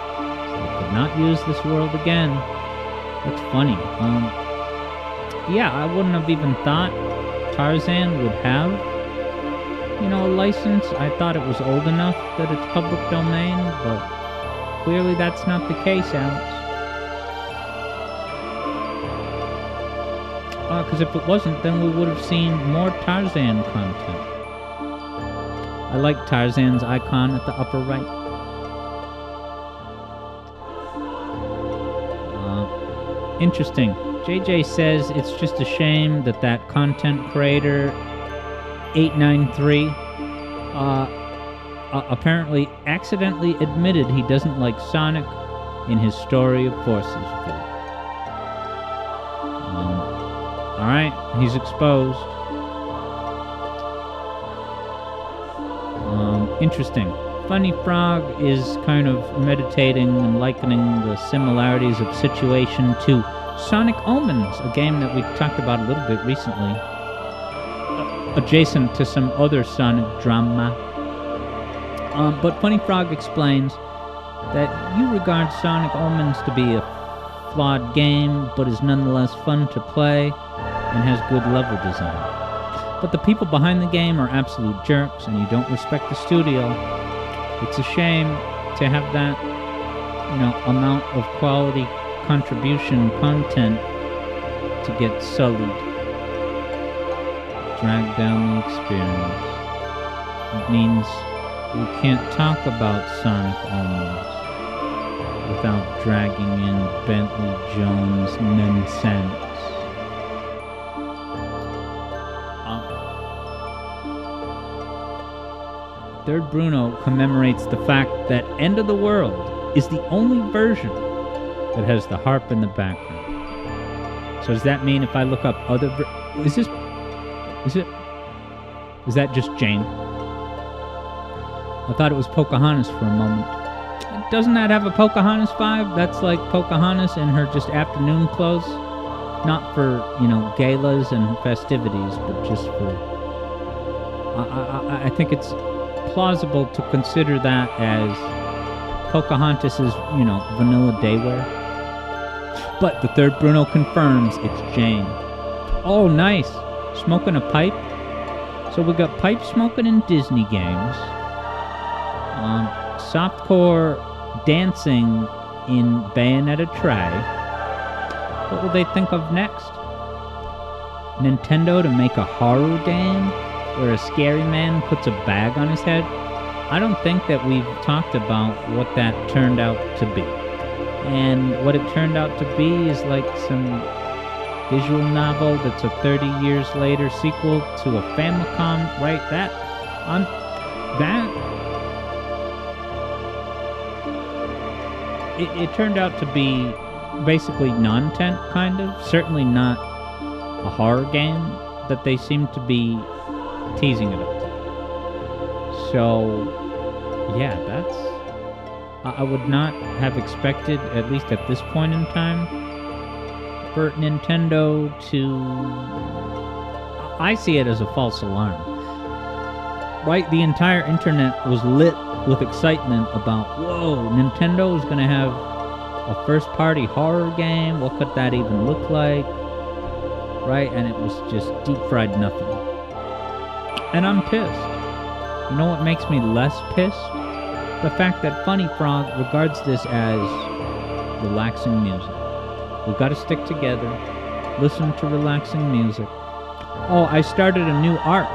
Speaker 1: so they could not use this world again. That's funny. Yeah, I wouldn't have even thought Tarzan would have, you know, a license. I thought it was old enough that it's public domain, but clearly that's not the case, Alex. Because if it wasn't, then we would have seen more Tarzan content. I like Tarzan's icon at the upper right. Interesting. JJ says it's just a shame that content creator 893 apparently accidentally admitted he doesn't like Sonic in his Story of Forces video. Alright, he's exposed. Interesting. Funny Frog is kind of meditating and likening the similarities of Situation to Sonic Omens, a game that we talked about a little bit recently, adjacent to some other Sonic drama. But Funny Frog explains that you regard Sonic Omens to be a flawed game, but is nonetheless fun to play and has good level design. But the people behind the game are absolute jerks, and you don't respect the studio. It's a shame to have that, amount of quality contribution content to get sullied, drag down the experience. It means we can't talk about Sonic Omens without dragging in Bentley Jones nonsense. Third Bruno commemorates the fact that End of the World is the only version that has the harp in the background. So does that mean if I look up other... Is that just Jane? I thought it was Pocahontas for a moment. Doesn't that have a Pocahontas vibe? That's like Pocahontas in her just afternoon clothes. Not for, galas and festivities, but just for... I think it's plausible to consider that as Pocahontas' vanilla daywear. But the third Bruno confirms it's Jane. Oh, nice. Smoking a pipe. So we got pipe smoking in Disney games. Softcore dancing in Bayonetta tray. What will they think of next? Nintendo to make a horror game where a scary man puts a bag on his head? I don't think that we've talked about what that turned out to be. And what it turned out to be is like some visual novel that's a 30 years later sequel to a Famicom, right? It turned out to be basically non-tent, kind of. Certainly not a horror game that they seem to be teasing it up to. So, yeah, that's... I would not have expected, at least at this point in time, for Nintendo to... I see it as a false alarm. Right? The entire internet was lit with excitement about, whoa, Nintendo is going to have a first-party horror game. What could that even look like? Right? And it was just deep-fried nothing. And I'm pissed. You know what makes me less pissed? The fact that Funny Frog regards this as relaxing music. We've got to stick together, listen to relaxing music. Oh, I started a new arc.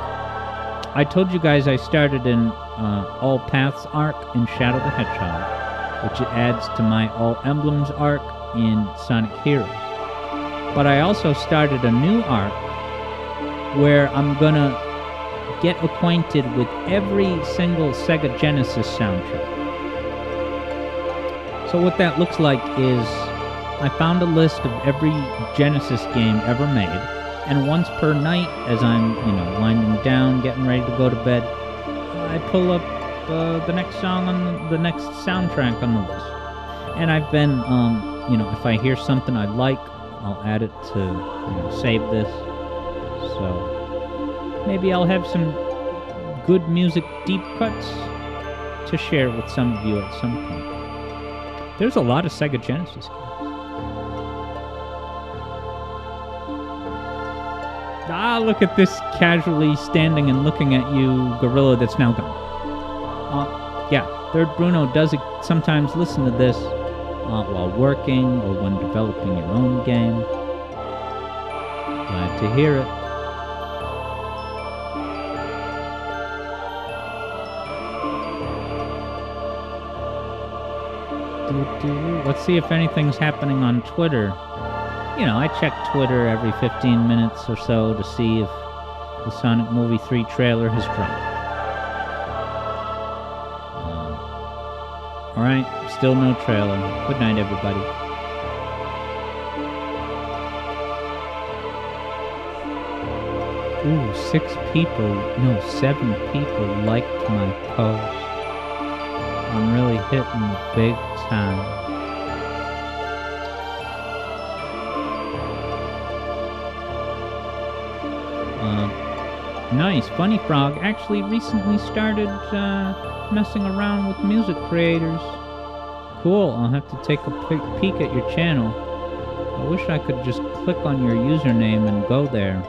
Speaker 1: I told you guys I started an All Paths arc in Shadow the Hedgehog, which adds to my All Emblems arc in Sonic Heroes. But I also started a new arc where I'm gonna get acquainted with every single Sega Genesis soundtrack. So what that looks like is I found a list of every Genesis game ever made, and once per night, as I'm, winding down, getting ready to go to bed, I pull up the next song on the next soundtrack on the list. And I've been, if I hear something I like, I'll add it to, save this. So maybe I'll have some good music deep cuts to share with some of you at some point. There's a lot of Sega Genesis games. Ah, look at this casually standing and looking at you gorilla that's now gone. Yeah, Third Bruno does sometimes listen to this while working or when developing your own game. Glad to hear it. Let's see if anything's happening on Twitter. I check Twitter every 15 minutes or so to see if the Sonic Movie 3 trailer has dropped. Alright, still no trailer. Good night, everybody. Ooh, 7 people liked my post. I'm really hitting the big time. Nice. Funny Frog actually recently started messing around with music creators. Cool. I'll have to take a peek at your channel. I wish I could just click on your username and go there.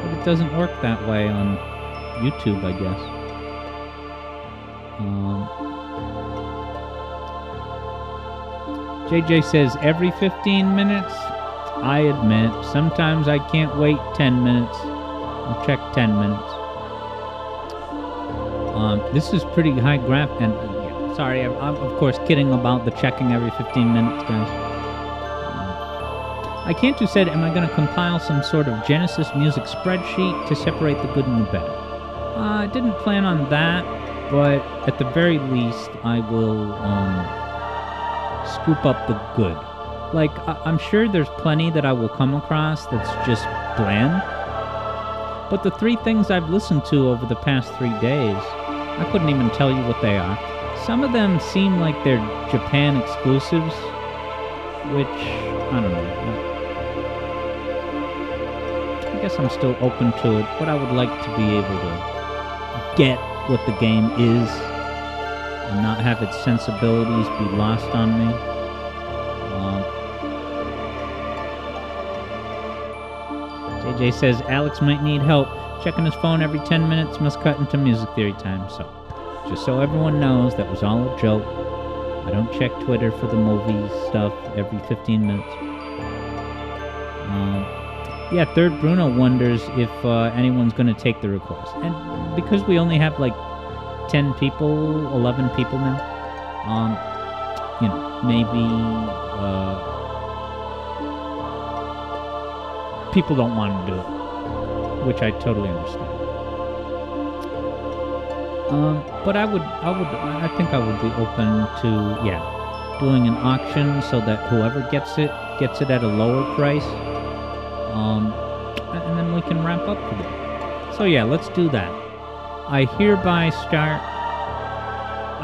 Speaker 1: But it doesn't work that way on YouTube, I guess. JJ says every 15 minutes. I admit, sometimes I can't wait 10 minutes. I'll check 10 minutes. This is pretty high graph, and yeah, sorry, I'm of course kidding about the checking every 15 minutes, guys. I can't you said, am I going to compile some sort of Genesis music spreadsheet to separate the good and the bad? I didn't plan on that, but at the very least, I will scoop up the good. Like, I'm sure there's plenty that I will come across that's just bland. But the 3 things I've listened to over the past 3 days, I couldn't even tell you what they are. Some of them seem like they're Japan exclusives, which, I don't know. I guess I'm still open to it, but I would like to be able to get what the game is and not have its sensibilities be lost on me. JJ says Alex might need help. Checking his phone every 10 minutes must cut into music theory time. So, just so everyone knows, that was all a joke. I don't check Twitter for the movie stuff every 15 minutes. Yeah, Third Bruno wonders if anyone's going to take the request. And because we only have like 10 people, 11 people now, you know, maybe people don't want to do it, which I totally understand. But I think I would be open to, yeah, doing an auction so that whoever gets it at a lower price, and then we can wrap up today. So yeah, let's do that. I hereby start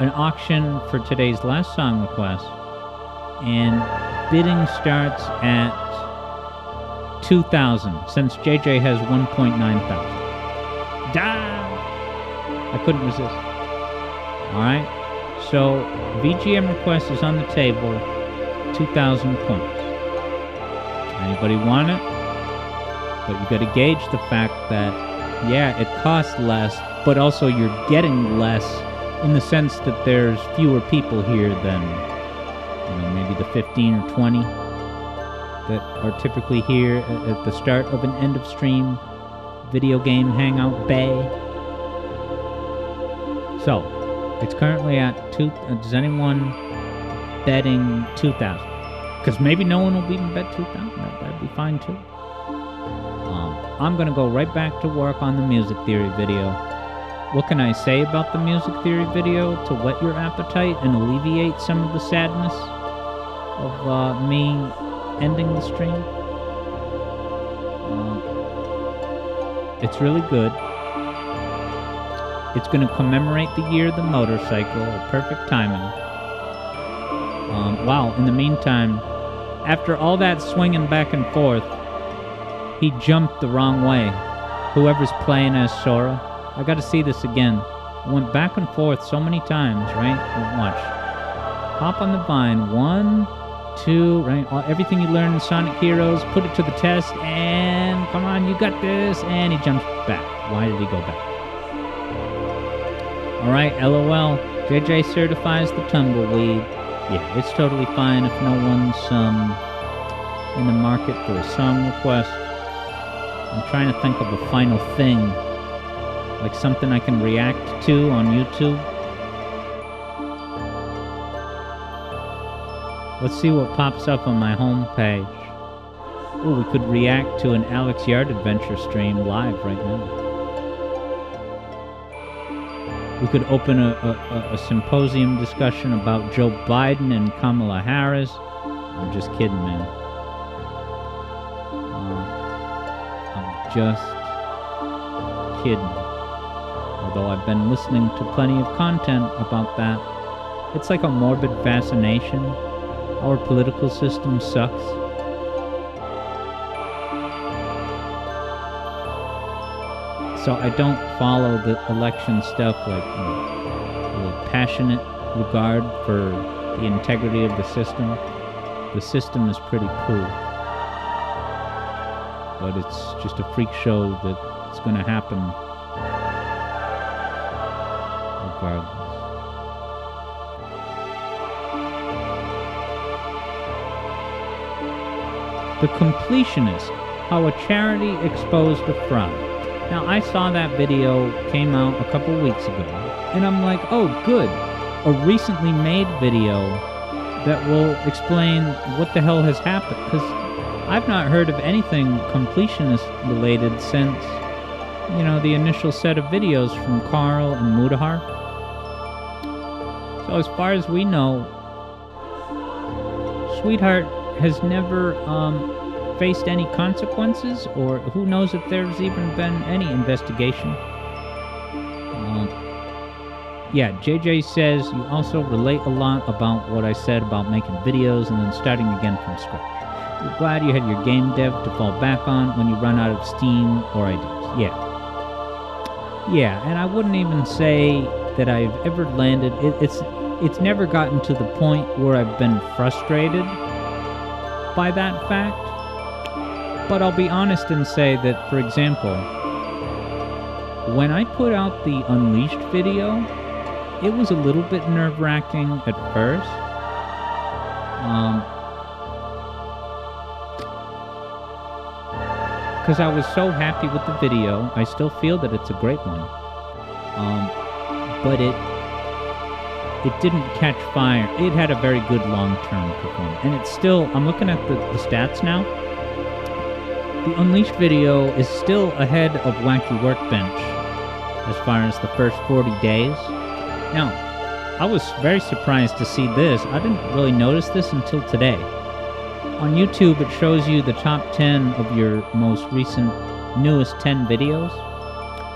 Speaker 1: an auction for today's last song request, and bidding starts at 2,000, since JJ has 1.9 thousand. I couldn't resist. Alright, so VGM request is on the table, 2,000 points. Anybody want it? But you gotta gauge the fact that, yeah, it costs less, but also you're getting less in the sense that there's fewer people here than, you know, maybe the 15 or 20 that are typically here at the start of an end of stream video game hangout bay. So, it's currently at 2. Does anyone betting 2,000? Because maybe no one will even bet 2,000. That'd be fine too. I'm gonna go right back to work on the music theory video. What can I say about the music theory video to whet your appetite and alleviate some of the sadness of me ending the stream? It's really good. It's going to commemorate the year of the motorcycle. Perfect timing. Wow, in the meantime, after all that swinging back and forth, he jumped the wrong way. Whoever's playing as Sora. I gotta see this again. I went back and forth so many times, right? Watch. Hop on the vine. 1, 2, right? Everything you learn in Sonic Heroes, put it to the test, and come on, you got this. And he jumps back. Why did he go back? Alright, LOL. JJ certifies the tumbleweed. Yeah, it's totally fine if no one's in the market for a song request. I'm trying to think of a final thing. Like something I can react to on YouTube. Let's see what pops up on my homepage. Oh, we could react to an Alex Yard Adventure stream live right now. We could open a symposium discussion about Joe Biden and Kamala Harris. I'm just kidding, man. I'm just kidding. Although I've been listening to plenty of content about that. It's like a morbid fascination. Our political system sucks. so I don't follow the election stuff with passionate regard for the integrity of the system. The system is pretty cool, but it's just a freak show that it's going to happen regardless. The Completionist, how a charity exposed a fraud. Now, I saw that video, came out a couple weeks ago, and I'm like, oh, good. A recently made video that will explain what the hell has happened, because I've not heard of anything completionist related since, you know, the initial set of videos from Carl and Mudahar. So as far as we know, Sweetheart has never faced any consequences, or who knows if there's even been any investigation. Yeah, JJ says you also relate a lot about what I said about making videos and then starting again from scratch. You're glad you had your game dev to fall back on when you run out of steam or ideas. Yeah, and I wouldn't even say that I've ever landed. It's never gotten to the point where I've been frustrated by that fact. But I'll be honest and say that, for example, when I put out the Unleashed video, it was a little bit nerve-wracking at first. Because I was so happy with the video. I still feel that it's a great one. But it didn't catch fire. It had a very good long-term performance. And it's still, I'm looking at the stats now. The Unleashed video is still ahead of Wacky Workbench as far as the first 40 days. Now, I was very surprised to see this. I didn't really notice this until today. On YouTube, it shows you the top 10 of your most recent, newest 10 videos.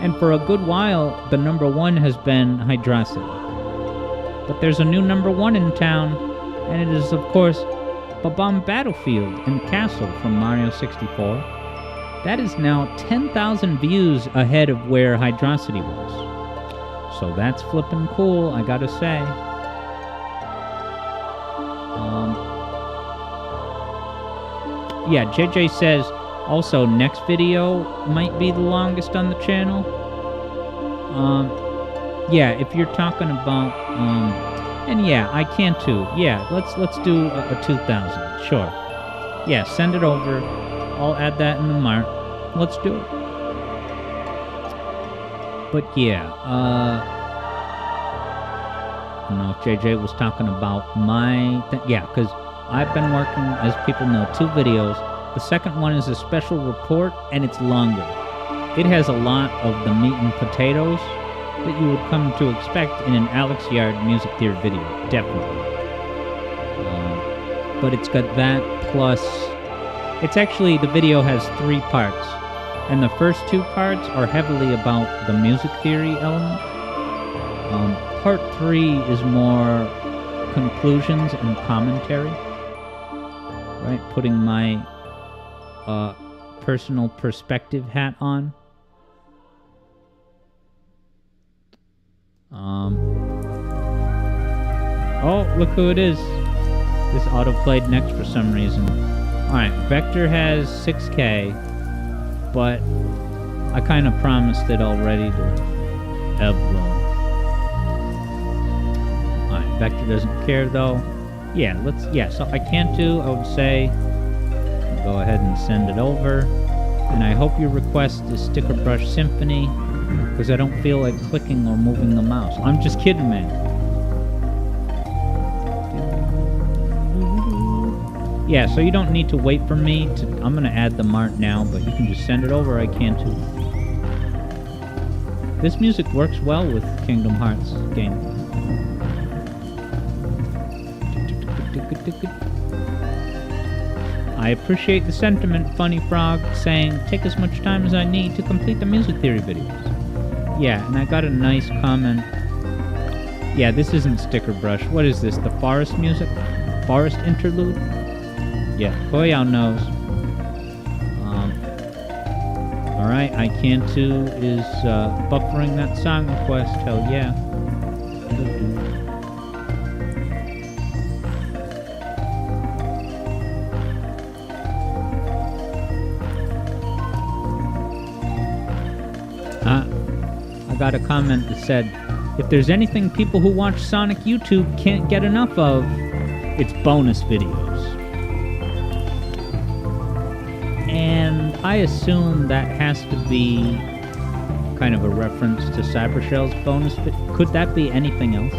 Speaker 1: And for a good while, the number one has been Hydrocity. But there's a new number one in town, and it is, of course, Bob-omb Battlefield and Castle from Mario 64. That is now 10,000 views ahead of where Hydrocity was. So that's flippin' cool, I gotta say. Yeah, JJ says, also, next video might be the longest on the channel. Yeah, if you're talking about, and yeah, I can too. Yeah, let's do a 2,000, sure. Yeah, send it over. I'll add that in the mark. Let's do it. But yeah, I don't know if JJ was talking about my... yeah, because I've been working, as people know, 2 videos. The second one is a special report, and it's longer. It has a lot of the meat and potatoes that you would come to expect in an Alex Yard music theory video, definitely. But it's got that plus... it's actually, the video has 3 parts. And the first 2 parts are heavily about the music theory element. Part 3 is more conclusions and commentary. Right? Putting my personal perspective hat on. Oh, look who it is. This auto-played next for some reason. Alright, Vector has 6K. But I kind of promised it already to Evlo. Alright, Vector doesn't care though. Yeah, so I can't do, I would say, go ahead and send it over. And I hope your request is Sticker Brush Symphony, because I don't feel like clicking or moving the mouse. I'm just kidding, man. Yeah, so you don't need to wait for me to... I'm going to add the mart now, but you can just send it over. I can too. This music works well with Kingdom Hearts gameplay. I appreciate the sentiment, Funny Frog, saying, take as much time as I need to complete the music theory videos. Yeah, and I got a nice comment. Yeah, this isn't Sticker Brush. What is this, the forest music? Forest interlude? Yeah, Koyao knows. Alright, iCantu is buffering that song request. Hell yeah. I got a comment that said, if there's anything people who watch Sonic YouTube can't get enough of, it's bonus videos. And I assume that has to be kind of a reference to Cybershell's bonus could that be anything else?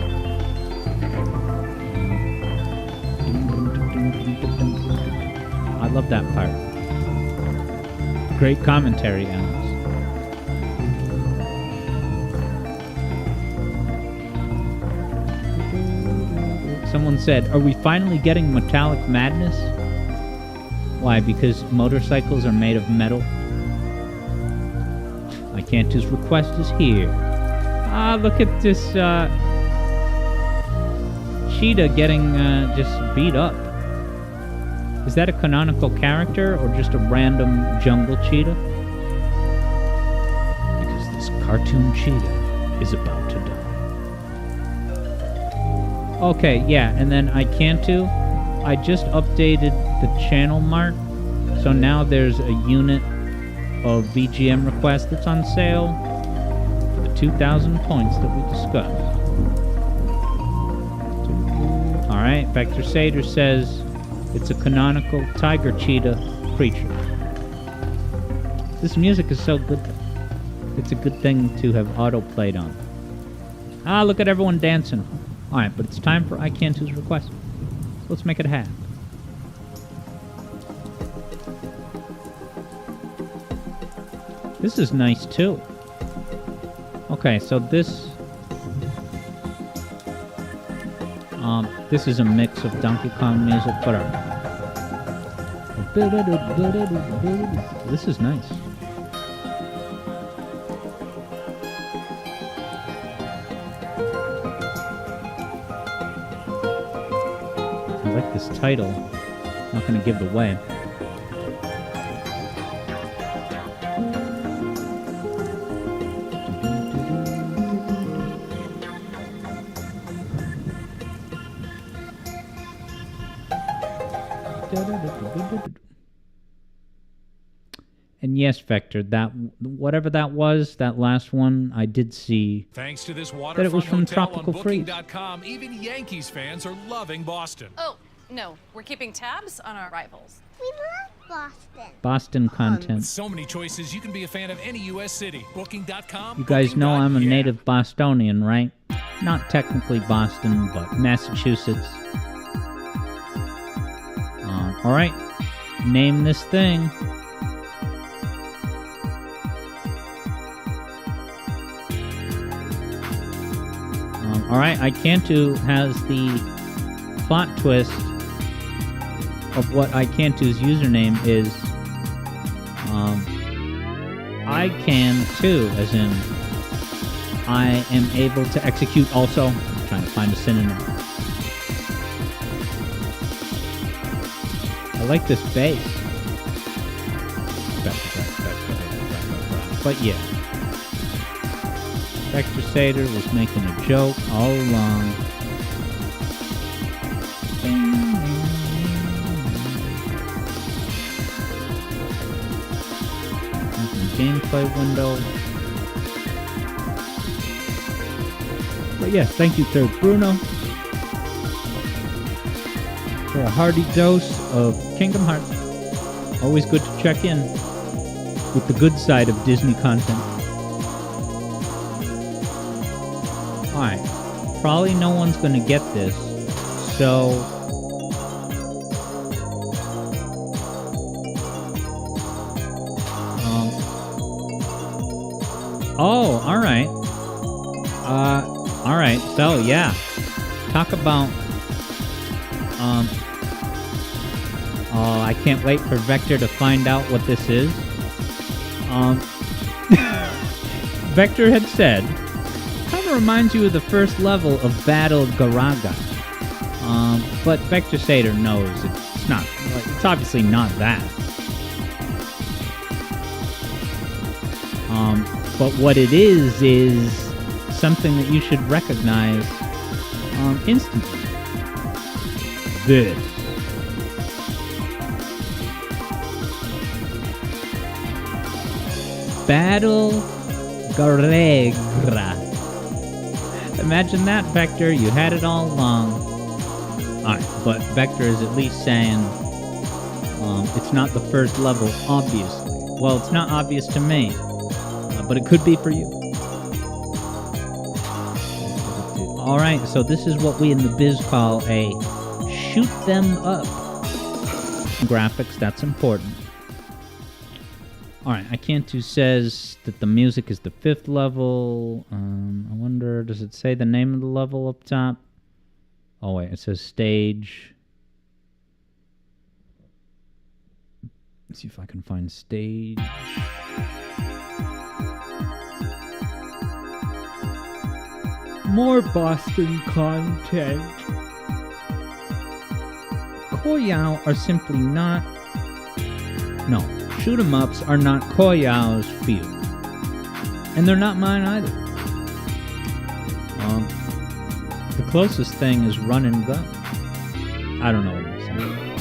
Speaker 1: I love that part. Great commentary, Alex. Someone said, are we finally getting Metallic Madness? Why? Because motorcycles are made of metal? iCantu's request is here. Ah, look at this cheetah getting just beat up. Is that a canonical character or just a random jungle cheetah? Because this cartoon cheetah is about to die. Okay, yeah, and then iCantu, I just updated the channel mart, so now there's a unit of VGM requests that's on sale for the 2,000 points that we discussed. Alright, Vector Sater says it's a canonical tiger cheetah creature. This music is so good. It's a good thing to have auto-played on. Ah, look at everyone dancing. Alright, but it's time for iCantu's request. So let's make it happen. This is nice too. Okay, so this is a mix of Donkey Kong music, but this is nice. I like this title. I'm not gonna give it away. And yes, Vector, that whatever that was, that last one, I did see.
Speaker 8: Thanks to this
Speaker 1: That it
Speaker 8: waterfront
Speaker 1: was from
Speaker 8: hotel
Speaker 1: Tropical
Speaker 8: on
Speaker 1: Freeze.
Speaker 8: Booking.com, even Yankees fans are loving Boston.
Speaker 5: Oh, no. We're keeping tabs on our rivals.
Speaker 3: We love Boston.
Speaker 1: Boston content.
Speaker 8: With so many choices, you can be a fan of any U.S. city. Booking.com.
Speaker 1: You guys know I'm a
Speaker 8: Booking.yeah.
Speaker 1: native Bostonian, right? Not technically Boston, but Massachusetts. All right, name this thing. All right, iCantu has the plot twist of what iCantu's username is. I can too, as in I am able to execute also. I'm trying to find a synonym. I like this bass. But yeah. Vector Sater was making a joke all along. Gameplay window. But yes, thank you, Third Bruno, for a hearty dose of Kingdom Hearts. Always good to check in with the good side of Disney content. Alright, probably no one's gonna get this, so oh, alright. Alright, so yeah. Talk about oh, I can't wait for Vector to find out what this is. Vector had said, kind of reminds you of the first level of Battle Garaga. But Vector Sater knows it's not, it's obviously not that. But what it is something that you should recognize instantly. This. Battle Garegra. Imagine that, Vector. You had it all along. Alright, but Vector is at least saying it's not the first level, obviously. Well, it's not obvious to me, but it could be for you. Alright, so this is what we in the biz call a shoot them up graphics. That's important. Alright, Icantu says that the music is the 5th level. I wonder, does it say the name of the level up top? Oh wait, it says stage. Let's see if I can find stage. More Boston content. Koyao are simply not... No, shoot 'em ups are not Koyao's field. And they're not mine either. The closest thing is run and gun. I don't know what I'm saying.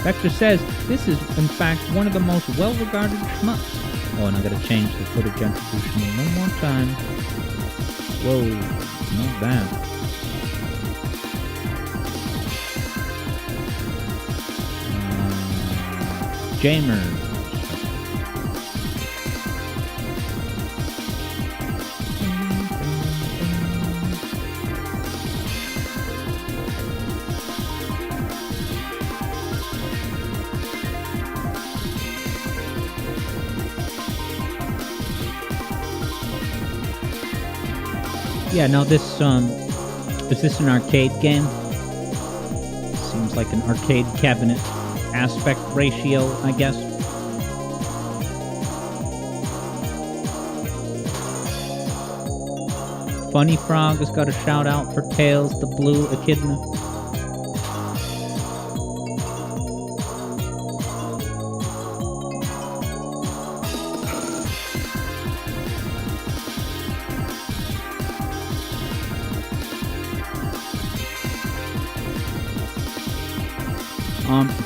Speaker 1: Vector says this is, in fact, one of the most well-regarded shmups. Oh, and I gotta change the footage attribution one more time. Whoa, not bad. Jamers. Yeah, now this, is this an arcade game? Seems like an arcade cabinet aspect ratio, I guess. Funny Frog has got a shout out for Tails the Blue Echidna.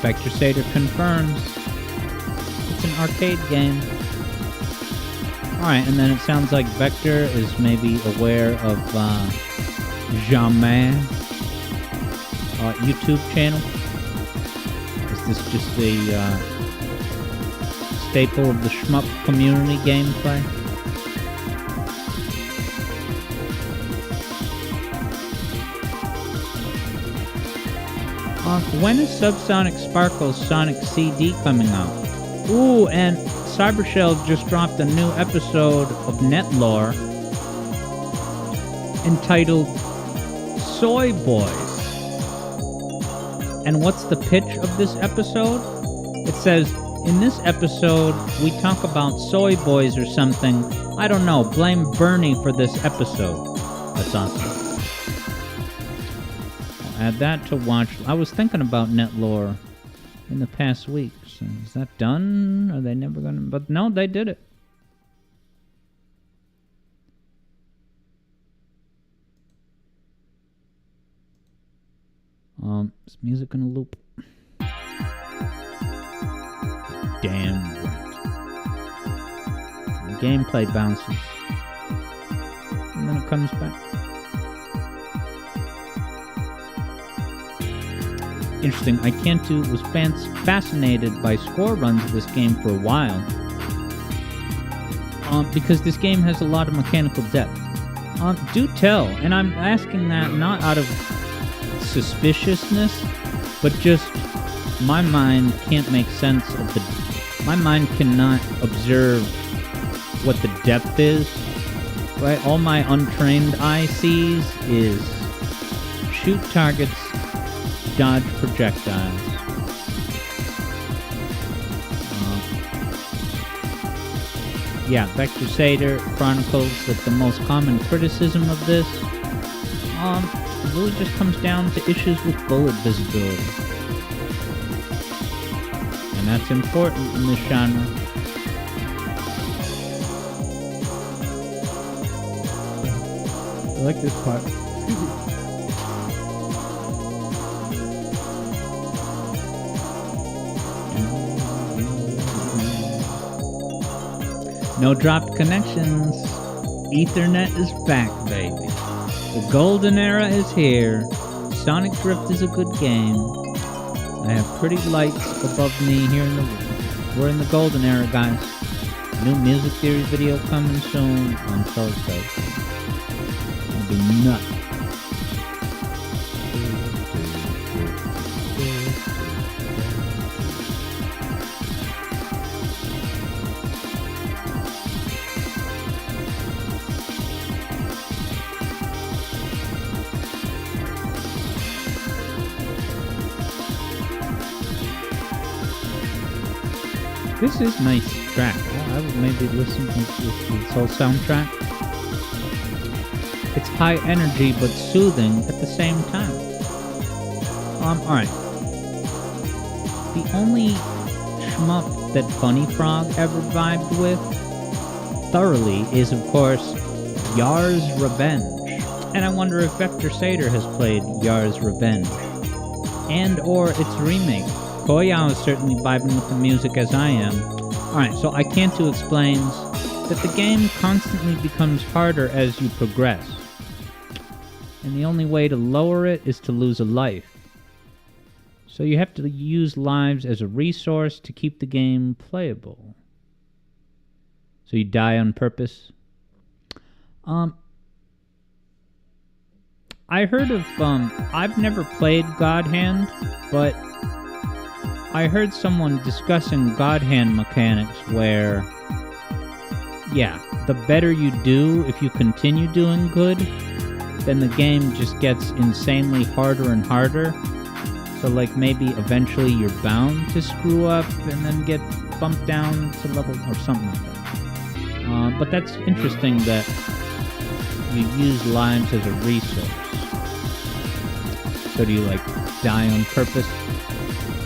Speaker 1: Vector Sater confirms it's an arcade game. Alright, and then it sounds like Vector is maybe aware of Jamais YouTube channel. Is this just a staple of the shmup community gameplay? When is Subsonic Sparkle's Sonic CD coming out? Ooh, and Cybershell just dropped a new episode of Netlore entitled Soy Boys. And what's the pitch of this episode? It says, in this episode, we talk about soy boys or something. I don't know, blame Bernie for this episode. That's awesome. Add that to watch. I was thinking about Netlore in the past week. So is that done? Are they never gonna? But no, they did it. Is music gonna loop? Damn right. The gameplay bounces, and then it comes back. Interesting. Icantu was fascinated by score runs of this game for a while, because this game has a lot of mechanical depth. Do tell, and I'm asking that not out of suspiciousness, but just my mind can't make sense of the... My mind cannot observe what the depth is, right? All my untrained eye sees is shoot targets, dodge projectiles. Yeah, Vector Sater chronicles that the most common criticism of this really just comes down to issues with bullet visibility. And that's important in this genre. I like this part. No dropped connections. Ethernet is back, baby. The golden era is here. Sonic Drift is a good game. I have pretty lights above me here in the room. We're in the golden era, guys. New music theory video coming soon. I'm so excited. It'll be nuts. This is nice track. I would maybe listen to this whole soundtrack. It's high energy but soothing at the same time. Alright. The only shmup that Bunny Frog ever vibed with thoroughly is, of course, Yar's Revenge. And I wonder if Vector Sater has played Yar's Revenge. And or its remake. Koyao is certainly vibing with the music as I am. Alright, so Icantu explains that the game constantly becomes harder as you progress. And the only way to lower it is to lose a life. So you have to use lives as a resource to keep the game playable. So you die on purpose. I heard of, I've never played God Hand, but I heard someone discussing God Hand mechanics where, yeah, the better you do, if you continue doing good, then the game just gets insanely harder and harder. So, like, maybe eventually you're bound to screw up and then get bumped down to level or something like that. But that's interesting that you use lives as a resource. So do you, like, die on purpose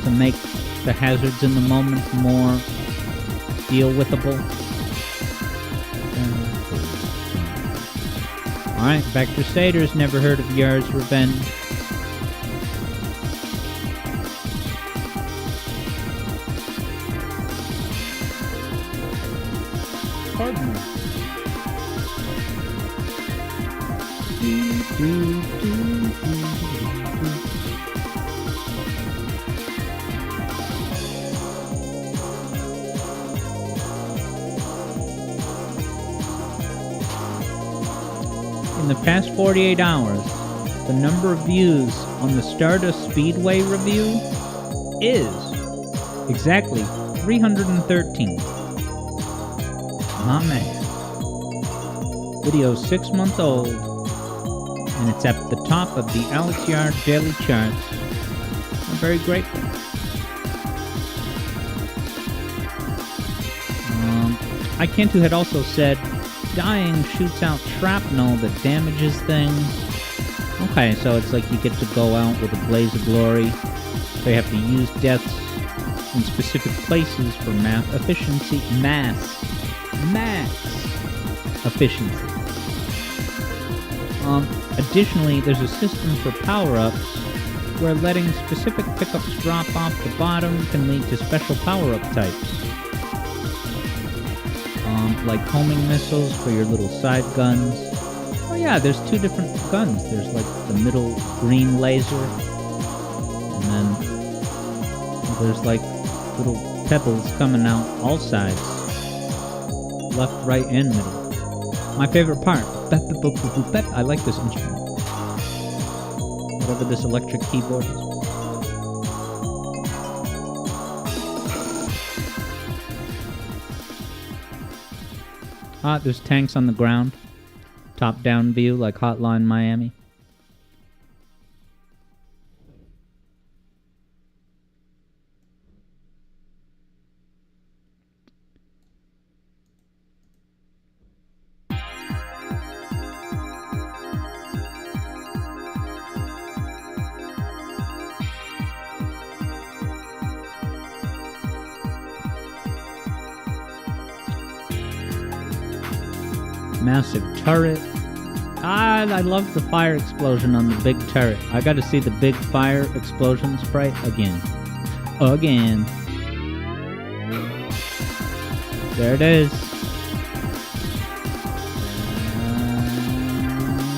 Speaker 1: to make the hazards in the moment more deal-withable? Alright, Vector Sater's never heard of Yar's Revenge. Pardon me. In the past 48 hours, the number of views on the Stardust Speedway review is exactly 313. My man. Video's 6 months old, and it's at the top of the Alex Yard daily charts. I'm very grateful. Icantu had also said, dying shoots out shrapnel that damages things. Okay, so it's like you get to go out with a blaze of glory. So you have to use deaths in specific places for math efficiency. Mass efficiency. Additionally, there's a system for power-ups where letting specific pickups drop off the bottom can lead to special power-up types. Like homing missiles for your little side guns. Oh yeah, there's 2 different guns. There's like the middle green laser, and then there's like little pebbles coming out all sides. Left, right, and middle. My favorite part. I like this instrument. Whatever this electric keyboard is. There's tanks on the ground. Top-down view like Hotline Miami. Massive turret. I love the fire explosion on the big turret. I got to see the big fire explosion sprite again. Again. There it is.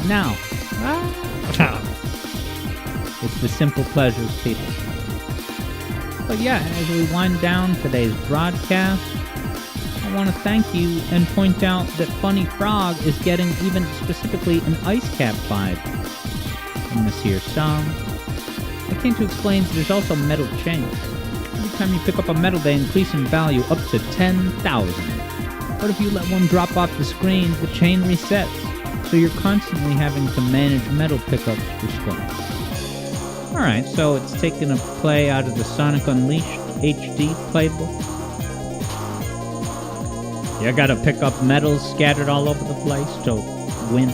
Speaker 1: Now. It's the simple pleasures, people. But yeah, as we wind down today's broadcast, I want to thank you and point out that Funny Frog is getting even specifically an Ice Cap vibe in this here song. I came to explain that there's also metal chains. Every time you pick up a medal, they increase in value up to 10,000. But if you let one drop off the screen, the chain resets, so you're constantly having to manage medal pickups for scoring. Alright, so it's taking a play out of the Sonic Unleashed HD playbook. You gotta pick up medals scattered all over the place to win.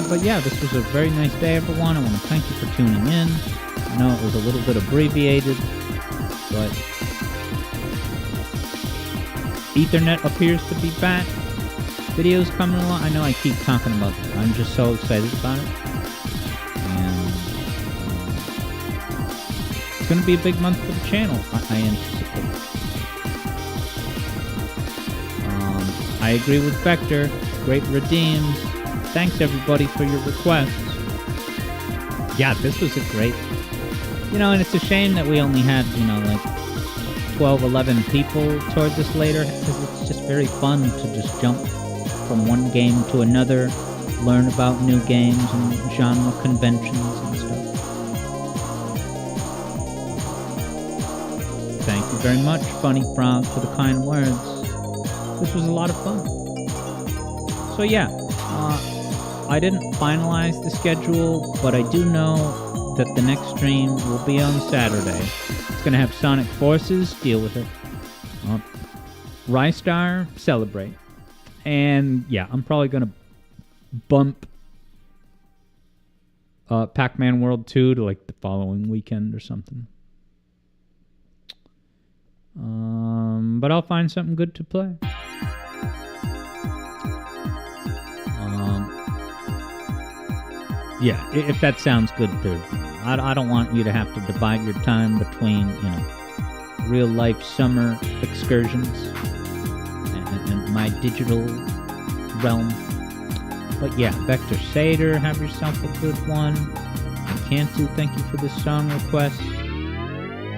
Speaker 1: But yeah, this was a very nice day, everyone. I want to thank you for tuning in. I know it was a little bit abbreviated, but Ethernet appears to be back. Videos coming along. I know I keep talking about this. I'm just so excited about it. And it's going to be a big month for the channel, I anticipate. I agree with Vector. Great redeems. Thanks, everybody, for your requests. Yeah, this was a great... and it's a shame that we only had, like 12, 11 people toward this later, because it's just very fun to just jump from one game to another, learn about new games and genre conventions and stuff. Thank you very much, Funny Frog, for the kind words. This was a lot of fun. So yeah, I didn't finalize the schedule, but I do know that the next stream will be on Saturday. It's going to have Sonic Forces, deal with it. Rystar, celebrate. And yeah, I'm probably going to bump Pac-Man World 2 to like the following weekend or something. But I'll find something good to play. Yeah, if that sounds good too. I don't want you to have to divide your time between, real life summer excursions and my digital realm. But yeah, Vector Sater, have yourself a good one. I can't do thank you for this song request.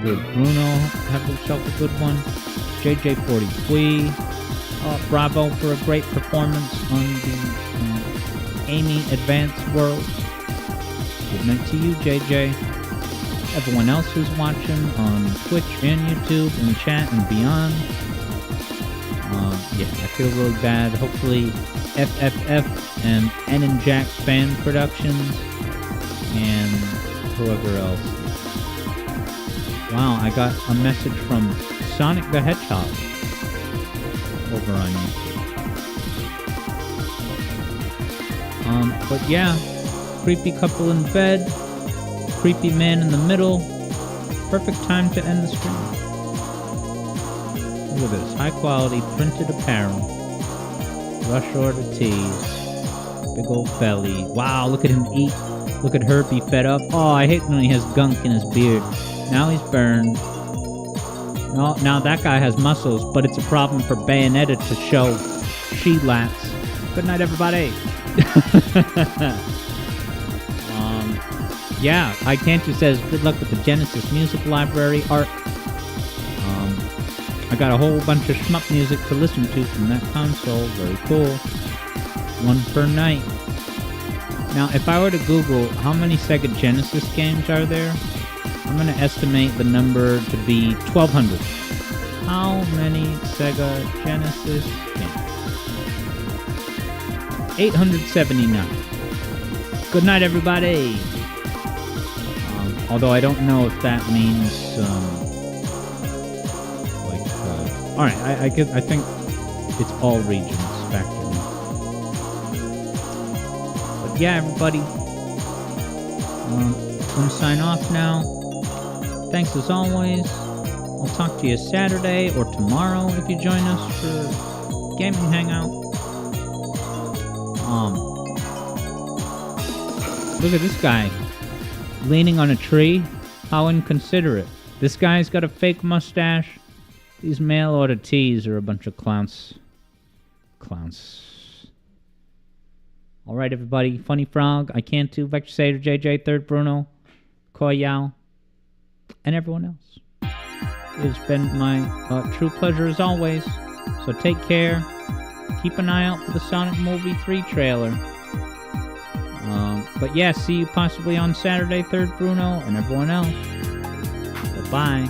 Speaker 1: Good Bruno, have yourself a good one. JJ43, bravo for a great performance on the Amy Advanced World. Good night to you, JJ. Everyone else who's watching on Twitch and YouTube and chat and beyond. Yeah, I feel really bad. Hopefully, FFF and N and Jack's Fan Productions and whoever else. Wow, I got a message from Sonic the Hedgehog over on YouTube. But yeah. Creepy couple in bed, creepy man in the middle. Perfect time to end the stream. Look at this, high quality printed apparel. Rush order tees. Big old belly. Wow, look at him eat. Look at Herbie fed up. Oh, I hate when he has gunk in his beard. Now he's burned. No, now that guy has muscles, but it's a problem for Bayonetta to show she lats. Good night, everybody. Yeah, I Can't You says, good luck with the Genesis Music Library arc. I got a whole bunch of shmup music to listen to from that console. Very cool. One per night. Now, if I were to Google how many Sega Genesis games are there, I'm going to estimate the number to be 1,200. How many Sega Genesis games? 879. Good night, everybody. Although I don't know if that means, alright, I think it's all regions factored in. But yeah, everybody, Gonna sign off now. Thanks as always. I'll talk to you Saturday or tomorrow if you join us for Gaming Hangout. Look at this guy leaning on a tree. How inconsiderate. This guy's got a fake mustache. These mail order tees are a bunch of clowns. Alright, everybody. Funny Frog, I Can't Do, Vector Sater, JJ, Third Bruno, Koi Yao, and everyone else. It's been my true pleasure as always. So take care. Keep an eye out for the Sonic Movie 3 trailer. But yeah, see you possibly on Saturday, Third Bruno, and everyone else. Bye-bye.